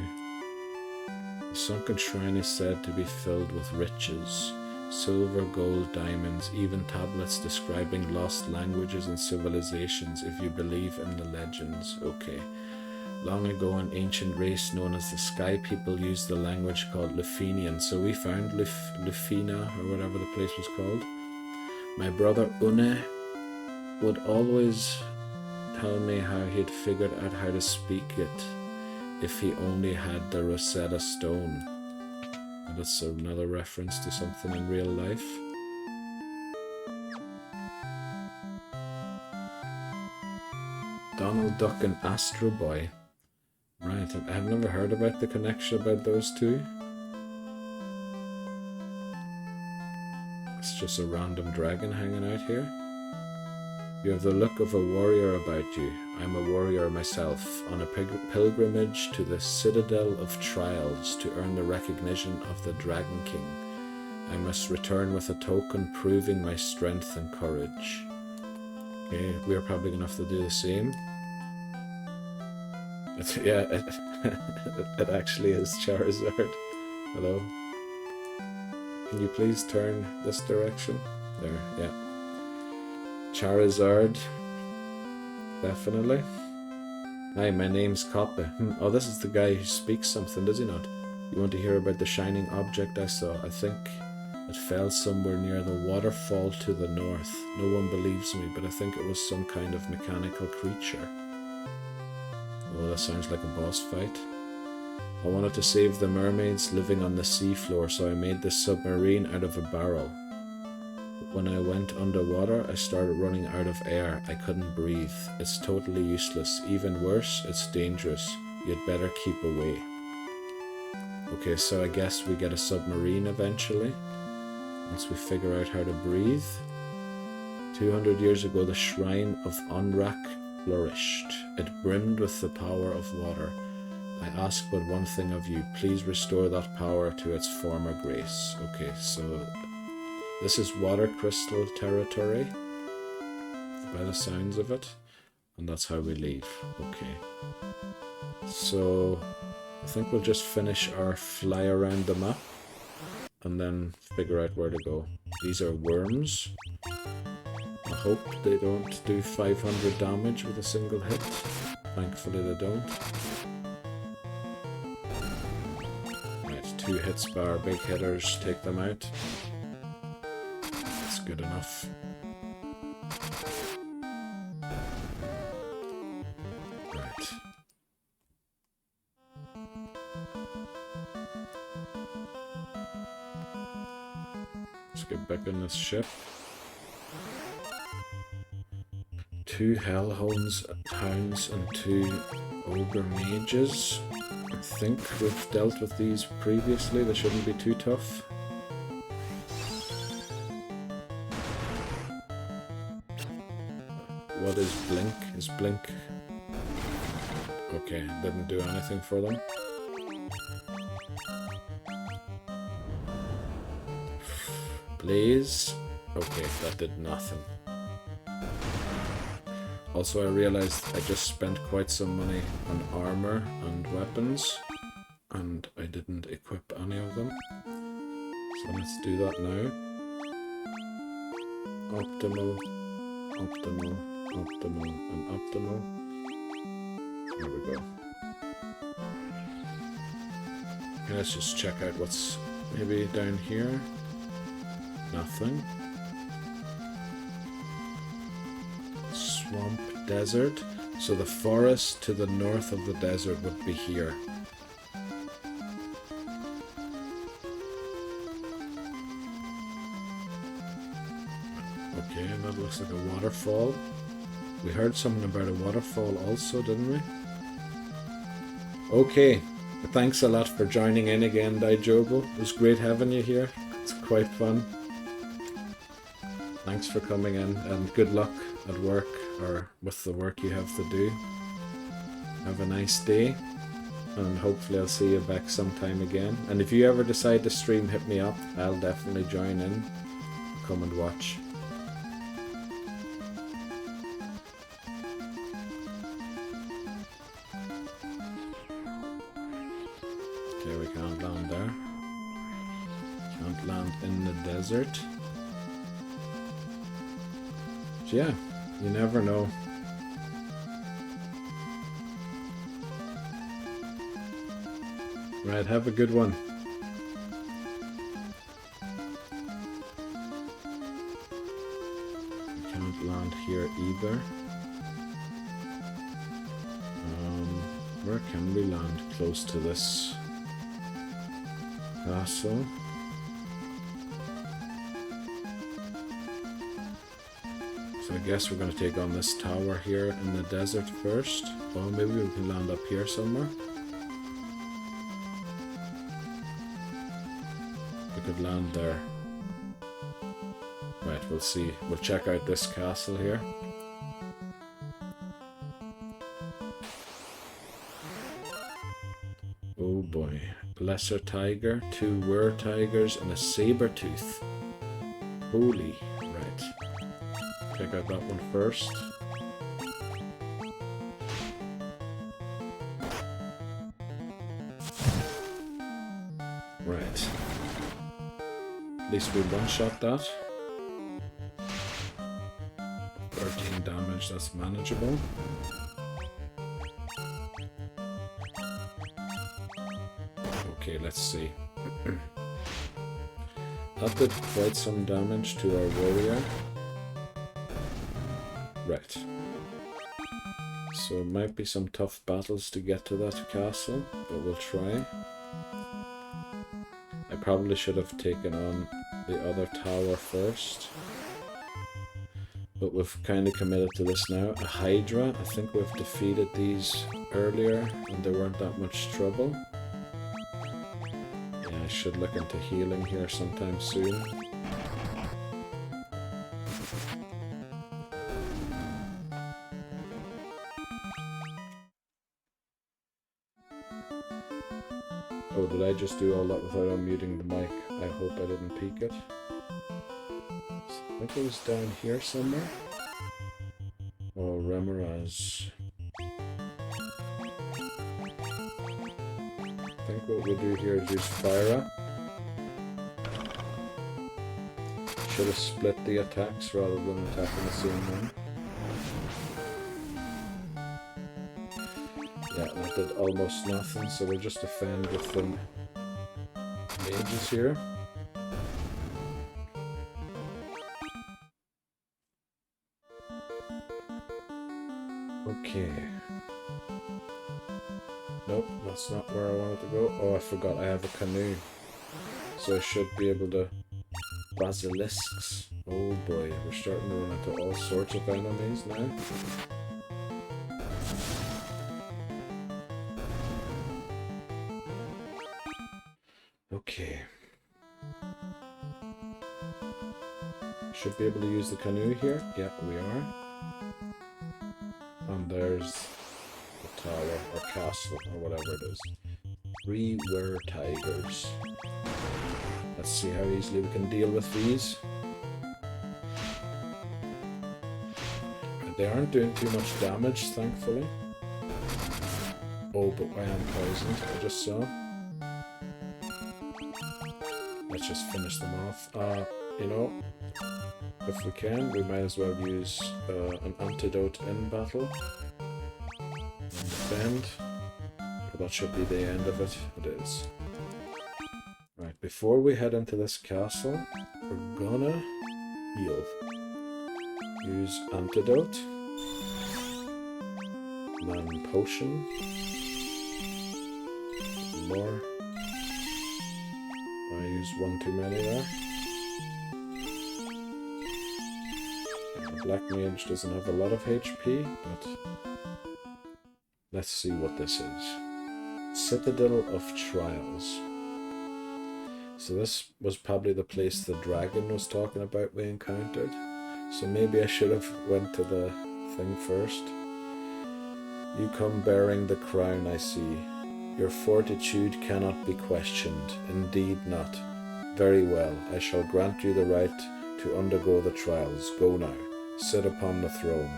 S1: The sunken shrine is said to be filled with riches. Silver, gold, diamonds, even tablets describing lost languages and civilizations if you believe in the legends. Okay. Long ago, an ancient race known as the Sky People used the language called Lufenian, so we found Lufina, or whatever the place was called. My brother Une would always tell me how he'd figured out how to speak it if he only had the Rosetta Stone. And that's another reference to something in real life. Donald Duck and Astro Boy. Right, I've never heard about the connection about those two. It's just a random dragon hanging out here. You have the look of a warrior about you. I'm a warrior myself, on a pilgrimage to the Citadel of Trials to earn the recognition of the Dragon King. I must return with a token proving my strength and courage. Okay, we're probably going to have to do the same. It actually is Charizard. Hello. Can you please turn this direction? There, yeah. Charizard. Definitely. Hi, my name's Koppe. Oh, this is the guy who speaks something, does he not? You want to hear about the shining object I saw? I think it fell somewhere near the waterfall to the north. No one believes me, but I think it was some kind of mechanical creature. Oh, that sounds like a boss fight. I wanted to save the mermaids living on the seafloor, so I made this submarine out of a barrel. But when I went underwater, I started running out of air. I couldn't breathe. It's totally useless. Even worse, it's dangerous. You'd better keep away. Okay, so I guess we get a submarine eventually, once we figure out how to breathe. 200 years ago, the shrine of Onrak flourished. It brimmed with the power of water. I ask but one thing of you, please restore that power to its former grace. Okay, so this is water crystal territory, by the sounds of it, and that's how we leave. Okay, so I think we'll just finish our fly around the map and then figure out where to go. These are worms. I hope they don't do 500 damage with a single hit. Thankfully they don't. Right, 2 hits by our big hitters, take them out. That's good enough. Right. Let's get back in this ship. 2 hellhounds and 2 ogre mages. I think we've dealt with these previously, they shouldn't be too tough. What is Blink? Is Blink... Okay, didn't do anything for them. Blaze? Okay, that did nothing. Also, I realized I just spent quite some money on armor and weapons, and I didn't equip any of them. So let's do that now. optimal, optimal, optimal, and optimal. There we go. Let's just check out what's maybe down here. Nothing. Swamp, desert. So the forest to the north of the desert would be here. Okay, that looks like a waterfall. We heard something about a waterfall also, didn't we? Okay, thanks a lot for joining in again, Daijogo. It was great having you here. It's quite fun. Thanks for coming in, and good luck at work or with the work you have to do. Have a nice day, and hopefully I'll see you back sometime again. And if you ever decide to stream, hit me up. I'll definitely join in. Come and watch. Okay, we can't land there. Can't land in the desert. So yeah, you never know. Right, have a good one. We can't land here either. Where can we land close to this castle? So I guess we're going to take on this tower here in the desert first. Well, maybe we can land up here somewhere. We could land there. Right, we'll see. We'll check out this castle here. Oh boy. Lesser tiger, 2 were tigers, and a saber tooth. Holy. Right. Check out that one first. Right. At least we one-shot that. 13 damage, that's manageable. Okay, let's see. That did quite some damage to our warrior. Right. So it might be some tough battles to get to that castle, but we'll try. I probably should have taken on the other tower first. But we've kind of committed to this now. A Hydra, I think we've defeated these earlier and they weren't that much trouble. Yeah, I should look into healing here sometime soon. Oh, did I just do all that without unmuting the mic? I hope I didn't peek it. I think it was down here somewhere. Oh, Remaster. I think what we do here is use fire. Should have split the attacks rather than attacking the same one. Yeah, that did almost nothing, so we'll just defend with the mages here. Okay. Nope, that's not where I wanted to go. Oh, I forgot I have a canoe. So I should be able to... Basilisks. Oh boy, we're starting to run into all sorts of enemies now. Okay. Should be able to use the canoe here. Yeah, we are. And there's the tower, or castle, or whatever it is. 3 were tigers. Let's see how easily we can deal with these. They aren't doing too much damage, thankfully. Oh, but I am poisoned, I just saw. Let's just finish them off. you know, if we can, we might as well use an antidote in battle. Defend. But that should be the end of it. It is. Right, before we head into this castle, we're gonna heal. Use antidote. Man potion. More. I used one too many there. The Black Mage doesn't have a lot of HP, but let's see what this is. Citadel of Trials. So this was probably the place the dragon was talking about we encountered. So maybe I should have went to the thing first. You come bearing the crown, I see. Your fortitude cannot be questioned. Indeed not. Very well, I shall grant you the right to undergo the trials. Go now. Sit upon the throne.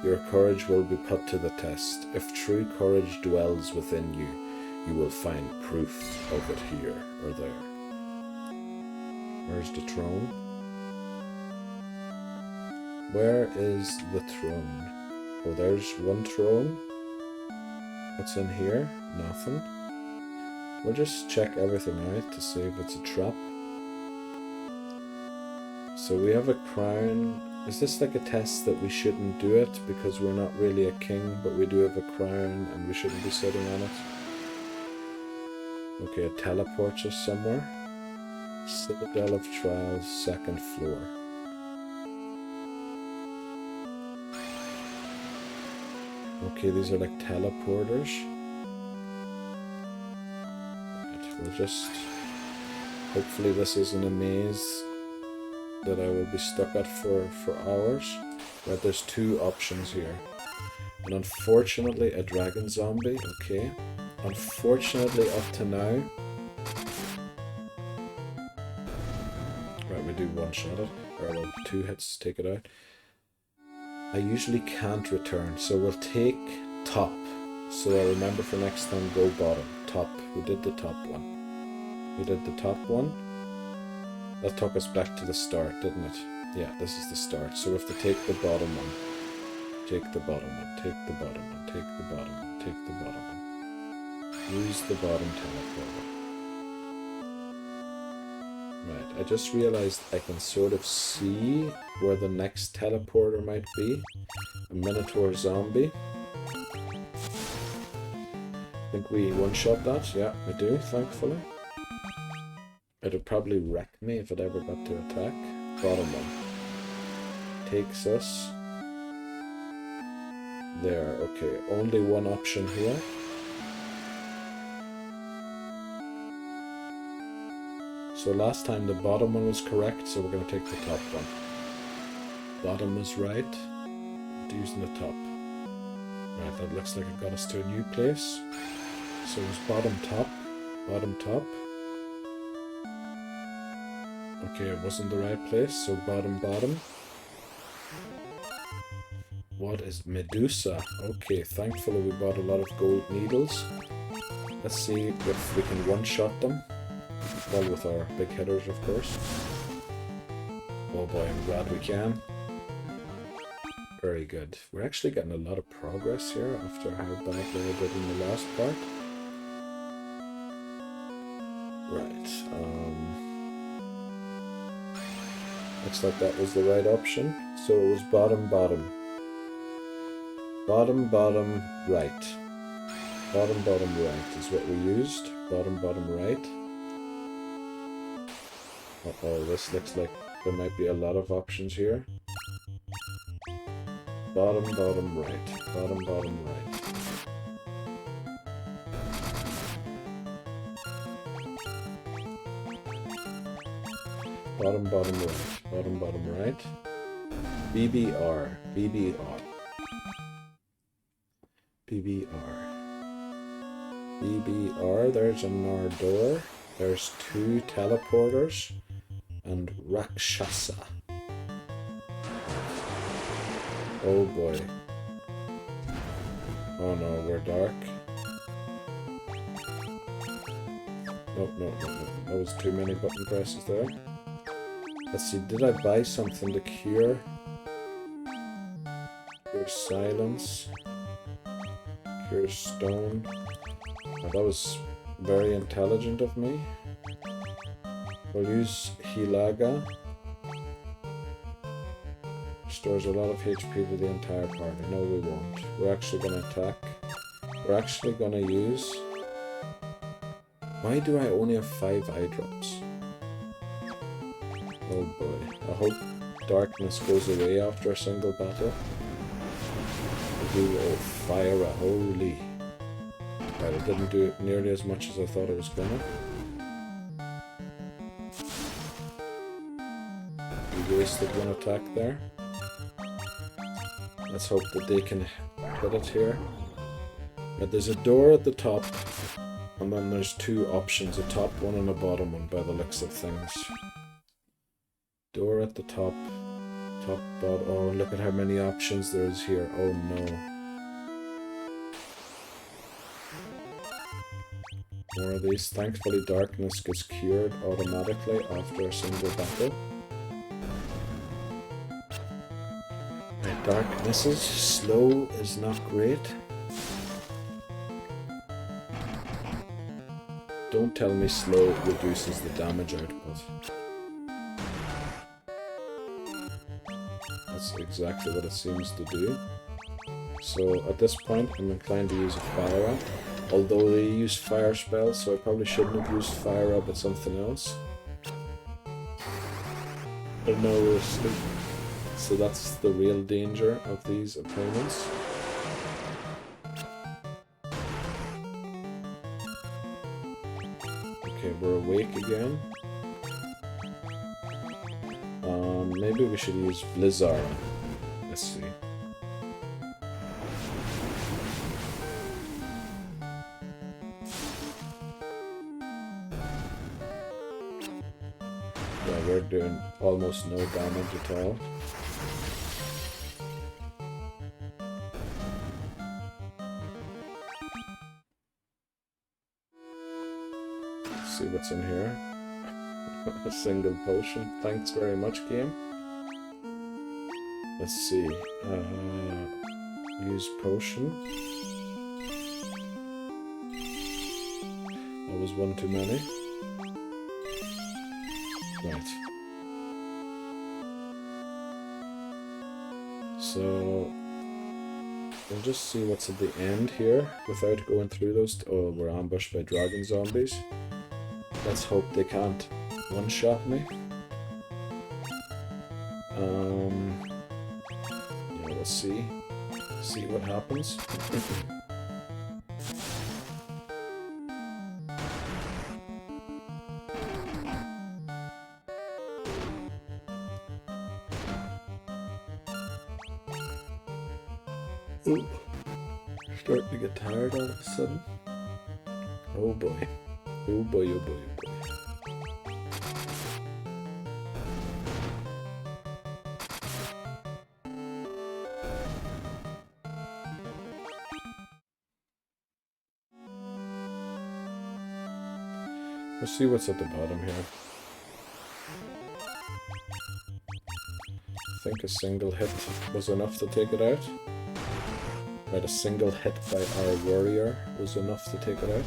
S1: Your courage will be put to the test. If true courage dwells within you, you will find proof of it here or there. Where's the throne? Where is the throne? Oh, there's one throne. What's in here? Nothing. We'll just check everything out to see if it's a trap. So we have a crown. Is this like a test that we shouldn't do it because we're not really a king, but we do have a crown and we shouldn't be sitting on it? Okay, it teleports us somewhere. Citadel of Trials, 2nd floor. Okay, these are like teleporters. Right, we'll just... Hopefully this isn't a maze that I will be stuck at for hours. Right, there's 2 options here. And unfortunately a dragon zombie, okay. Unfortunately up to now... Right, we do one shot it, or well, 2 hits take it out. I usually can't return, so we'll take top. So I remember for next time, go bottom. Top. We did the top one. We did the top one. That took us back to the start, didn't it? Yeah, this is the start. So we have to take the bottom one. Take the bottom one. Take the bottom one. Take the bottom one. Take the bottom one. Use the bottom teleporter. Right, I just realized I can sort of see where the next teleporter might be. A Minotaur zombie. Think we one-shot that? Yeah, we do, thankfully. It'd probably wreck me if it ever got to attack. Bottom one. Takes us. There, okay. Only one option here. So last time the bottom one was correct, so we're going to take the top one. Bottom was right. Using the top. Right, that looks like it got us to a new place. So it was bottom top. Bottom top. Okay, it wasn't the right place, so bottom bottom. What is Medusa? Okay, thankfully we bought a lot of gold needles. Let's see if we can one-shot them. Well, with our big hitters, of course. Oh boy, I'm glad we can. Very good. We're actually getting a lot of progress here after how badly I did in the last part. Right. Looks like that was the right option. So it was bottom, bottom. Bottom, bottom, right. Bottom, bottom, right is what we used. Bottom, bottom, right. Uh-oh, this looks like there might be a lot of options here. Bottom, bottom, right. Bottom, bottom, right. Bottom, bottom, right. Bottom, bottom, right. BBR. BBR. BBR. BBR. There's another door. There's 2 teleporters. And Rakshasa. Oh boy. Oh no, we're dark. No. That was too many button presses there. Let's see, did I buy something to cure? Cure silence. Cure stone. Oh, that was very intelligent of me. We'll use Hilaga. Restores a lot of HP to the entire party. No, we won't. We're actually going to attack. We're actually going to use... Why do I only have 5 eye drops? Oh boy. I hope darkness goes away after a single battle. Oh, fire, holy. Right, it didn't do nearly as much as I thought it was gonna. We wasted one attack there. Let's hope that they can hit it here. Now, there's a door at the top, and then there's 2 options, a top one and a bottom one by the looks of things. Door at the top, bottom. Oh, look at how many options there is here. Oh no. More of these. Thankfully, darkness gets cured automatically after a single battle. Right, darknesses. Slow is not great. Don't tell me slow reduces the damage output. That's exactly what it seems to do. So at this point, I'm inclined to use a fire up. Although they use fire spells, so I probably shouldn't have used fire up at something else. But no, we're asleep. So that's the real danger of these opponents. Okay, we're awake again. Maybe we should use Blizzard. Let's see. Yeah, we're doing almost no damage at all. Let's see what's in here. A single potion. Thanks very much, game. Let's see. Use potion. That was one too many. Right. So we'll just see what's at the end here without going through those. Oh, we're ambushed by dragon zombies. Let's hope they can't one-shot me. Yeah, we'll see. See what happens. Ooh. Starting to get tired all of a sudden. Oh boy. Oh boy, oh boy, oh boy. Let's see what's at the bottom here. I think a single hit was enough to take it out. Right, a single hit by our warrior was enough to take it out.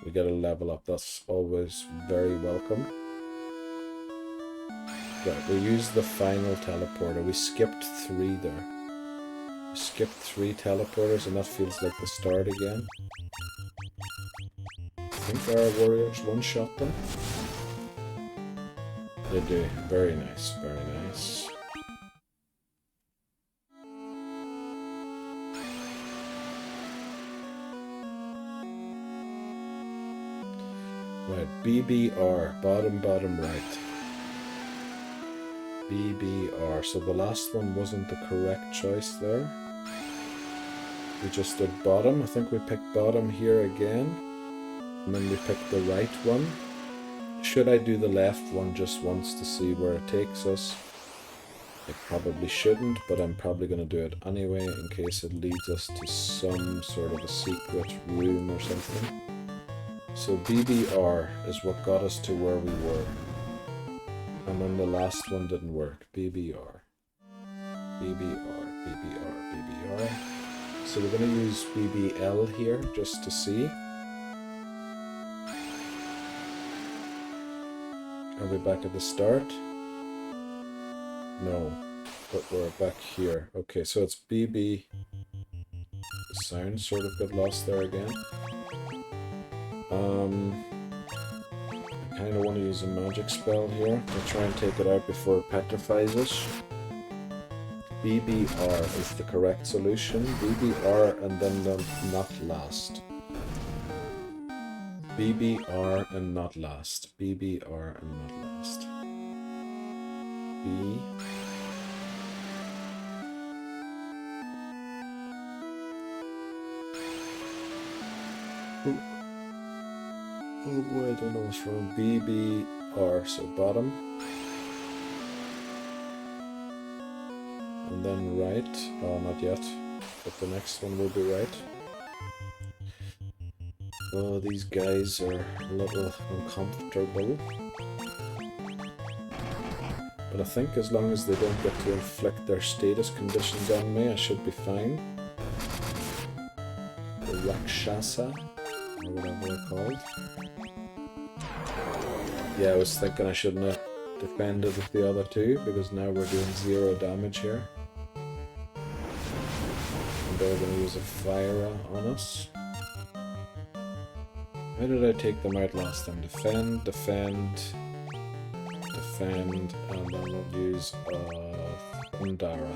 S1: We get a level up, that's always very welcome. Right, we used the final teleporter. We skipped 3 there. We skipped 3 teleporters and that feels like the start again. I think our warriors one-shot them. They do. Very nice, very nice. Right, BBR, bottom right. BBR, so the last one wasn't the correct choice there. We just did bottom. I think we picked bottom here again. And then we picked the right one. Should I do the left one just once to see where it takes us? I probably shouldn't, but I'm probably going to do it anyway in case it leads us to some sort of a secret room or something. So BBR is what got us to where we were. And then the last one didn't work. BBR. BBR, BBR, BBR. So we're going to use BBL here just to see. Are we back at the start? No, but we're back here. Okay, so it's BB. The sound sort of got lost there again. I kind of want to use a magic spell here to try and take it out before it petrifies us. BBR is the correct solution. BBR and then the not last. BBR and not last. BBR and not last. B. Oh boy, I don't know what's wrong. BBR, so bottom. And then right. Oh, not yet. But the next one will be right. Oh, these guys are a little uncomfortable. But I think as long as they don't get to inflict their status conditions on me, I should be fine. The Rakshasa, or whatever they're called. Yeah, I was thinking I shouldn't have defended with the other two, because now we're doing 0 damage here. And they're going to use a fire on us. How did I take them out last time? Defend, defend, defend, and then we'll use Undara.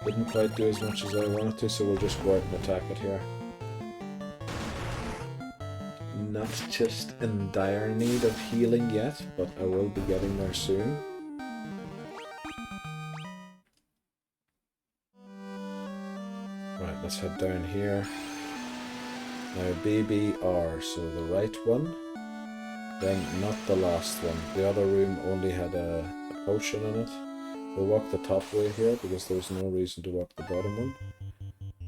S1: Didn't quite do as much as I wanted to, so we'll just go out and attack it here. Not just in dire need of healing yet, but I will be getting there soon. Right, let's head down here. Now BBR, so the right one, then not the last one. The other room only had a potion in it. We'll walk the top way here because there's no reason to walk the bottom one.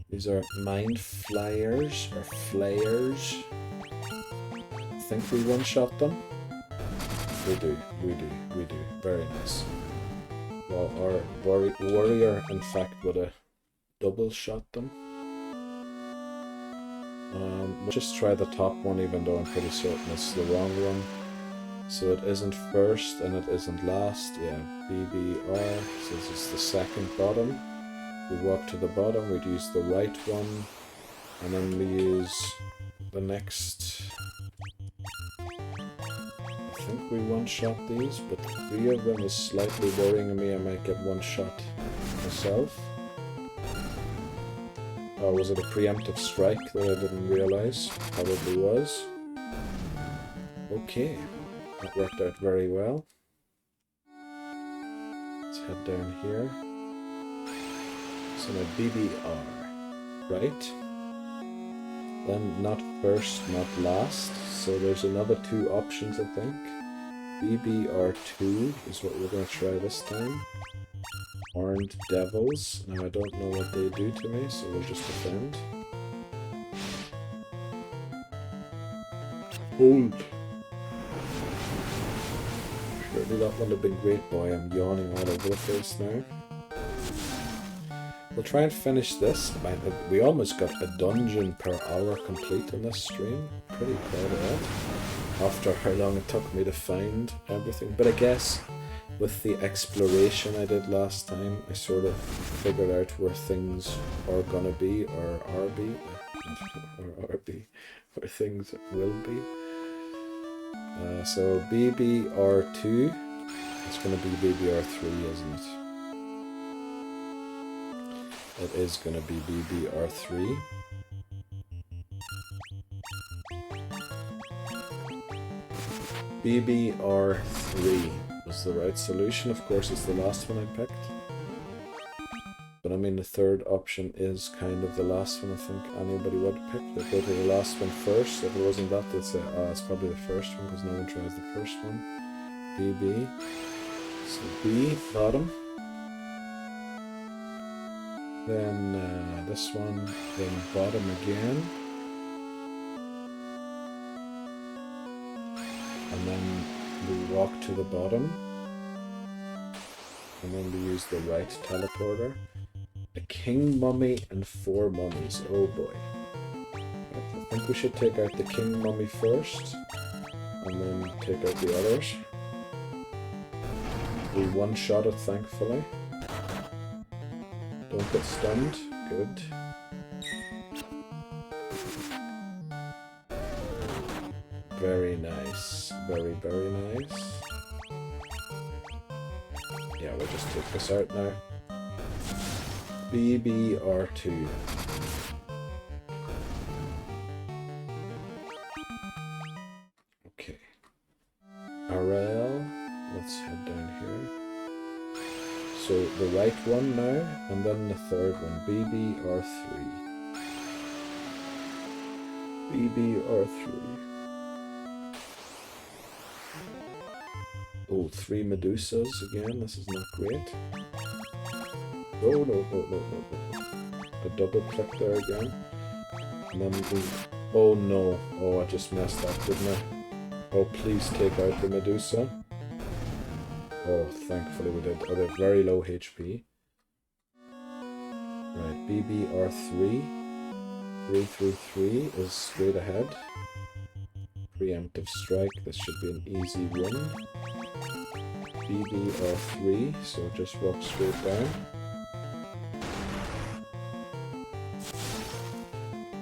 S1: These are mind flyers or flayers. I think we one-shot them. We do. Very nice. Well, our warrior, in fact, would have double shot them. We'll just try the top one, even though I'm pretty certain it's the wrong one. So it isn't first and it isn't last. Yeah, BBR. So this is the second bottom. We walk to the bottom, we'd use the right one, and then we use the next. I think we one-shot these, but 3 of them is slightly worrying me. I might get one-shot myself. Or was it a preemptive strike that I didn't realize? Probably was. Okay, that worked out very well. Let's head down here. So now BBR, right? Then not first, not last. So there's another 2 options, I think. BBR2 is what we're going to try this time. Horned Devils. Now I don't know what they do to me, so we'll just defend. Hold. Surely that wouldn't have been great, boy. I'm yawning all over the place now. We'll try and finish this. We almost got a dungeon per hour complete in this stream. Pretty proud of that. After how long it took me to find everything. But I guess with the exploration I did last time, I sort of figured out where things are gonna be, or are be, or be, where things will be. So BBR2, it's gonna be BBR3, isn't it? It is gonna be BBR3. BBR3 was the right solution. Of course, it's the last one I picked. But I mean, the third option is kind of the last one I think anybody would pick. They go to the last one first. If it wasn't that, they'd say, oh, it's probably the first one because no one tries the first one. BB. So B, bottom. Then this one, then bottom again. And then we walk to the bottom. And then we use the right teleporter. A king mummy and 4 mummies. Oh boy. I think we should take out the king mummy first. And then take out the others. We one-shot it, thankfully. Don't get stunned. Good. Very nice. Very, very nice. Yeah, we'll just take this out now. BBR2. Okay. RL. Let's head down here. So the right one now, and then the third one. BBR3. BBR3. Oh, 3 Medusas again. This is not great. Oh, no. A double click there again. And then we... Oh, no. Oh, I just messed up, didn't I? Oh, please take out the Medusa. Oh, thankfully we did. Oh, they're very low HP. Right, BBR3. 333 is straight ahead. Preemptive strike. This should be an easy win. BBR3, so just walk straight down.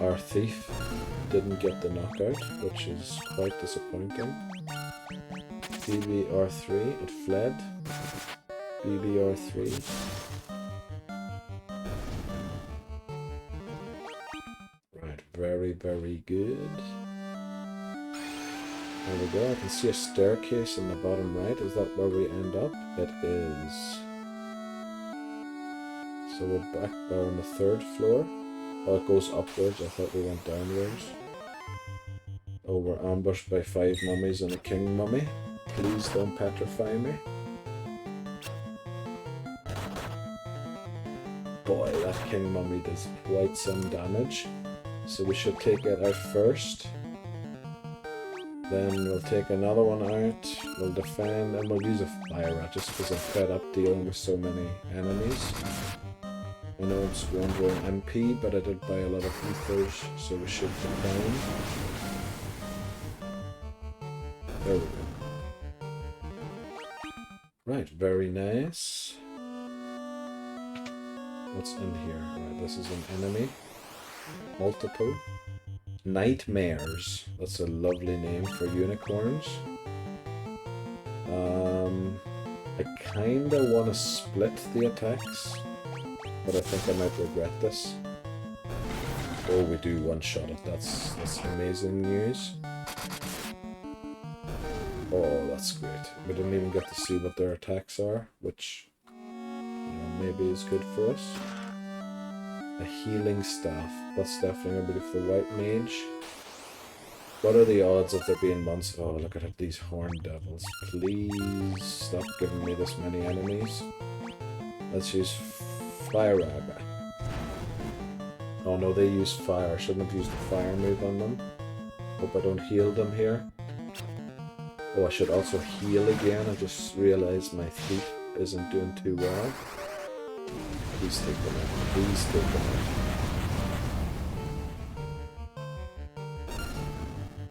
S1: Our thief didn't get the knockout, which is quite disappointing. BBR3, it fled. BBR3. Right, very, very good. There we go. I can see a staircase in the bottom right. Is that where we end up? It is. So we're back there on the 3rd floor. Oh, it goes upwards. I thought we went downwards. Oh, we're ambushed by 5 mummies and a king mummy. Please don't petrify me. Boy, that king mummy does quite some damage. So we should take it out first. Then we'll take another one out, we'll defend, and we'll use a fire rat just because I'm fed up dealing with so many enemies. I know I'm squandering MP, but I did buy a lot of ethers, so we should be fine. There we go. Right, very nice. What's in here? Right, this is an enemy. Multiple. Nightmares. That's a lovely name for unicorns. I kinda want to split the attacks, but I think I might regret this. Oh, we do one-shot it. That's amazing news. Oh, that's great. We didn't even get to see what their attacks are, which maybe is good for us. A healing staff. That's definitely going to be for the white mage. What are the odds of there being monsters? Oh, look at these horn devils. Please stop giving me this many enemies. Let's use fire raga. Oh no, they use fire. Shouldn't have used the fire move on them. Hope I don't heal them here. Oh, I should also heal again. I just realized my thief isn't doing too well. Please take them out. Please take them out.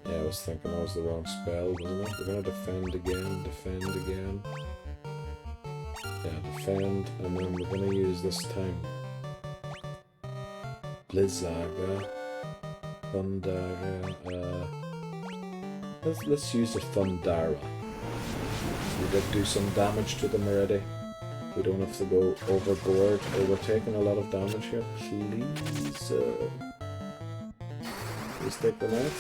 S1: Yeah, I was thinking that was the wrong spell, wasn't it? We're gonna defend again, defend again. Yeah, defend, and then we're gonna use this time Blizzaga, Thundara. Let's use the Thundara. We did do some damage to them already. We don't have to go overboard. Oh, we're taking a lot of damage here. Please, please take them out.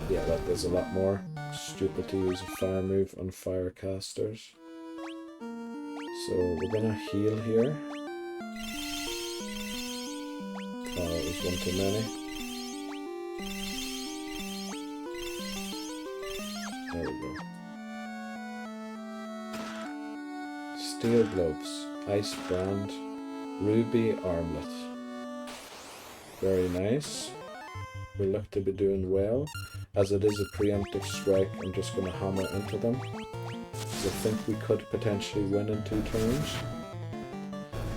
S1: Yeah, that does a lot more. Stupid to use a fire move on fire casters. So we're gonna heal here. Oh, it was one too many. There we go. Steel gloves. Ice Brand, Ruby Armlet. Very nice. We look to be doing well. As it is a preemptive strike, I'm just going to hammer into them. I think we could potentially win in 2 turns.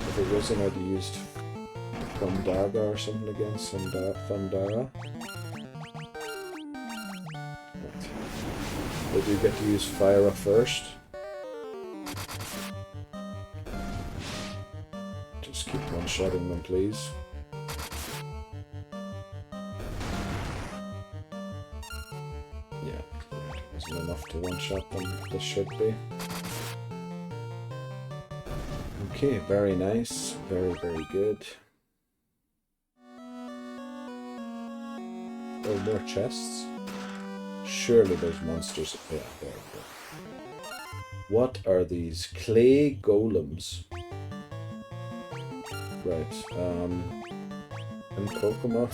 S1: If it wasn't, I'd have used Thundaga or something against Thundara. Right. They do get to use Fire first. Just keep one-shotting them, please. Yeah, it wasn't enough to one-shot them. This should be. Okay, very nice. Very, very good. Oh, more chests. Surely there's monsters. Yeah, there we go. What are these? Clay golems. Right. In Pokemon,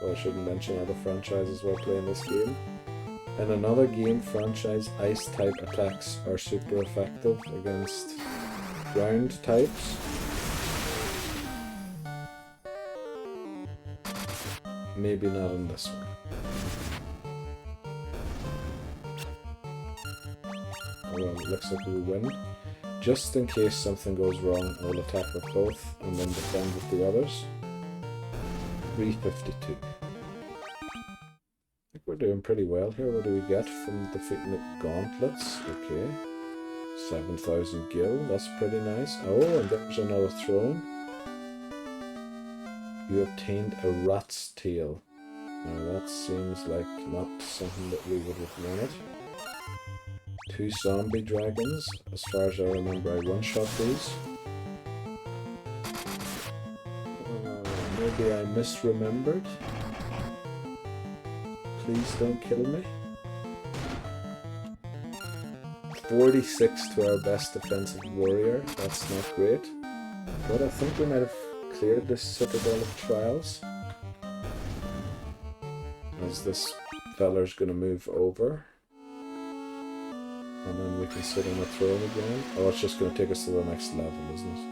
S1: I shouldn't mention other franchises while playing this game. In another game franchise, ice type attacks are super effective against ground types. Maybe not in this one. Well, it looks like we'll win. Just in case something goes wrong, I will attack with both and then defend with the others. 352. I think we're doing pretty well here. What do we get from defeating the gauntlets? Okay. 7,000 gil, that's pretty nice. Oh, and there's another throne. You obtained a rat's tail. Now that seems like not something that we would have wanted. 2 zombie dragons. As far as I remember, I one-shot these. Maybe I misremembered. Please don't kill me. 46 to our best defensive warrior. That's not great. But I think we might have cleared this Citadel of Trials. As this feller's going to move over. And then we can sit on the throne again. Oh, it's just going to take us to the next level, isn't it?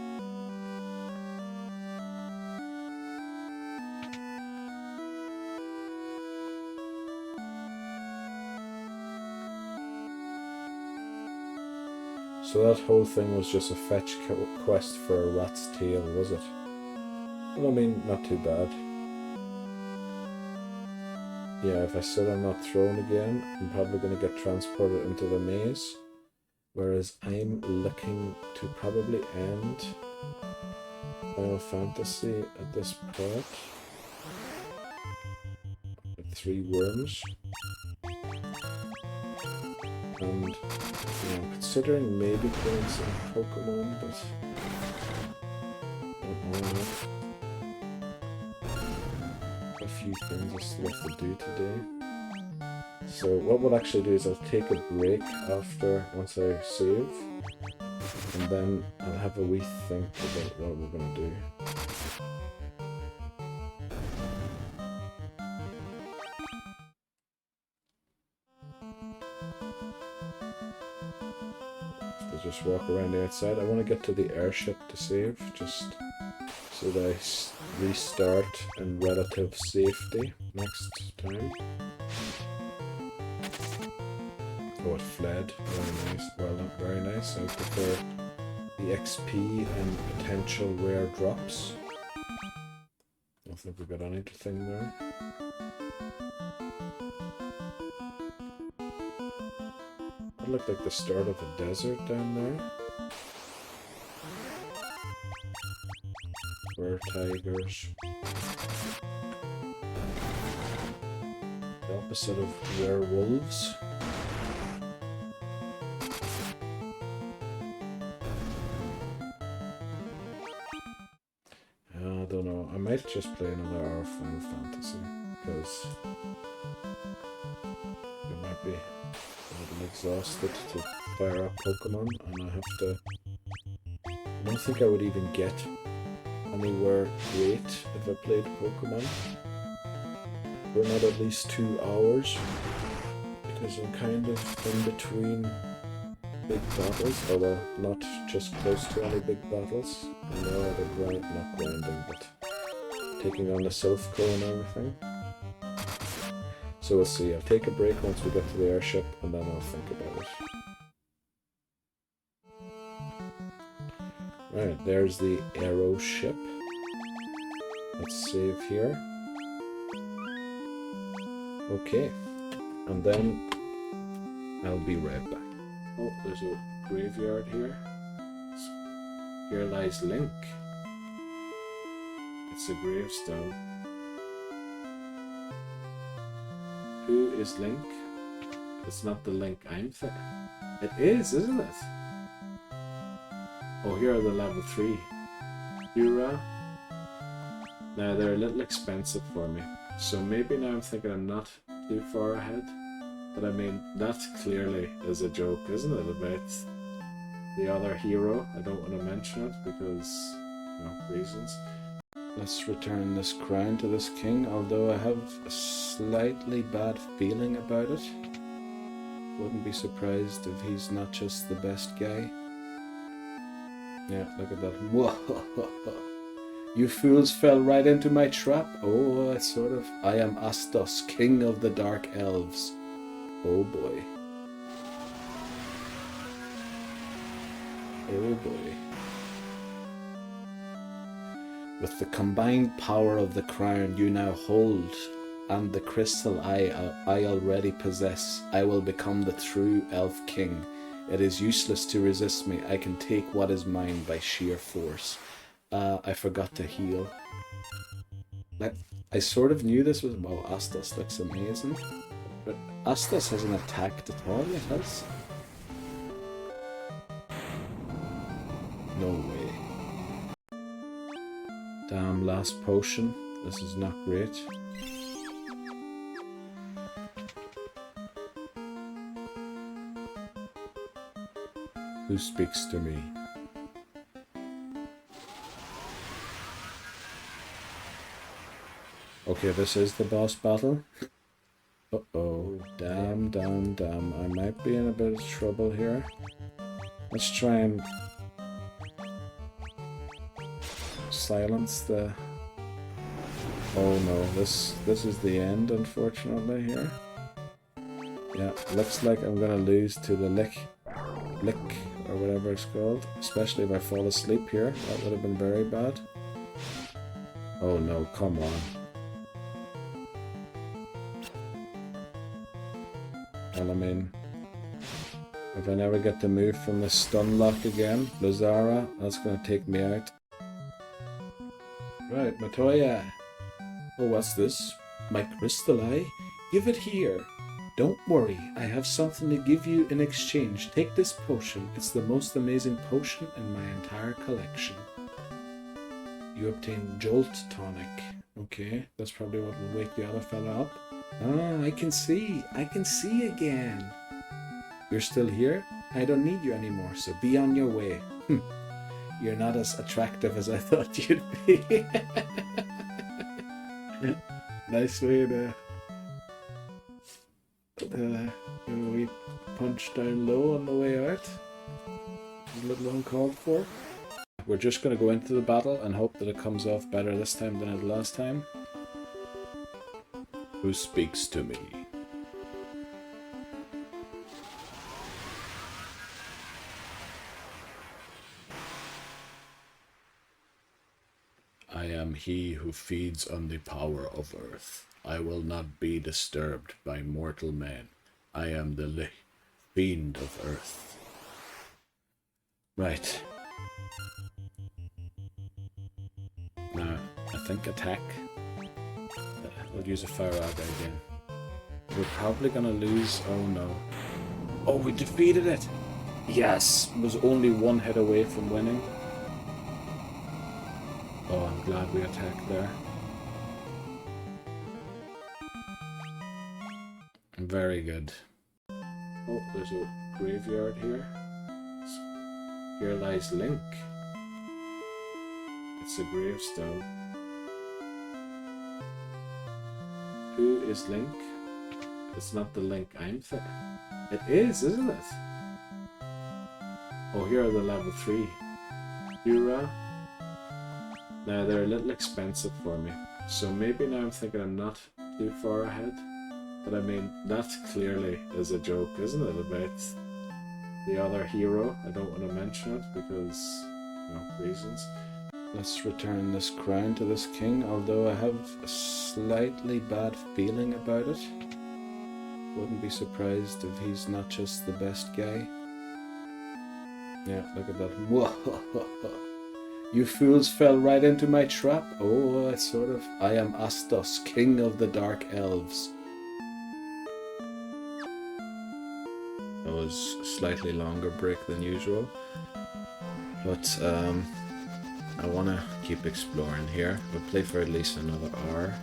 S1: So that whole thing was just a fetch quest for a rat's tail, was it? Well, I mean, not too bad. Yeah, if I sit on that throne again, I'm probably going to get transported into the maze. Whereas I'm looking to probably end Final Fantasy at this part. With 3 worms. And yeah, I'm considering maybe playing some Pokemon, but I don't know. A few things I still have to do today. So what we'll actually do is I'll take a break once I save, and then I'll have a wee think about what we're going to do. To just walk around the outside. I want to get to the airship to save, just so that I restart in relative safety next time. Oh, it fled. Very nice. Well, not very nice. I prefer the XP and potential rare drops. I don't think we got anything there. That looked like the start of a desert down there. Were tigers. The opposite of werewolves. I don't know. I might just play another hour of Final Fantasy because we might be a little exhausted to fire up Pokemon, and I have to. I don't think I would even get anywhere great if I played Pokemon for not at least 2 hours, because I'm kind of in between big battles, although not just close to any big battles. No, they're not grinding, but taking on the South Cone and everything. So we'll see. I'll take a break once we get to the airship, and then I'll think about it. Right, there's the aero ship. Let's save here. Okay, and then I'll be right back. Oh, there's a graveyard here. Here lies Link. It's a gravestone. Who is Link? It's not the Link I'm thinking. It is, isn't it? Oh, here are the level 3. Hura. Now, they're a little expensive for me. So maybe now I'm thinking I'm not too far ahead. But I mean, that clearly is a joke, isn't it? About the other hero. I don't want to mention it because, you know, reasons. Let's return this crown to this king, although I have a slightly bad feeling about it. Wouldn't be surprised if he's not just the best guy. Yeah, look at that. Whoa! You fools fell right into my trap. Oh, it's sort of... I am Astos, king of the dark elves. Oh boy. Oh boy. With the combined power of the crown you now hold, and the crystal I already possess, I will become the true elf king. It is useless to resist me. I can take what is mine by sheer force. I forgot to heal. Like, I sort of knew this was... Wow, Astos looks amazing. But Astos hasn't attacked at all yet, has? No way. Damn, last potion. This is not great. Who speaks to me? Okay, this is the boss battle. Uh-oh. Damn. I might be in a bit of trouble here. Let's try and silence the... Oh no, this is the end, unfortunately, here. Yeah, looks like I'm gonna lose to the lick, or whatever it's called. Especially if I fall asleep here. That would have been very bad. Oh no, come on. And I mean, if I never get to move from the stun lock again, Lazara, that's going to take me out. Right, Matoya. Oh, what's this? My crystal eye? Give it here. Don't worry, I have something to give you in exchange. Take this potion. It's the most amazing potion in my entire collection. You obtain Jolt Tonic. Okay, that's probably what will wake the other fella up. Ah, I can see again. You're still here? I don't need you anymore, so be on your way. You're not as attractive as I thought you'd be. Nice way to we punch down low on the way out. A little uncalled for. We're just going to go into the battle and hope that it comes off better this time than it did last time. Who speaks to me? I am he who feeds on the power of earth. I will not be disturbed by mortal men. I am the fiend of earth. Right. Now, I think attack. We'll use a Fire Aga again. We're probably gonna lose. Oh no. Oh, we defeated it! Yes! Was only one hit away from winning. Oh, I'm glad we attacked there. Very good. Oh, there's a graveyard here. Here lies Link. It's a gravestone. Who is Link? It's not the Link I'm thinking. It is, isn't it? Oh, here are the level 3. Hura. Now they're a little expensive for me. So maybe now I'm thinking I'm not too far ahead. But I mean, that clearly is a joke, isn't it? About the other hero. I don't want to mention it because, you know, reasons. Let's return this crown to this king, although I have a slightly bad feeling about it. Wouldn't be surprised if he's not just the best guy. Yeah, look at that. Whoa! You fools fell right into my trap. Oh, it's sort of... I am Astos, king of the dark elves. That was a slightly longer break than usual. But, I want to keep exploring here. We'll play for at least another hour.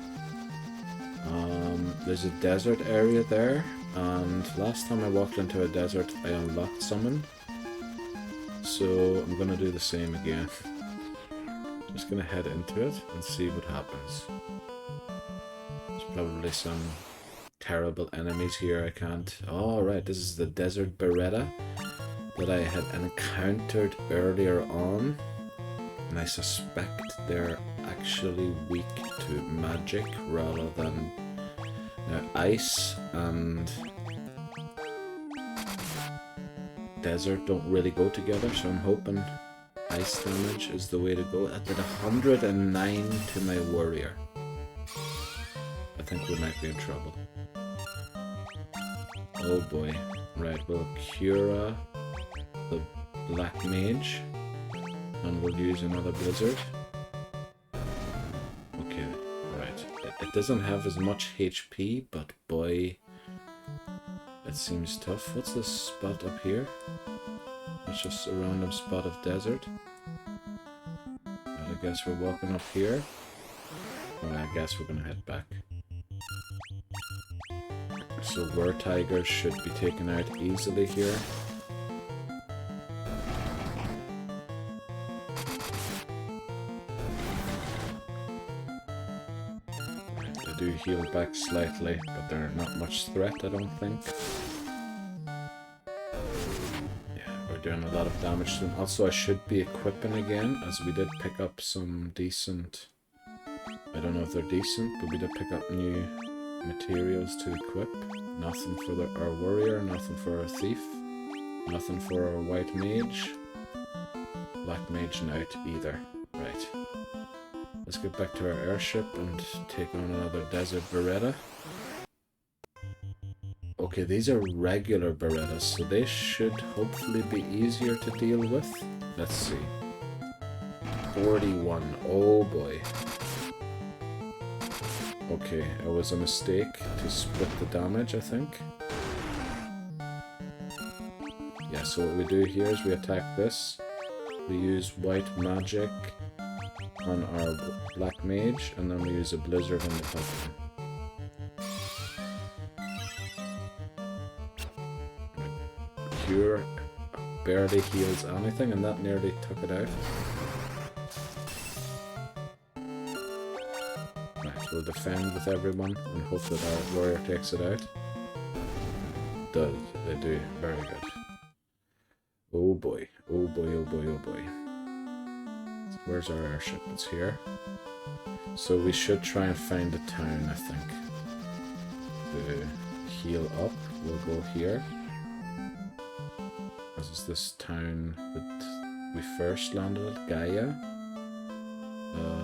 S1: There's a desert area there, and last time I walked into a desert I unlocked someone. So I'm going to do the same again. Just going to head into it and see what happens. There's probably some terrible enemies here I can't... Oh, right, this is the desert Beretta that I had encountered earlier on. And I suspect they're actually weak to magic rather than ice, and desert don't really go together, so I'm hoping ice damage is the way to go. I did 109 to my warrior. I think we might be in trouble. Oh boy. Right, we'll cure the black mage. And we'll use another blizzard. Okay, right. It doesn't have as much HP, but boy, it seems tough. What's this spot up here? It's just a random spot of desert. But I guess we're walking up here. Well, I guess we're gonna head back. So Tigers should be taken out easily here. Do heal back slightly, but they're not much threat, I don't think. Yeah, we're doing a lot of damage to them. Also, I should be equipping again, as we did pick up some decent... I don't know if they're decent, but we did pick up new materials to equip. Nothing for our warrior, nothing for our thief, nothing for our white mage. Black mage not either. Right. Let's get back to our airship and take on another desert Beretta. Okay, these are regular Berettas, so they should hopefully be easier to deal with. Let's see. 41. Oh boy. Okay, it was a mistake to split the damage, I think. Yeah, so what we do here is we attack this. We use white magic on our black mage, and then we use a blizzard on the top of him. Cure barely heals anything, and that nearly took it out. Right, we'll defend with everyone and hope that our warrior takes it out. Does. They do. Very good. Oh boy. Oh boy, oh boy, oh boy. Where's our airship? It's here. So we should try and find a town, I think. To heal up, we'll go here. This is this town that we first landed at, Gaia.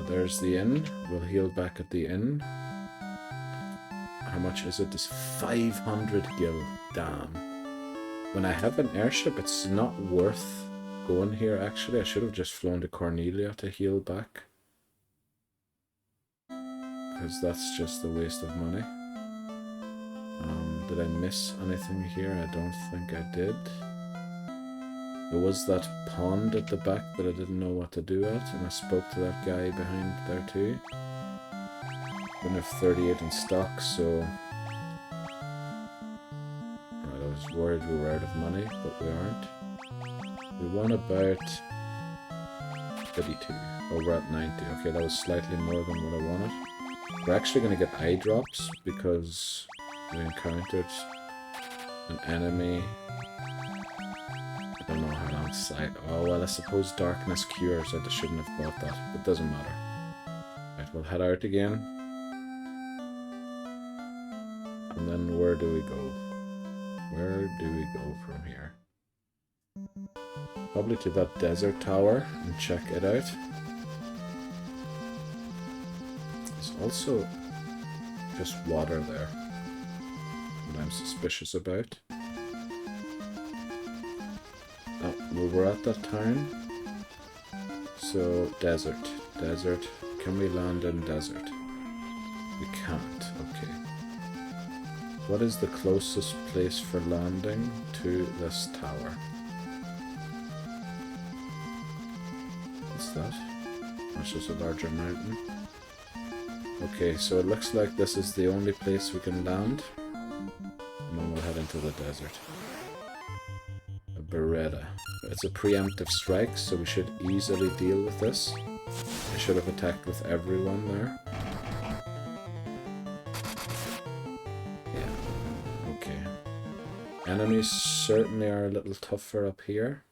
S1: There's the inn. We'll heal back at the inn. How much is it? It's 500 gil. Damn. When I have an airship, it's not worth going here, actually. I should have just flown to Cornelia to heal back. Because that's just a waste of money. Did I miss anything here? I don't think I did. There was that pond at the back that I didn't know what to do at, and I spoke to that guy behind there too. Didn't have 38 in stock, so... Right, I was worried we were out of money, but we aren't. We won about 32. Oh, we're at 90. Okay, that was slightly more than what I wanted. We're actually going to get eye drops because we encountered an enemy. I don't know how long sight. Oh, well, I suppose darkness cures. I shouldn't have bought that, but doesn't matter. Right, we'll head out again. And then where do we go? Where do we go from here? Probably to that desert tower and check it out. There's also just water there that I'm suspicious about. Oh, well, we're at that town. So, desert. Desert. Can we land in desert? We can't. Okay. What is the closest place for landing to this tower? What's that? That's just a larger mountain. Okay, so it looks like this is the only place we can land. And then we'll head into the desert. A Beretta. It's a preemptive strike, so we should easily deal with this. I should have attacked with everyone there. Yeah, okay. Enemies certainly are a little tougher up here.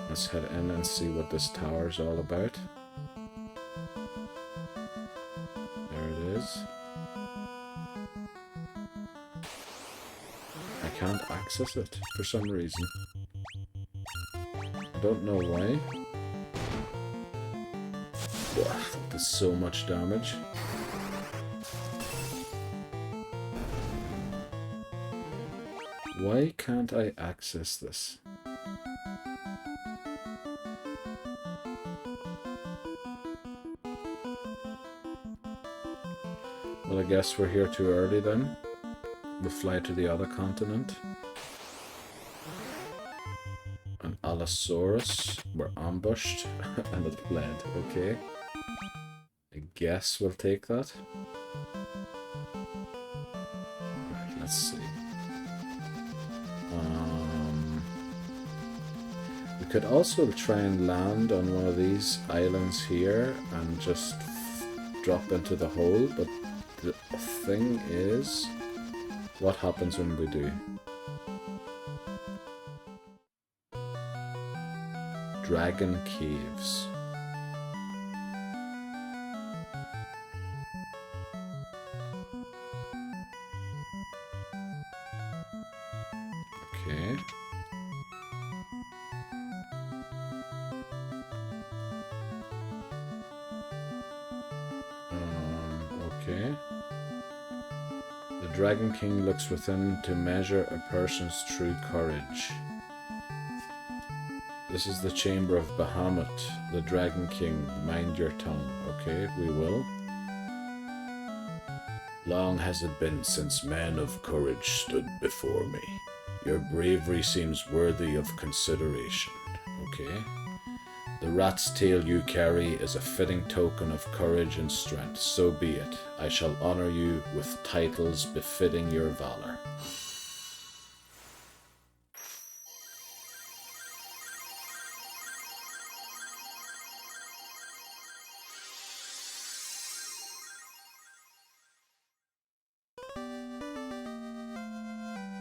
S1: Let's head in and see what this tower's all about. There it is. I can't access it for some reason. I don't know why. That does so much damage. Why can't I access this? Well, I guess we're here too early then. We'll fly to the other continent. An Allosaurus. We're ambushed and it fled. Okay. I guess we'll take that. Right, let's see. We could also try and land on one of these islands here and just drop into the hole, but the thing is, what happens when we do? Dragon Caves. Okay. Okay. The Dragon King looks within to measure a person's true courage. This is the chamber of Bahamut, the Dragon King. Mind your tongue. Okay, we will. Long has it been since men of courage stood before me. Your bravery seems worthy of consideration. Okay. The rat's tail you carry is a fitting token of courage and strength. So be it. I shall honor you with titles befitting your valor.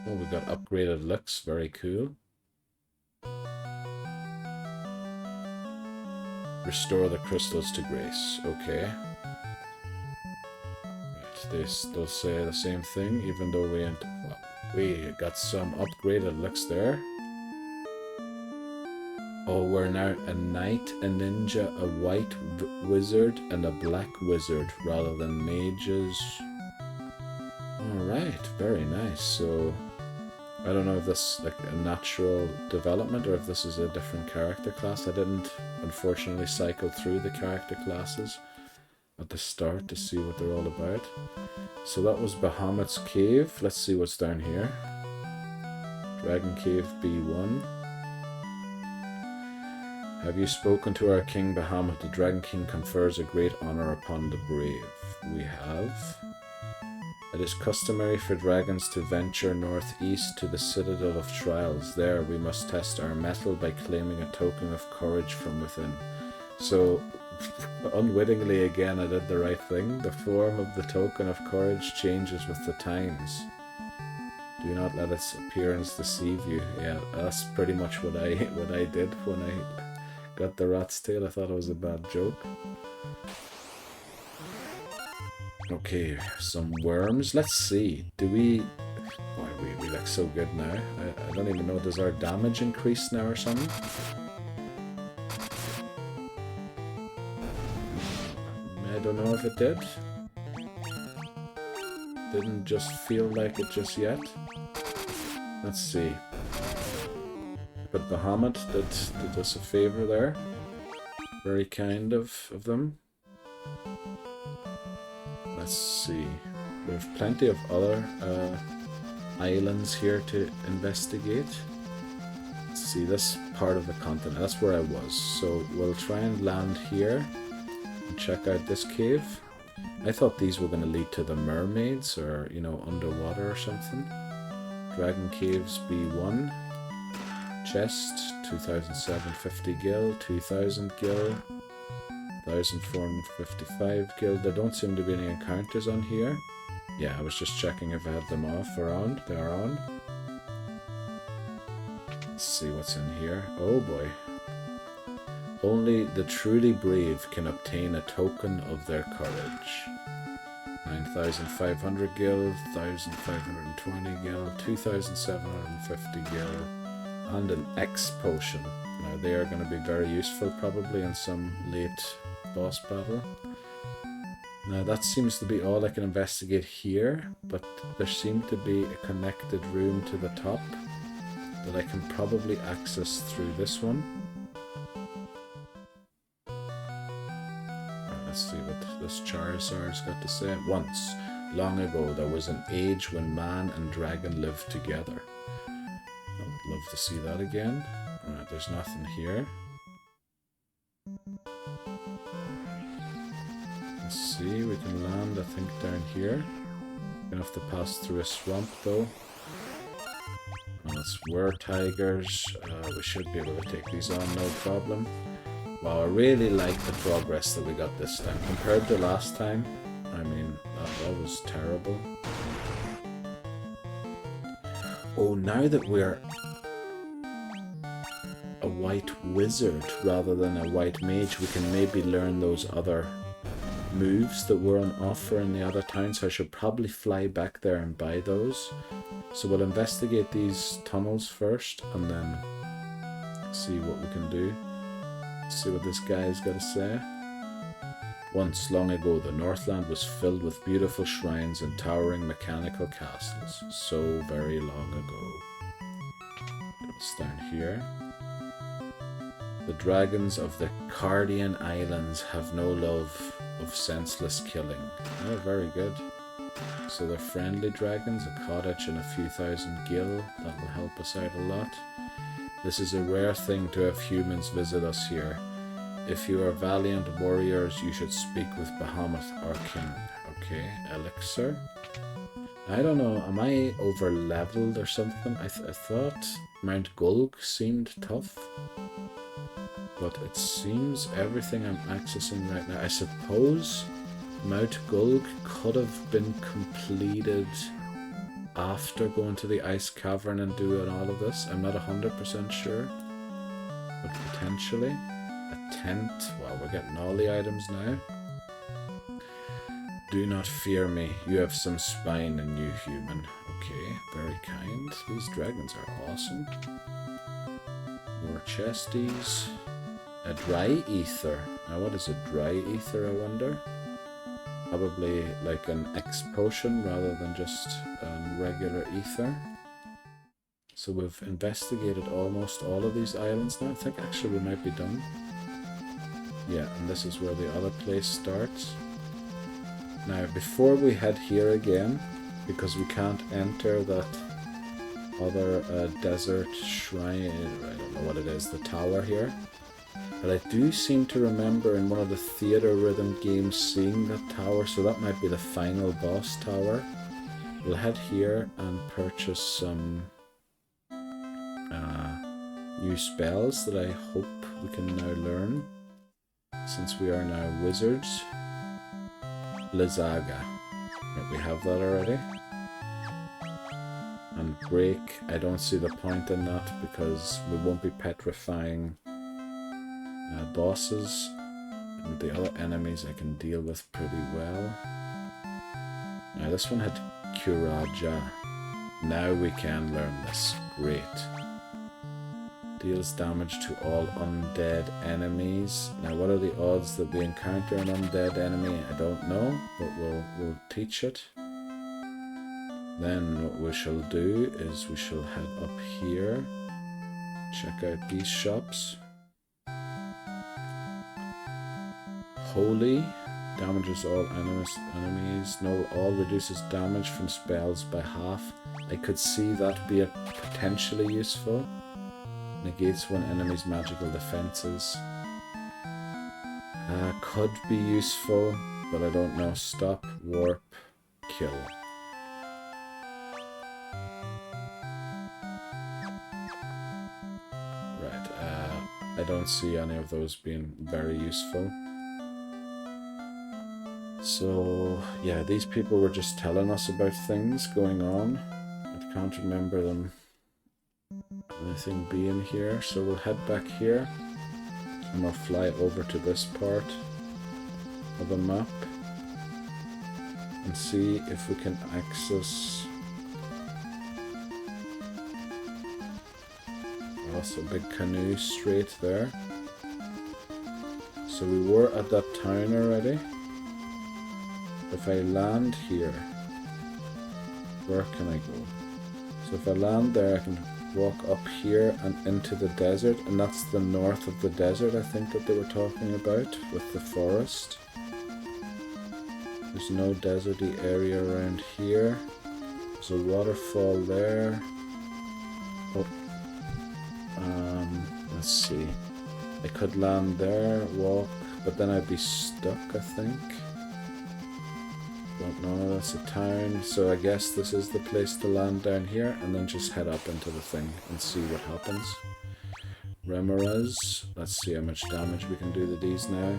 S1: Oh, we got upgraded looks. Very cool. Restore the crystals to grace. Okay. Right, they still say the same thing, even though we got some upgraded looks there. Oh, we're now a knight, a ninja, a white wizard, and a black wizard, rather than mages. Alright, very nice. So, I don't know if this is like a natural development or if this is a different character class. I didn't, unfortunately, cycle through the character classes at the start to see what they're all about. So that was Bahamut's Cave. Let's see what's down here. Dragon Cave B1. Have you spoken to our King Bahamut? The Dragon King confers a great honor upon the brave. We have. It is customary for dragons to venture northeast to the Citadel of Trials. There we must test our mettle by claiming a token of courage from within. So, unwittingly again I did the right thing. The form of the token of courage changes with the times. Do not let its appearance deceive you. Yeah, that's pretty much what I did when I got the rat's tail. I thought it was a bad joke. Okay, some worms. Let's see. Do we... Boy, we look so good now. I don't even know. Does our damage increase now or something? I don't know if it did. Didn't just feel like it just yet. Let's see. But Bahamut did us a favor there. Very kind of them. Let's see. We have plenty of other islands here to investigate. Let's see, this part of the continent. That's where I was. So we'll try and land here and check out this cave. I thought these were going to lead to the mermaids or, you know, underwater or something. Dragon Caves B1. Chest, 2,750 gil, 2,000 gil, 1,455 gil. There don't seem to be any encounters on here. Yeah, I was just checking if I had them off or on. They are on. Let's see what's in here. Oh boy. Only the truly brave can obtain a token of their courage. 9,500 gil, 1,520 gil, 2,750 gil, and an X potion. Now they are going to be very useful probably in some late boss battle. Now that seems to be all I can investigate here, but there seemed to be a connected room to the top that I can probably access through this one. Let's see what this Charizard's got to say. Once, long ago, there was an age when man and dragon lived together. I would love to see that again. Alright, there's nothing here. Let's see, we can land, I think, down here. We're gonna have to pass through a swamp, though. And it's were-tigers. We should be able to take these on, no problem. Wow, I really like the progress that we got this time. Compared to last time, I mean, that was terrible. Oh, now that we're a white wizard rather than a white mage, we can maybe learn those other moves that were on offer in the other town, so I should probably fly back there and buy those. So we'll investigate these tunnels first and then see what we can do. See what this guy's got to say. Once, long ago, the Northland was filled with beautiful shrines and towering mechanical castles. So very long ago. It's down here. The dragons of the Cardian Islands have no love of senseless killing. Oh, very good. So they're friendly dragons, a cottage and a few thousand gil. That will help us out a lot. This is a rare thing to have humans visit us here. If you are valiant warriors, you should speak with Bahamut, our king. Okay, elixir. I don't know, am I over leveled or something? I thought Mount Gulg seemed tough. But it seems everything I'm accessing right now, I suppose Mount Gulg could have been completed after going to the ice cavern and doing all of this. I'm not 100% sure, but potentially. A tent. Wow, we're getting all the items now. Do not fear me. You have some spine in you, human. Okay, very kind. These dragons are awesome. More chesties. A dry ether. Now what is a dry ether, I wonder? Probably like an X potion rather than just regular ether. So we've investigated almost all of these islands now. I think actually we might be done. Yeah, and this is where the other place starts. Now before we head here again, because we can't enter that other desert shrine, I don't know what it is, the tower here. But I do seem to remember in one of the Theater Rhythm games seeing that tower, so that might be the final boss tower. We'll head here and purchase some new spells that I hope we can now learn, since we are now wizards. Lizaga. Right, we have that already. and break. I don't see the point in that because we won't be petrifying bosses, and the other enemies I can deal with pretty well. Now this one had Kuraja. Now we can learn this. Great. Deals damage to all undead enemies. Now what are the odds that we encounter an undead enemy? I don't know, but we'll teach it. Then what we shall do is we shall head up here. Check out these shops. Holy. Damages all enemies. No, all reduces damage from spells by half. I could see that being potentially useful. Negates one enemy's magical defenses. Could be useful, but I don't know. Stop, warp, kill. Right, I don't see any of those being very useful. So, yeah, these people were just telling us about things going on. I can't remember them anything being here, so we'll head back here and we'll fly over to this part of the map and see if we can access. Also, a big canoe straight there. So we were at that town already. If I land here, where can I go? So if I land there, I can walk up here and into the desert, and that's the north of the desert, I think, that they were talking about with the forest. There's no deserty area around here. There's a waterfall there. Oh, let's see. I could land there, walk, but then I'd be stuck, I think. Don't know, that's a town, so I guess this is the place to land down here and then just head up into the thing and see what happens. Remaster, let's see how much damage we can do to these now.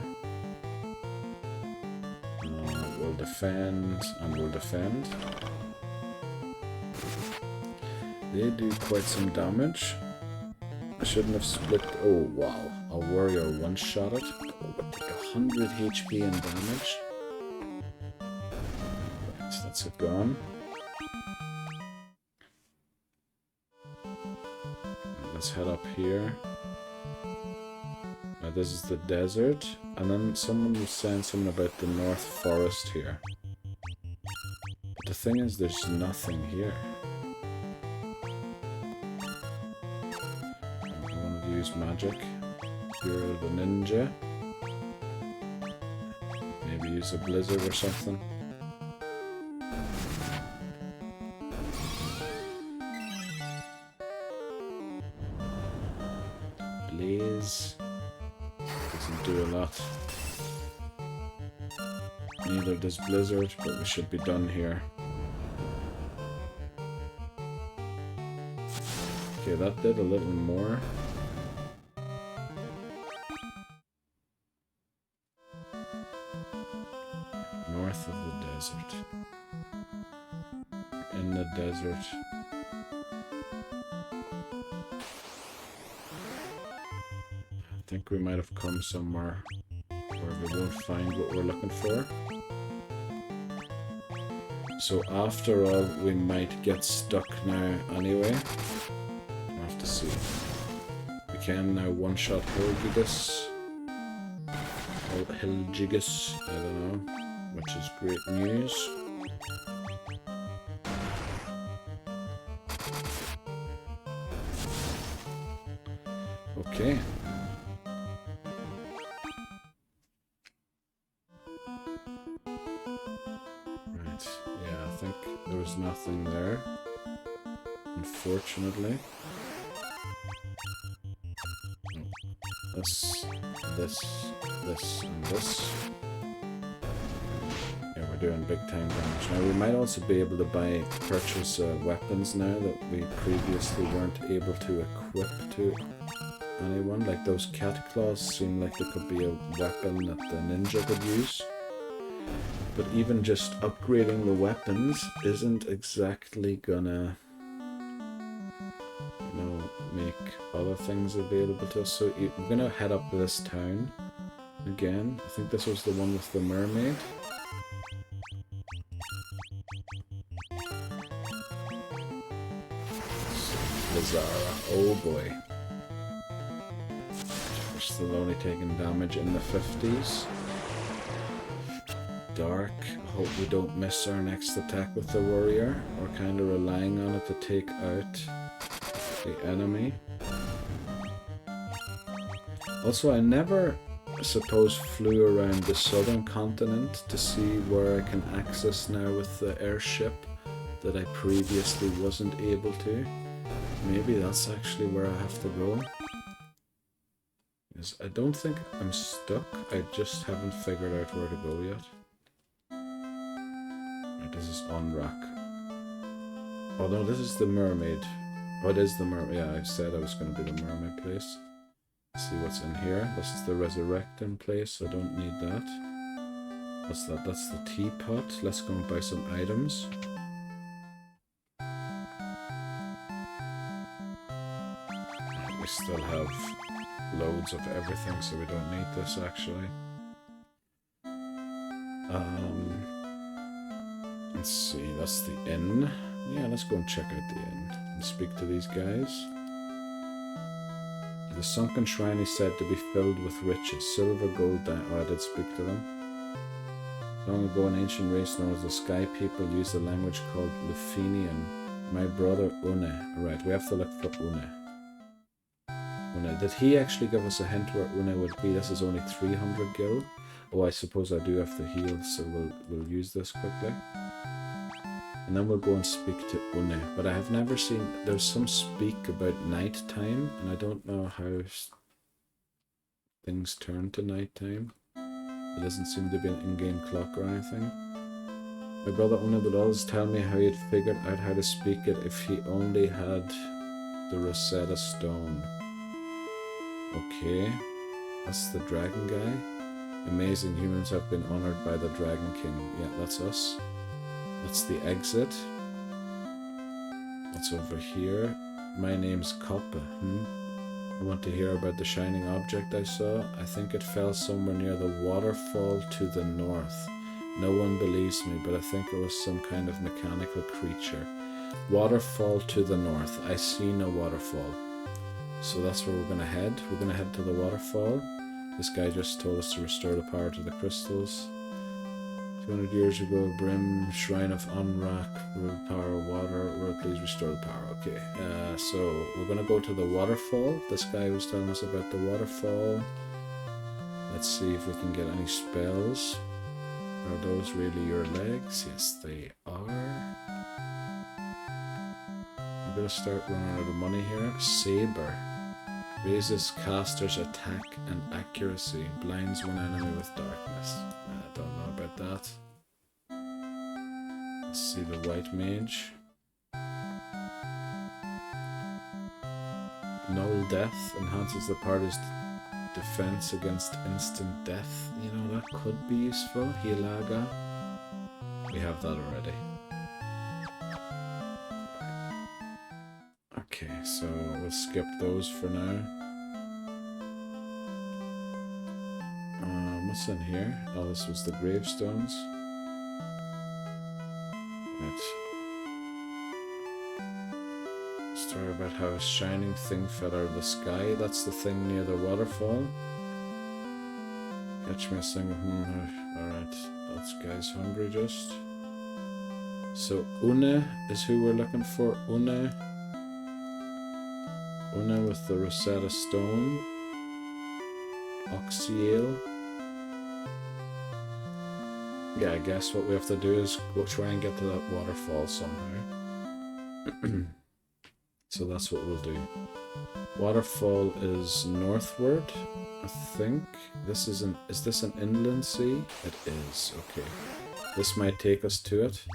S1: We'll defend and we'll defend. They do quite some damage. I shouldn't have split. Oh wow, a warrior one-shot it. Oh, but take 100 HP and damage. That's a gun. Let's head up here. Now this is the desert, and then someone was saying something about the North Forest here. But the thing is, there's nothing here. I wanted to use magic. You're the ninja. Maybe use a blizzard or something. Blaze doesn't do a lot. Neither does Blizzard, but we should be done here. Okay, that did a little more. North of the desert. In the desert. I think we might have come somewhere where we won't find what we're looking for. So after all, we might get stuck now anyway. We'll have to see. We can now one-shot Hilgigus. Hilgigus, I don't know, which is great news. Okay. There was nothing there, unfortunately. This, and this. Yeah, we're doing big time damage. Now we might also be able to purchase weapons now that we previously weren't able to equip to anyone. Like those cat claws seem like they could be a weapon that the ninja could use. But even just upgrading the weapons isn't exactly gonna make other things available to us. So we're gonna head up to this town again. I think this was the one with the mermaid. Bizarre. Oh boy. We're still only taking damage in the 50s. Dark. I hope we don't miss our next attack with the warrior. We're kind of relying on it to take out the enemy. Also, I never, I suppose, flew around the southern continent to see where I can access now with the airship that I previously wasn't able to. Maybe that's actually where I have to go. Because I don't think I'm stuck, I just haven't figured out where to go yet. Right, this is Onrak. Oh no, this is the mermaid. Oh, it is the mermaid. Yeah, I said I was going to be the mermaid place. Let's see what's in here. This is the resurrecting place, so I don't need that. What's that? That's the teapot. Let's go and buy some items. We still have loads of everything, so we don't need this actually. Let's see, that's the inn. Yeah, let's go and check out the inn and speak to these guys. The sunken shrine is said to be filled with riches, silver, gold, diamond. Oh, I did speak to them. Long ago, an ancient race known as the Sky People used a language called Lufenian. My brother Une. Right, we have to look for Une. Une. Did he actually give us a hint where Une would be? This is only 300 gil. Oh, I suppose I do have to heal, so we'll use this quickly. And then we'll go and speak to Une. But I have never seen... There's some speak about night time, and I don't know how things turn to night time. There doesn't seem to be an in-game clock or anything. My brother Une would always tell me how he'd figured out how to speak it if he only had the Rosetta Stone. Okay. That's the dragon guy. Amazing humans have been honored by the Dragon King. Yeah, that's us. That's the exit. That's over here. My name's Koppa. I want to hear about the shining object I saw. I think it fell somewhere near the waterfall to the north. No one believes me, but I think it was some kind of mechanical creature. Waterfall to the north. I see no waterfall. So that's where we're going to head. We're going to head to the waterfall. This guy just told us to restore the power to the crystals. 200 years ago, Brim, Shrine of Onrak, power of water, please restore the power. Okay, so we're going to go to the waterfall. This guy was telling us about the waterfall. Let's see if we can get any spells. Are those really your legs? Yes, they are. I'm going to start running out of money here. Saber. Raises caster's attack and accuracy. Blinds one enemy with darkness. I don't know about that. Let's see the white mage. Null death enhances the party's defense against instant death. You know, that could be useful. Hilaga. We have that already. Okay, so we'll skip those for now. What's in here? Oh, this was the gravestones. Right. Story about how a shining thing fell out of the sky. That's the thing near the waterfall. Catch me a single. Alright, that guy's hungry just. So Une is who we're looking for. Une with the Rosetta Stone. Oxiel. Yeah, I guess what we have to do is go try and get to that waterfall somehow. So that's what we'll do. Waterfall is northward, I think. Is this an inland sea? It is, okay. This might take us to it.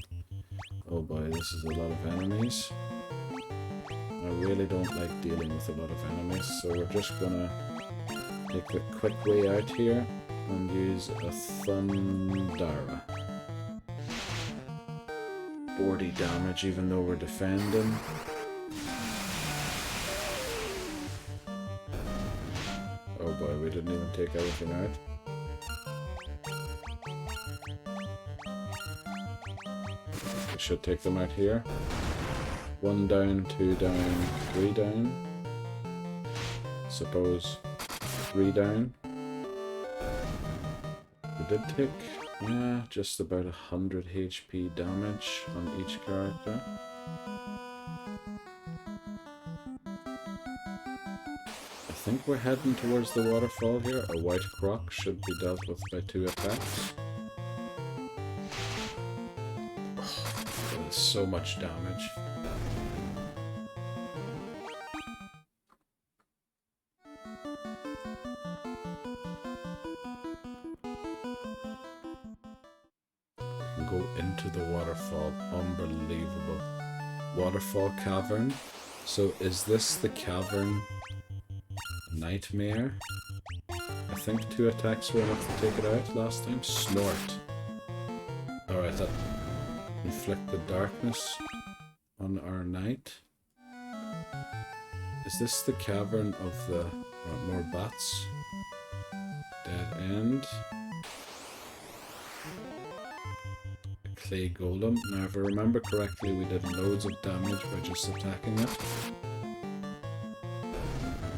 S1: Oh boy, this is a lot of enemies. I really don't like dealing with a lot of enemies, so we're just gonna take the quick way out here and use a Thundara. 40 damage even though we're defending. didn't even take everything out. We should take them out here. 1 down, 2 down, 3 down. Suppose 3 down. We did take, yeah, just about 100 HP damage on each character. I think we're heading towards the waterfall here. A white croc should be dealt with by 2 attacks. That is so much damage. Go into the waterfall. Unbelievable. Waterfall cavern. So is this the cavern nightmare? I think 2 attacks were enough to take it out last time. Snort. Alright, that inflicted darkness on our knight. Is this the cavern of the more bats? Dead end. Clay golem. Now if I remember correctly, we did loads of damage by just attacking it.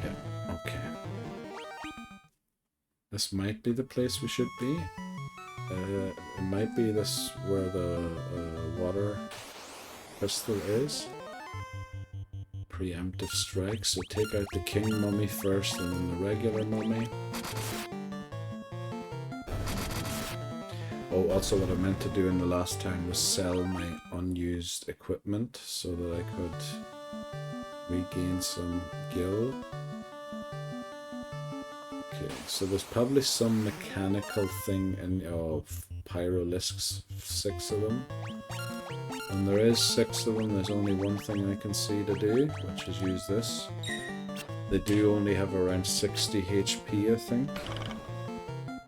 S1: Yeah, okay. This might be the place we should be. It might be this where the water crystal is. Preemptive strike, so take out the king mummy first and then the regular mummy. Oh, also what I meant to do in the last time was sell my unused equipment so that I could regain some gil. Okay, so there's probably some mechanical thing in pyrolisks, 6 of them. And there is 6 of them, there's only one thing I can see to do, which is use this. They do only have around 60 HP, I think.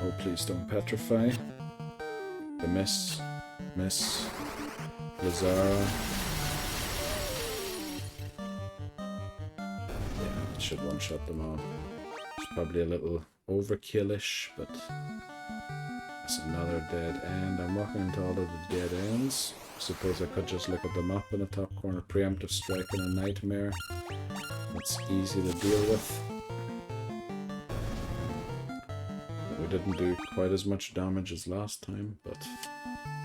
S1: Oh, please don't petrify. The miss, Lazara. Yeah, it should one-shot them all. It's probably a little overkillish, but it's another dead end. I'm walking into all of the dead ends. I suppose I could just look at the map in the top corner. Preemptive strike and a nightmare. It's easy to deal with. We didn't do quite as much damage as last time, but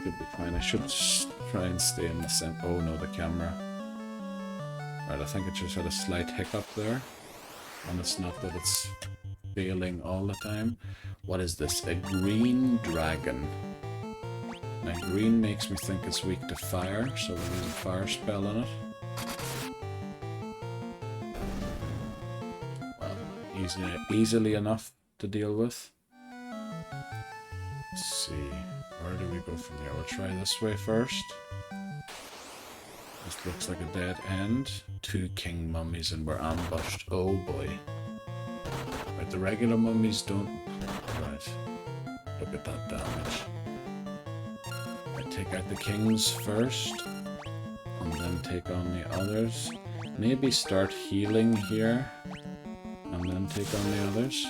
S1: could be fine. I should just try and stay in the center. Oh no, the camera. Right, I think it just had a slight hiccup there. And it's not that it's failing all the time. What is this? A green dragon. Now green makes me think it's weak to fire, so we'll use a fire spell on it. Well, easily enough to deal with. Let's see, where do we go from here? We'll try this way first. This looks like a dead end. 2 king mummies and we're ambushed. Oh boy. Right, the regular mummies don't... Right, look at that damage. I take out the kings first, and then take on the others. Maybe start healing here, and then take on the others.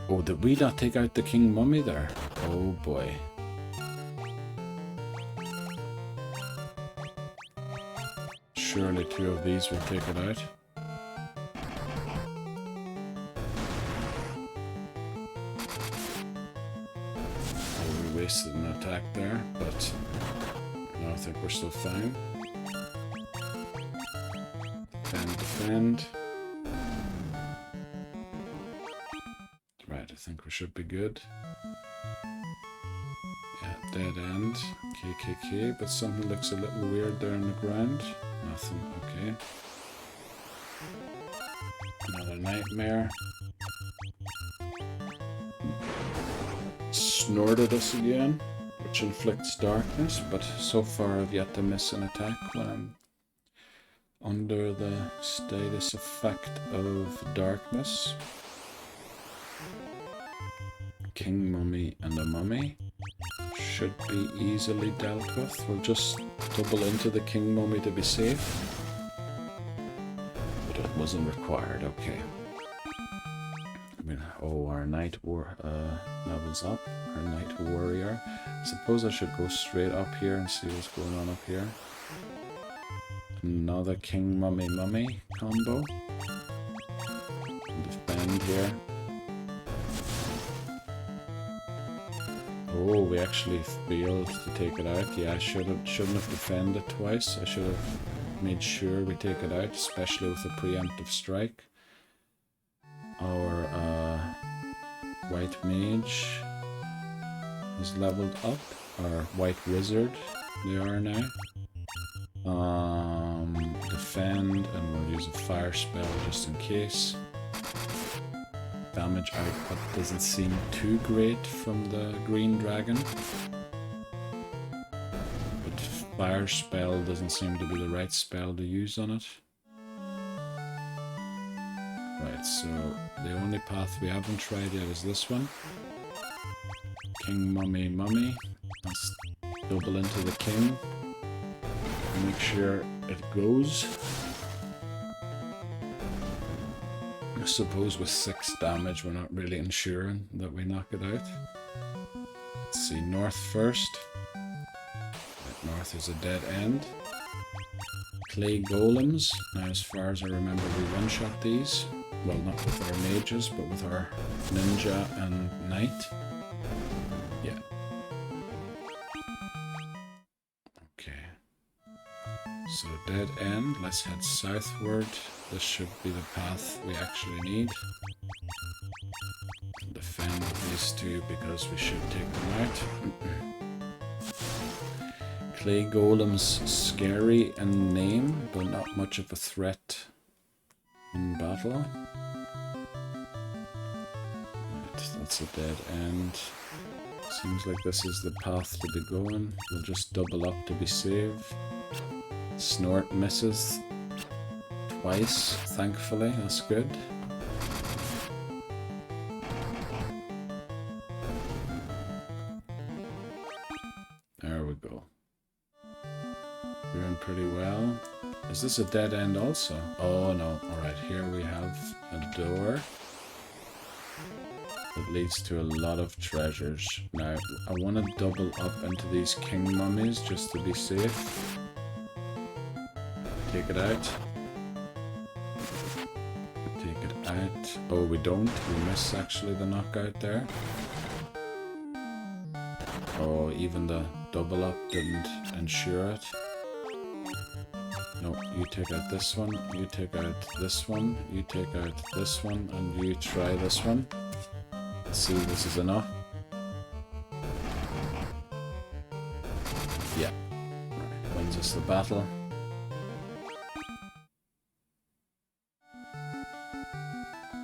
S1: Oh, did we not take out the king mummy there? Oh boy. Surely 2 of these will take it out. Oh, we wasted an attack there, but no, I think we're still fine. Defend. Right, I think we should be good. Yeah, dead end. KKK, but something looks a little weird there on the ground. Nothing, okay. Another nightmare. Snorted us again, which inflicts darkness, but so far I've yet to miss an attack when I'm under the status effect of darkness. King mummy and a mummy should be easily dealt with. We'll just double into the king mummy to be safe. But it wasn't required, okay. I mean, oh, our knight levels up. Our knight warrior. I suppose I should go straight up here and see what's going on up here. Another king mummy combo. Defend here. Oh, we actually failed to take it out. Yeah, I shouldn't have defended twice. I should have made sure we take it out, especially with a preemptive strike. Our white mage is leveled up. Our white wizard, they are now. Defend, and we'll use a fire spell just in case. Damage output doesn't seem too great from the green dragon. But fire spell doesn't seem to be the right spell to use on it. Right, so the only path we haven't tried yet is this one. King mummy. Let's double into the king. Make sure it goes. I suppose with 6 damage we're not really ensuring that we knock it out. Let's see, north first. Right, north is a dead end. Clay golems. Now as far as I remember we one-shot these. Well, not with our mages, but with our ninja and knight. Yeah. Okay. So dead end, let's head southward. This should be the path we actually need. Defend these two because we should take them out. Clay golems, scary in name, but not much of a threat in battle. Right, that's a dead end. Seems like this is the path to be going. We'll just double up to be safe. Snort misses twice, thankfully, that's good. There we go. Doing pretty well. Is this a dead end also? Oh no, alright, here we have a door that leads to a lot of treasures. Now, I want to double up into these king mummies just to be safe. Take it out. Take it out. Oh, we don't. We miss actually the knockout there. Oh, even the double up didn't ensure it. No, you take out this one, you take out this one, you take out this one, and you try this one. Let's see if this is enough. Yeah. Right. Wins us the battle.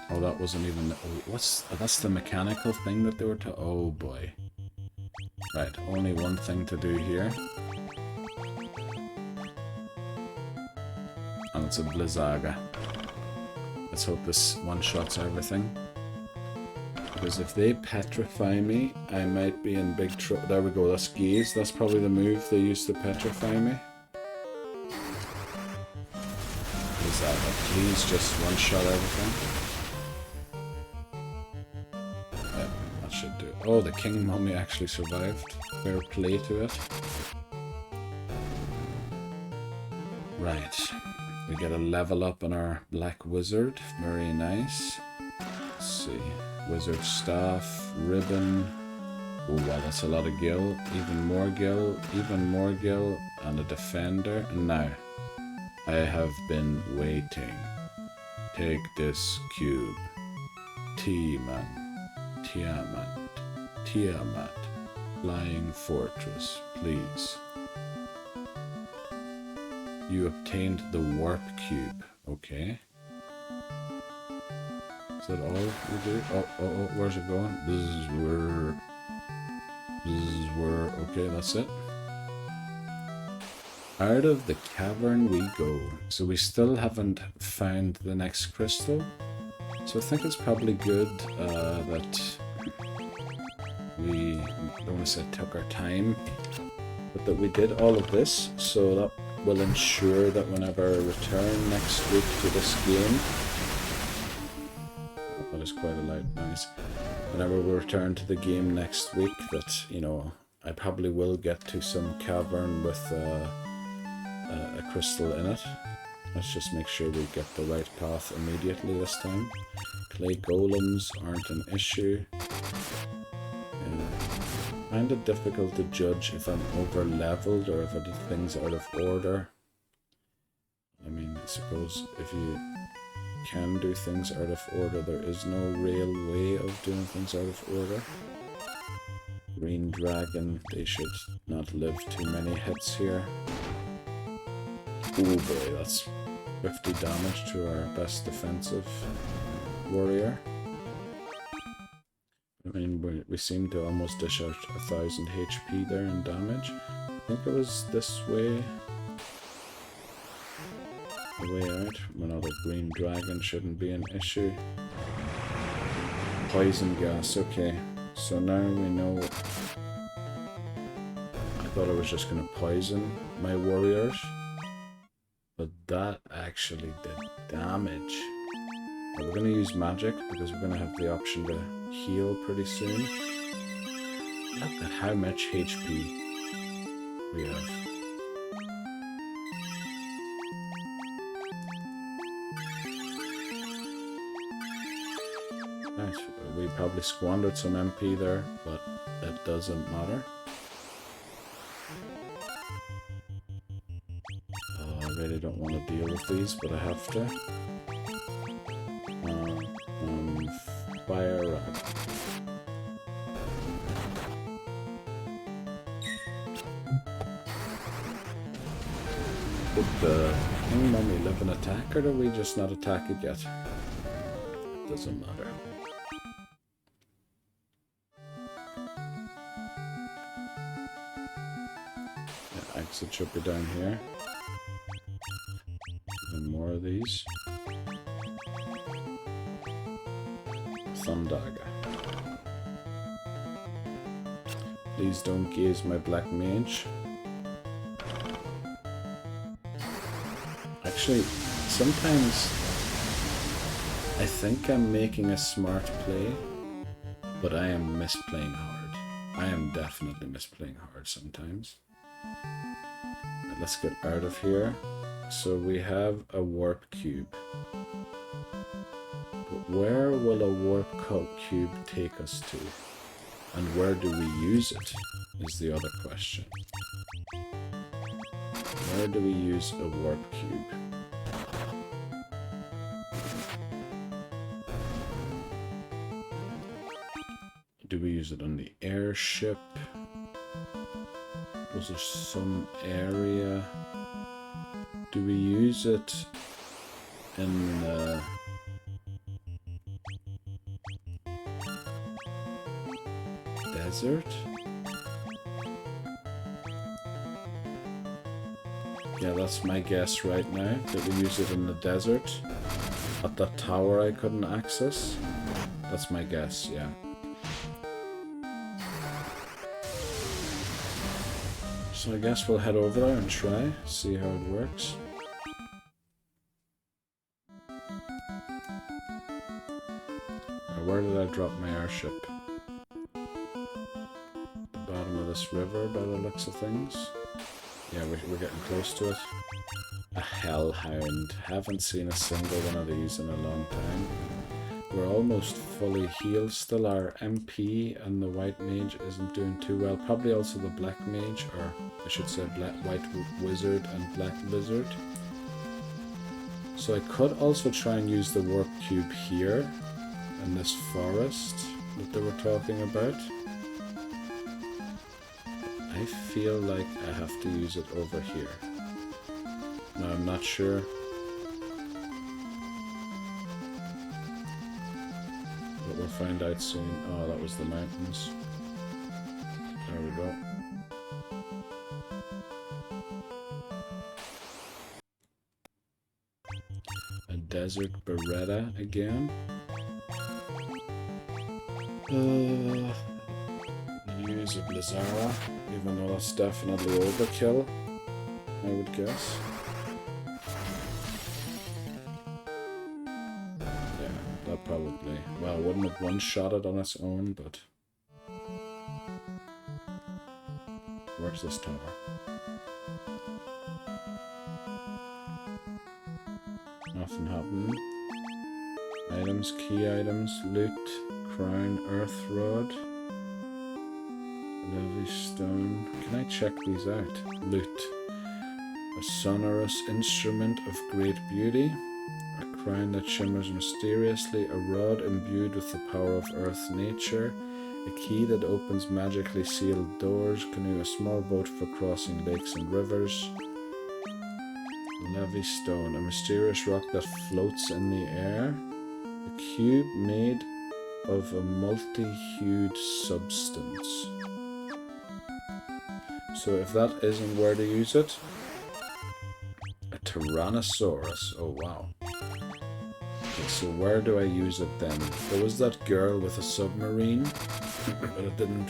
S1: Oh, that wasn't even... Oh, that's the mechanical thing that they were to... Oh, boy. Right, only one thing to do here. And it's a Blizzaga. Let's hope this one-shots everything. Because if they petrify me, I might be in big trouble. There we go, that's Gaze. That's probably the move they used to petrify me. Blizzaga, please just one-shot everything. Should do. Oh, the king mummy actually survived. Fair play to it. Right. We get a level up on our black wizard. Very nice. Let's see. Wizard staff, ribbon. Oh wow, that's a lot of gil. Even more gil, and a defender. And now, I have been waiting. Take this cube. T-man. Tiamat, Flying Fortress, please. You obtained the warp cube. Okay. Is that all you do? Oh, where's it going? Okay, that's it. Out of the cavern we go. So we still haven't found the next crystal. So I think it's probably good that we, I don't want to say took our time, but that we did all of this, so that will ensure that whenever I return next week to this game, that is quite a loud noise, whenever we return to the game next week, that, you know, I probably will get to some cavern with a crystal in it. Let's just make sure we get the right path immediately this time. Clay golems aren't an issue. I find it difficult to judge if I'm over leveled or if I did things out of order. I mean, I suppose if you can do things out of order, there is no real way of doing things out of order. Green dragon, they should not live too many hits here. Oh boy, that's 50 damage to our best defensive warrior. I mean, we seem to almost dish out 1000 HP there in damage. I think it was this way. The way out. Another green dragon shouldn't be an issue. Poison gas, okay. So now we know. I thought I was just going to poison my warriors, but that actually did damage. Now we're going to use magic because we're going to have the option to heal pretty soon. Look at how much HP we have. Nice. We probably squandered some MP there, but that doesn't matter. Oh, I really don't want to deal with these, but I have to. Fire rock. Did the King Mummy live an attack, or do we just not attack it yet? Doesn't matter. Yeah, exit should be down here. Even more of these. Thundaga. Please don't gaze my black mage. Actually, sometimes I think I'm making a smart play, but I am misplaying hard. I am definitely misplaying hard sometimes. Right, let's get out of here. So we have a warp cube. But where will a warp cube take us to? And where do we use it, is the other question. Where do we use a warp cube? Do we use it on the airship? Was there some area? Do we use it in the... desert? Yeah, that's my guess right now, that we use it in the desert. At that tower I couldn't access. That's my guess, yeah. So I guess we'll head over there and try, see how it works. Now, where did I drop my airship? Bottom of this river by the looks of things. Yeah, we're getting close to it. A hellhound. Haven't seen a single one of these in a long time. We're almost fully healed still. Our MP and the white mage isn't doing too well. Probably also the black mage, or I should say white wizard and black lizard. So I could also try and use the warp cube here in this forest that they were talking about. I feel like I have to use it over here. Now I'm not sure. But we'll find out soon. Oh, that was the mountains. There we go. A desert Beretta again. There's a Blizzara, even though that's definitely overkill, I would guess. Yeah, that probably... Well, wouldn't have one-shot it on its own, but... Where's this tower? Nothing happening. Items, key items, loot, crown, earth rod, levy stone. Can I check these out? Loot. A sonorous instrument of great beauty. A crown that shimmers mysteriously. A rod imbued with the power of earth nature. A key that opens magically sealed doors. Canoe, a small boat for crossing lakes and rivers. Levy stone, a mysterious rock that floats in the air. A cube made of a multi-hued substance. So if that isn't where to use it, a Tyrannosaurus. Oh wow. Okay, so where do I use it then? There was that girl with a submarine, but it didn't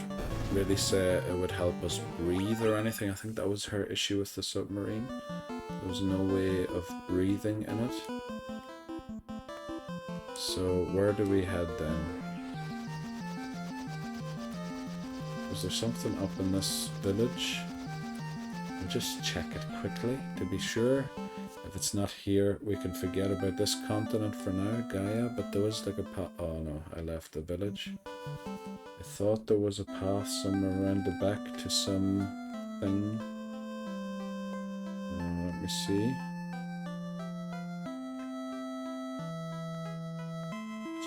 S1: really say it would help us breathe or anything. I think that was her issue with the submarine. There was no way of breathing in it. So where do we head then? Was there something up in this village? I'll just check it quickly to be sure. If it's not here, we can forget about this continent for now, Gaia. But there was like a path. Oh no, I left the village. I thought there was a path somewhere around the back to something. Let me see.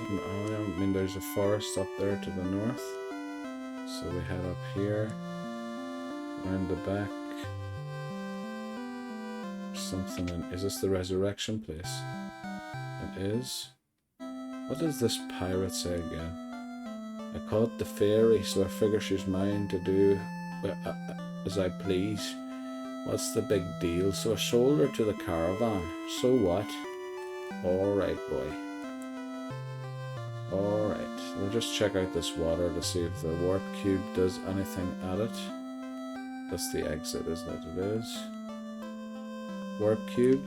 S1: Oh, I mean, there's a forest up there to the north. So we head up here, around the back. Something in... Is this the resurrection place? It is. What does this pirate say again? I caught the fairy, so I figure she's mine to do as I please. What's the big deal? So I sold her to the caravan. So what? Alright, boy. Alright. We'll just check out this water to see if the warp cube does anything at it. That's the exit, isn't it? It is. Warp cube.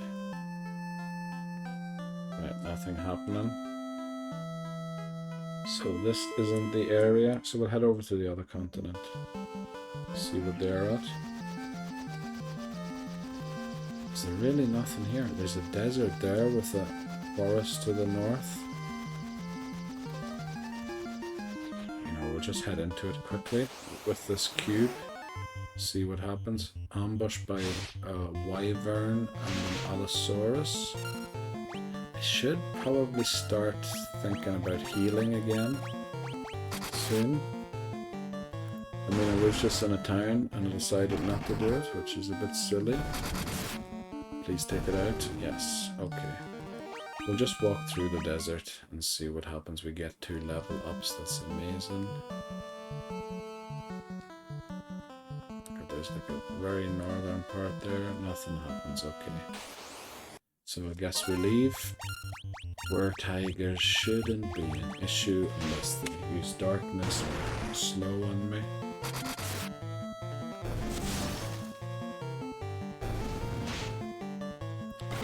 S1: Right, nothing happening. So this isn't the area. So we'll head over to the other continent. See what they're at. Is there really nothing here? There's a desert there with a forest to the north. You know, we'll just head into it quickly with this cube. See what happens. Ambushed by a wyvern and an allosaurus. I should probably start thinking about healing again soon. I mean, I was just in a town and I decided not to do it, which is a bit silly. Please take it out. Yes, okay. We'll just walk through the desert and see what happens. We get 2 level ups, that's amazing. There's like a very northern part there, nothing happens, okay. So I guess we leave. Where tigers shouldn't be an issue unless they use darkness or slow on me.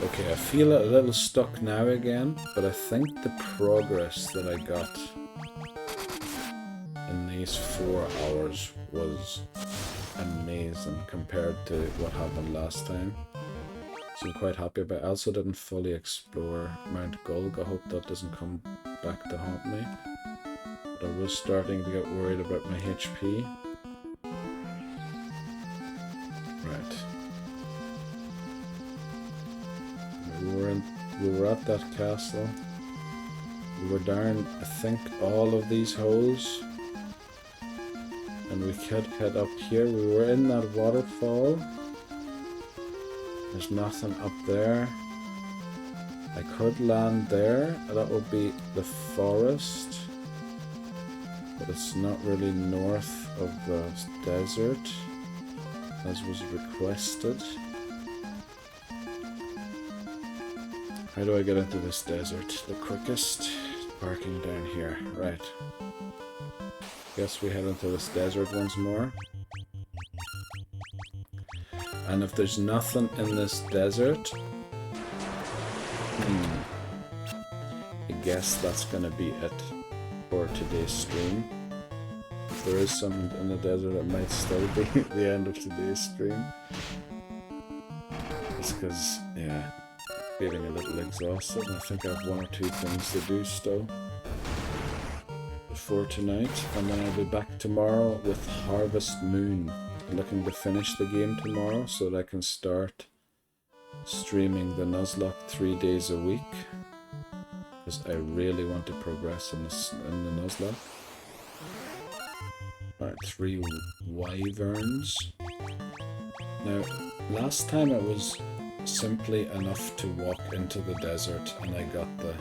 S1: Okay, I feel a little stuck now again, but I think the progress that I got in these 4 hours was amazing compared to what happened last time. So I'm quite happy about it. I also didn't fully explore Mount Gulg. I hope that doesn't come back to haunt me. But I was starting to get worried about my HP. Right. We were at that castle. We were down, I think, all of these holes. And we could head up here. We were in that waterfall. There's nothing up there. I could land there. That would be the forest. But it's not really north of the desert, as was requested. How do I get into this desert the quickest? Parking down here. Right. Guess we head into this desert once more. And if there's nothing in this desert, I guess that's gonna be it for today's stream. If there is something in the desert, it might still be the end of today's stream. Just because, yeah, feeling a little exhausted. I think I have 1 or 2 things to do still before tonight, and then I'll be back tomorrow with Harvest Moon. Looking to finish the game tomorrow so that I can start streaming the Nuzlocke 3 days a week, because I really want to progress in the Nuzlocke. Alright, 3 wyverns. Now, last time it was simply enough to walk into the desert and I got the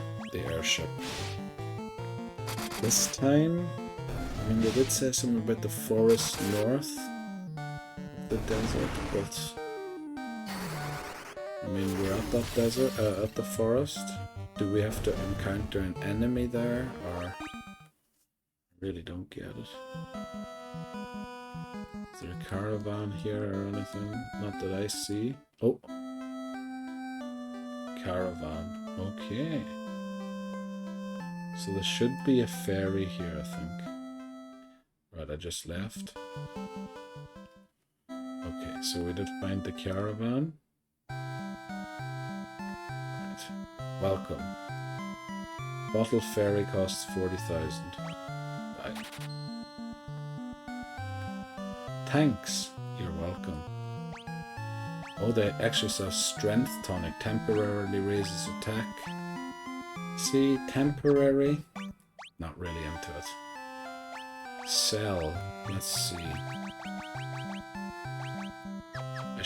S1: airship. This time, I mean, they did say something about the forest north of the desert, but I mean, we're at that desert, at the forest. Do we have to encounter an enemy there, or I really don't get it. Is there a caravan here or anything? Not that I see. Oh, caravan. Okay. So there should be a ferry here, I think. Right, I just left. Okay, so we did find the caravan. Right. Welcome. Bottle ferry costs 40,000. Right. Thanks. You're welcome. Oh, they actually sell strength tonic. Temporarily raises attack. See, temporary. Not really into it. Sell. Let's see. I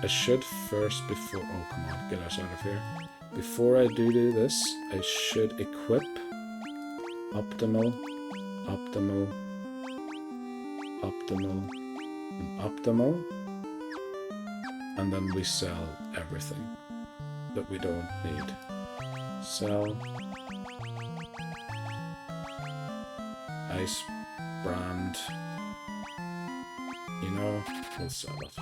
S1: should first before. Oh, come on, get us out of here. Before I do this, I should equip optimal, optimal, optimal, and optimal, and then we sell everything that we don't need. Sell. Ice brand. You know, we'll sell it.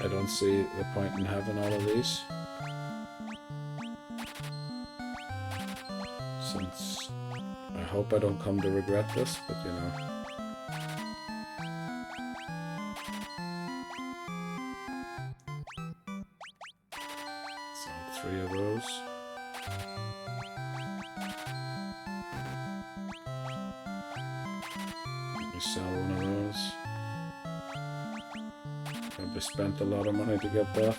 S1: I don't see the point in having all of these, since I hope I don't come to regret this, but you know. So 3 of those. Let me sell one of those. Probably spent a lot of money to get that.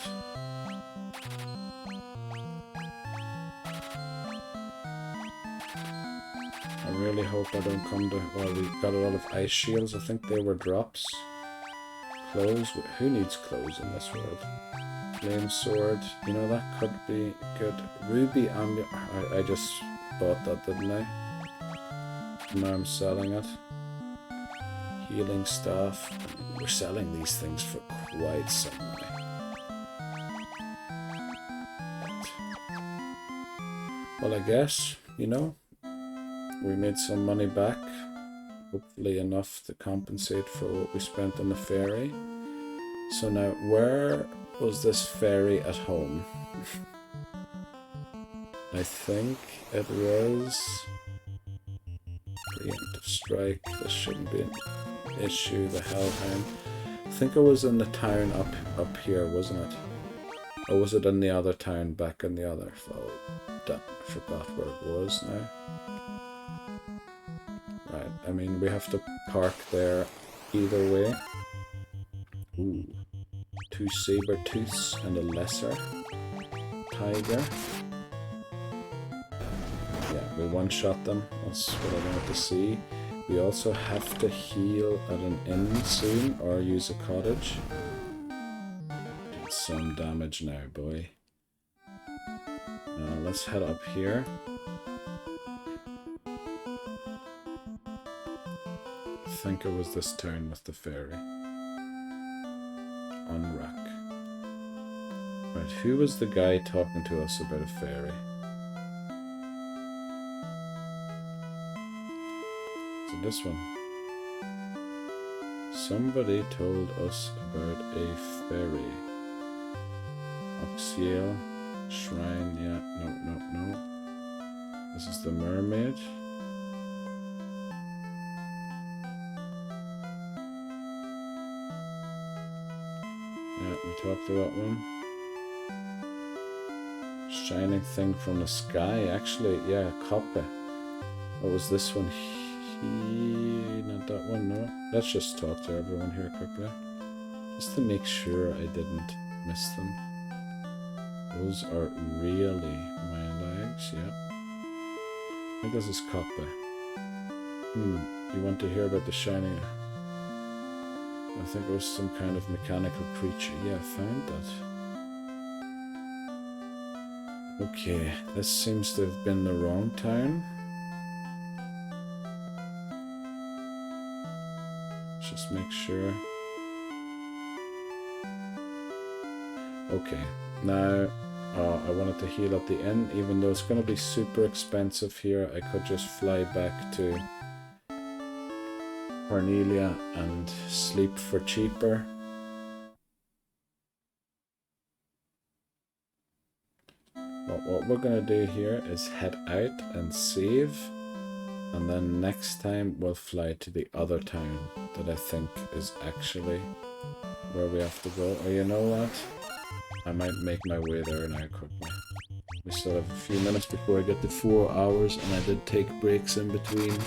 S1: I really hope I don't come to... Well, we got a lot of ice shields. I think they were drops. Clothes. Who needs clothes in this world? Flame sword. You know, that could be good. Ruby amulet. I just bought that, didn't I? Now I'm selling it. Healing staff. We're selling these things for quite some money. Well, I guess, you know, we made some money back. Hopefully enough to compensate for what we spent on the ferry. So now, where was this ferry at home? I think it was... Preemptive strike. This shouldn't be an issue. The Hellhound. I think it was in the town up here, wasn't it? Or was it in the other town back in the other? Oh, damn, I forgot where it was now. Right, I mean, we have to park there either way. Ooh. 2 saber-tooths and a lesser tiger. Yeah, we one-shot them. That's what I wanted to see. We also have to heal at an inn soon, or use a cottage. Did some damage now, boy. Let's head up here. I think it was this town with the ferry. Right, who was the guy talking to us about a fairy? Is it this one? Somebody told us about a fairy. Oxiel, shrine, yeah, no. This is the mermaid. Yeah, we talked about one. Shining thing from the sky, actually, yeah, copper. What was this one? Not that one, no. Let's just talk to everyone here quickly. Just to make sure I didn't miss them. Those are really my legs, yeah. I think this is copper. You want to hear about the shining? I think it was some kind of mechanical creature. Yeah, I found that. Okay, this seems to have been the wrong town. Let's just make sure. Okay, now I wanted to heal at the inn, even though it's going to be super expensive here. I could just fly back to Cornelia and sleep for cheaper. But what we're going to do here is head out and save, and then next time we'll fly to the other town that I think is actually where we have to go. Or you know what? I might make my way there now quickly. We still have a few minutes before I get to 4 hours, and I did take breaks in between.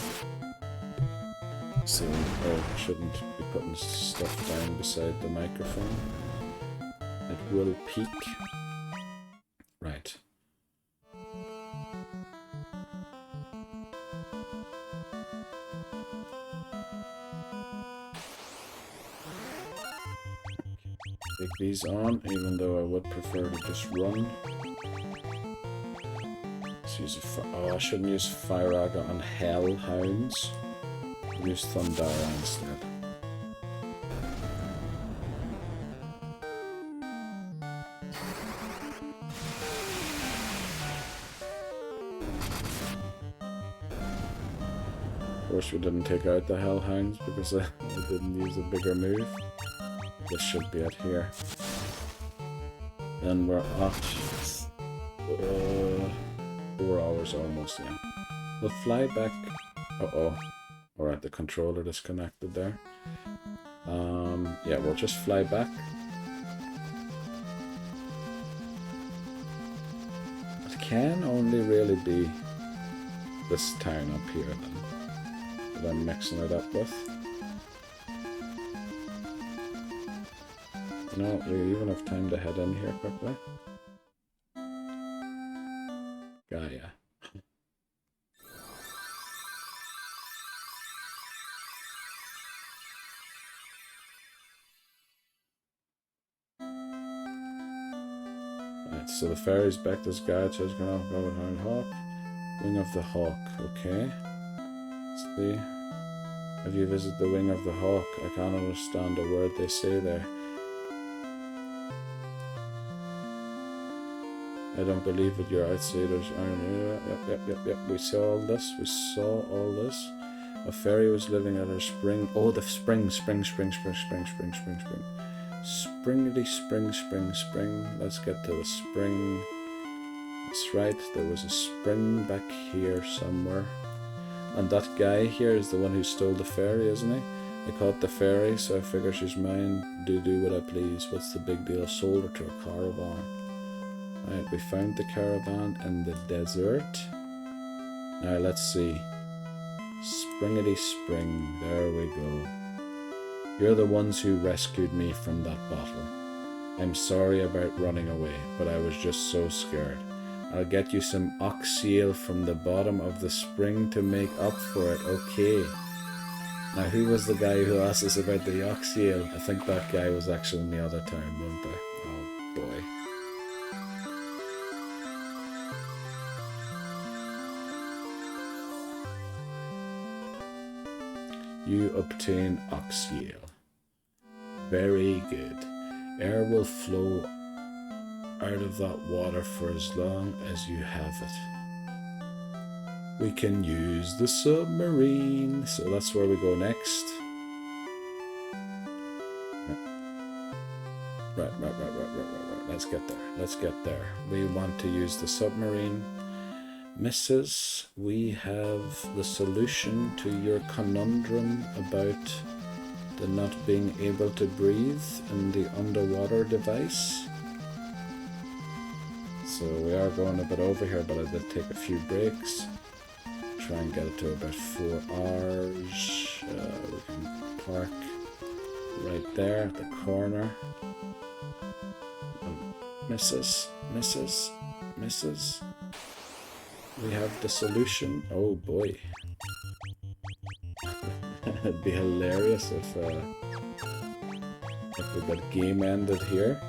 S1: So, I shouldn't be putting stuff down beside the microphone. It will peak. Right. Take these on, even though I would prefer to just run. Let's use I shouldn't use Firaga on Hellhounds. Use Thundara instead. Of course we didn't take out the Hellhounds because I didn't use a bigger move. This should be it here. Then we're at 4 hours almost, yeah. We'll fly back. Uh-oh. Alright, the controller disconnected there. Yeah, we'll just fly back. It can only really be this town up here then, that I'm mixing it up with. No, we even have time to head in here quickly. Gaia. Right, so the ferry's back. This Gaia says going off about Hound Hawk. Wing of the Hawk, okay. Let's see. Have you visited the Wing of the Hawk? I can't understand a word they say there. I don't believe it, you're outsiders. Yep. We saw all this. A fairy was living at her spring. Oh, the spring. Springity spring. Let's get to the spring. That's right, there was a spring back here somewhere. And that guy here is the one who stole the fairy, isn't he? I caught the fairy, so I figure she's mine. Do what I please. What's the big deal? Sold her to a caravan. Right, we found the caravan in the desert. Now let's see. Springity spring, there we go. You're the ones who rescued me from that bottle. I'm sorry about running away, but I was just so scared. I'll get you some oxyl from the bottom of the spring to make up for it, okay. Now who was the guy who asked us about the oxyl? I think that guy was actually in the other town, wasn't there? Oh boy. You obtain oxyl. Very good. Air will flow out of that water for as long as you have it. We can use the submarine. So that's where we go next. Right. Let's get there. We want to use the submarine. Mrs., we have the solution to your conundrum about the not being able to breathe in the underwater device. So we are going a bit over here, but I did take a few breaks. Try and get it to about 4 hours. We can park right there at the corner. Mrs. We have the solution. Oh boy. It'd be hilarious if we got game ended here.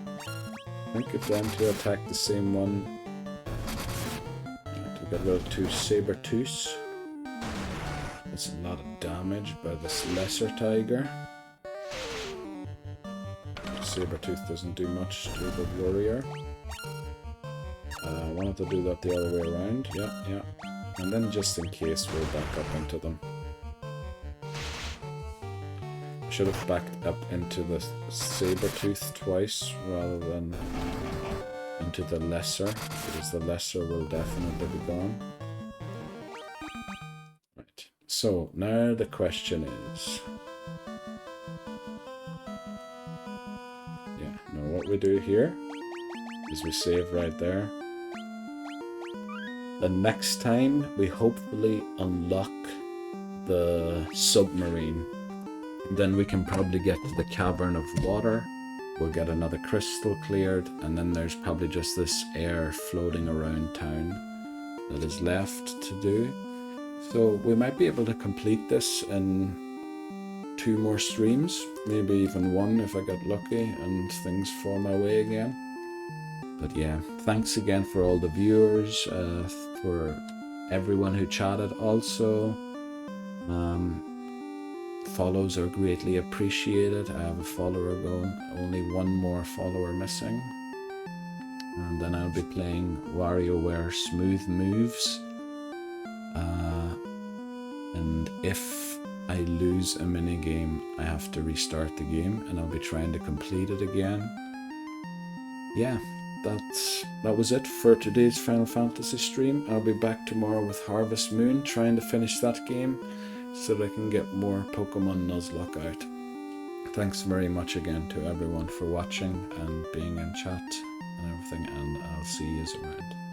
S1: I think if them to attack the same one. We got rid of 2 saber-tooths. That's a lot of damage by this lesser tiger. Saber-tooth doesn't do much to the warrior. I wanted to do that the other way around. Yeah. And then just in case we'll back up into them. I should have backed up into the saber-tooth twice rather than into the lesser, because the lesser will definitely be gone. Right. So now the question is, what we do here is we save right there. The next time we hopefully unlock the submarine, then we can probably get to the cavern of water. We'll get another crystal cleared, and then there's probably just this air floating around town that is left to do. So we might be able to complete this in 2 more streams, maybe even 1 if I got lucky and things fall my way again. But yeah, thanks again for all the viewers, for everyone who chatted also. Follows are greatly appreciated. I have a follower going, only 1 more follower missing. And then I'll be playing WarioWare Smooth Moves. And if I lose a minigame, I have to restart the game, and I'll be trying to complete it again. Yeah, that was it for today's Final Fantasy stream. I'll be back tomorrow with Harvest Moon, trying to finish that game so that I can get more Pokemon Nuzlocke out. Thanks very much again to everyone for watching and being in chat and everything, and I'll see you around.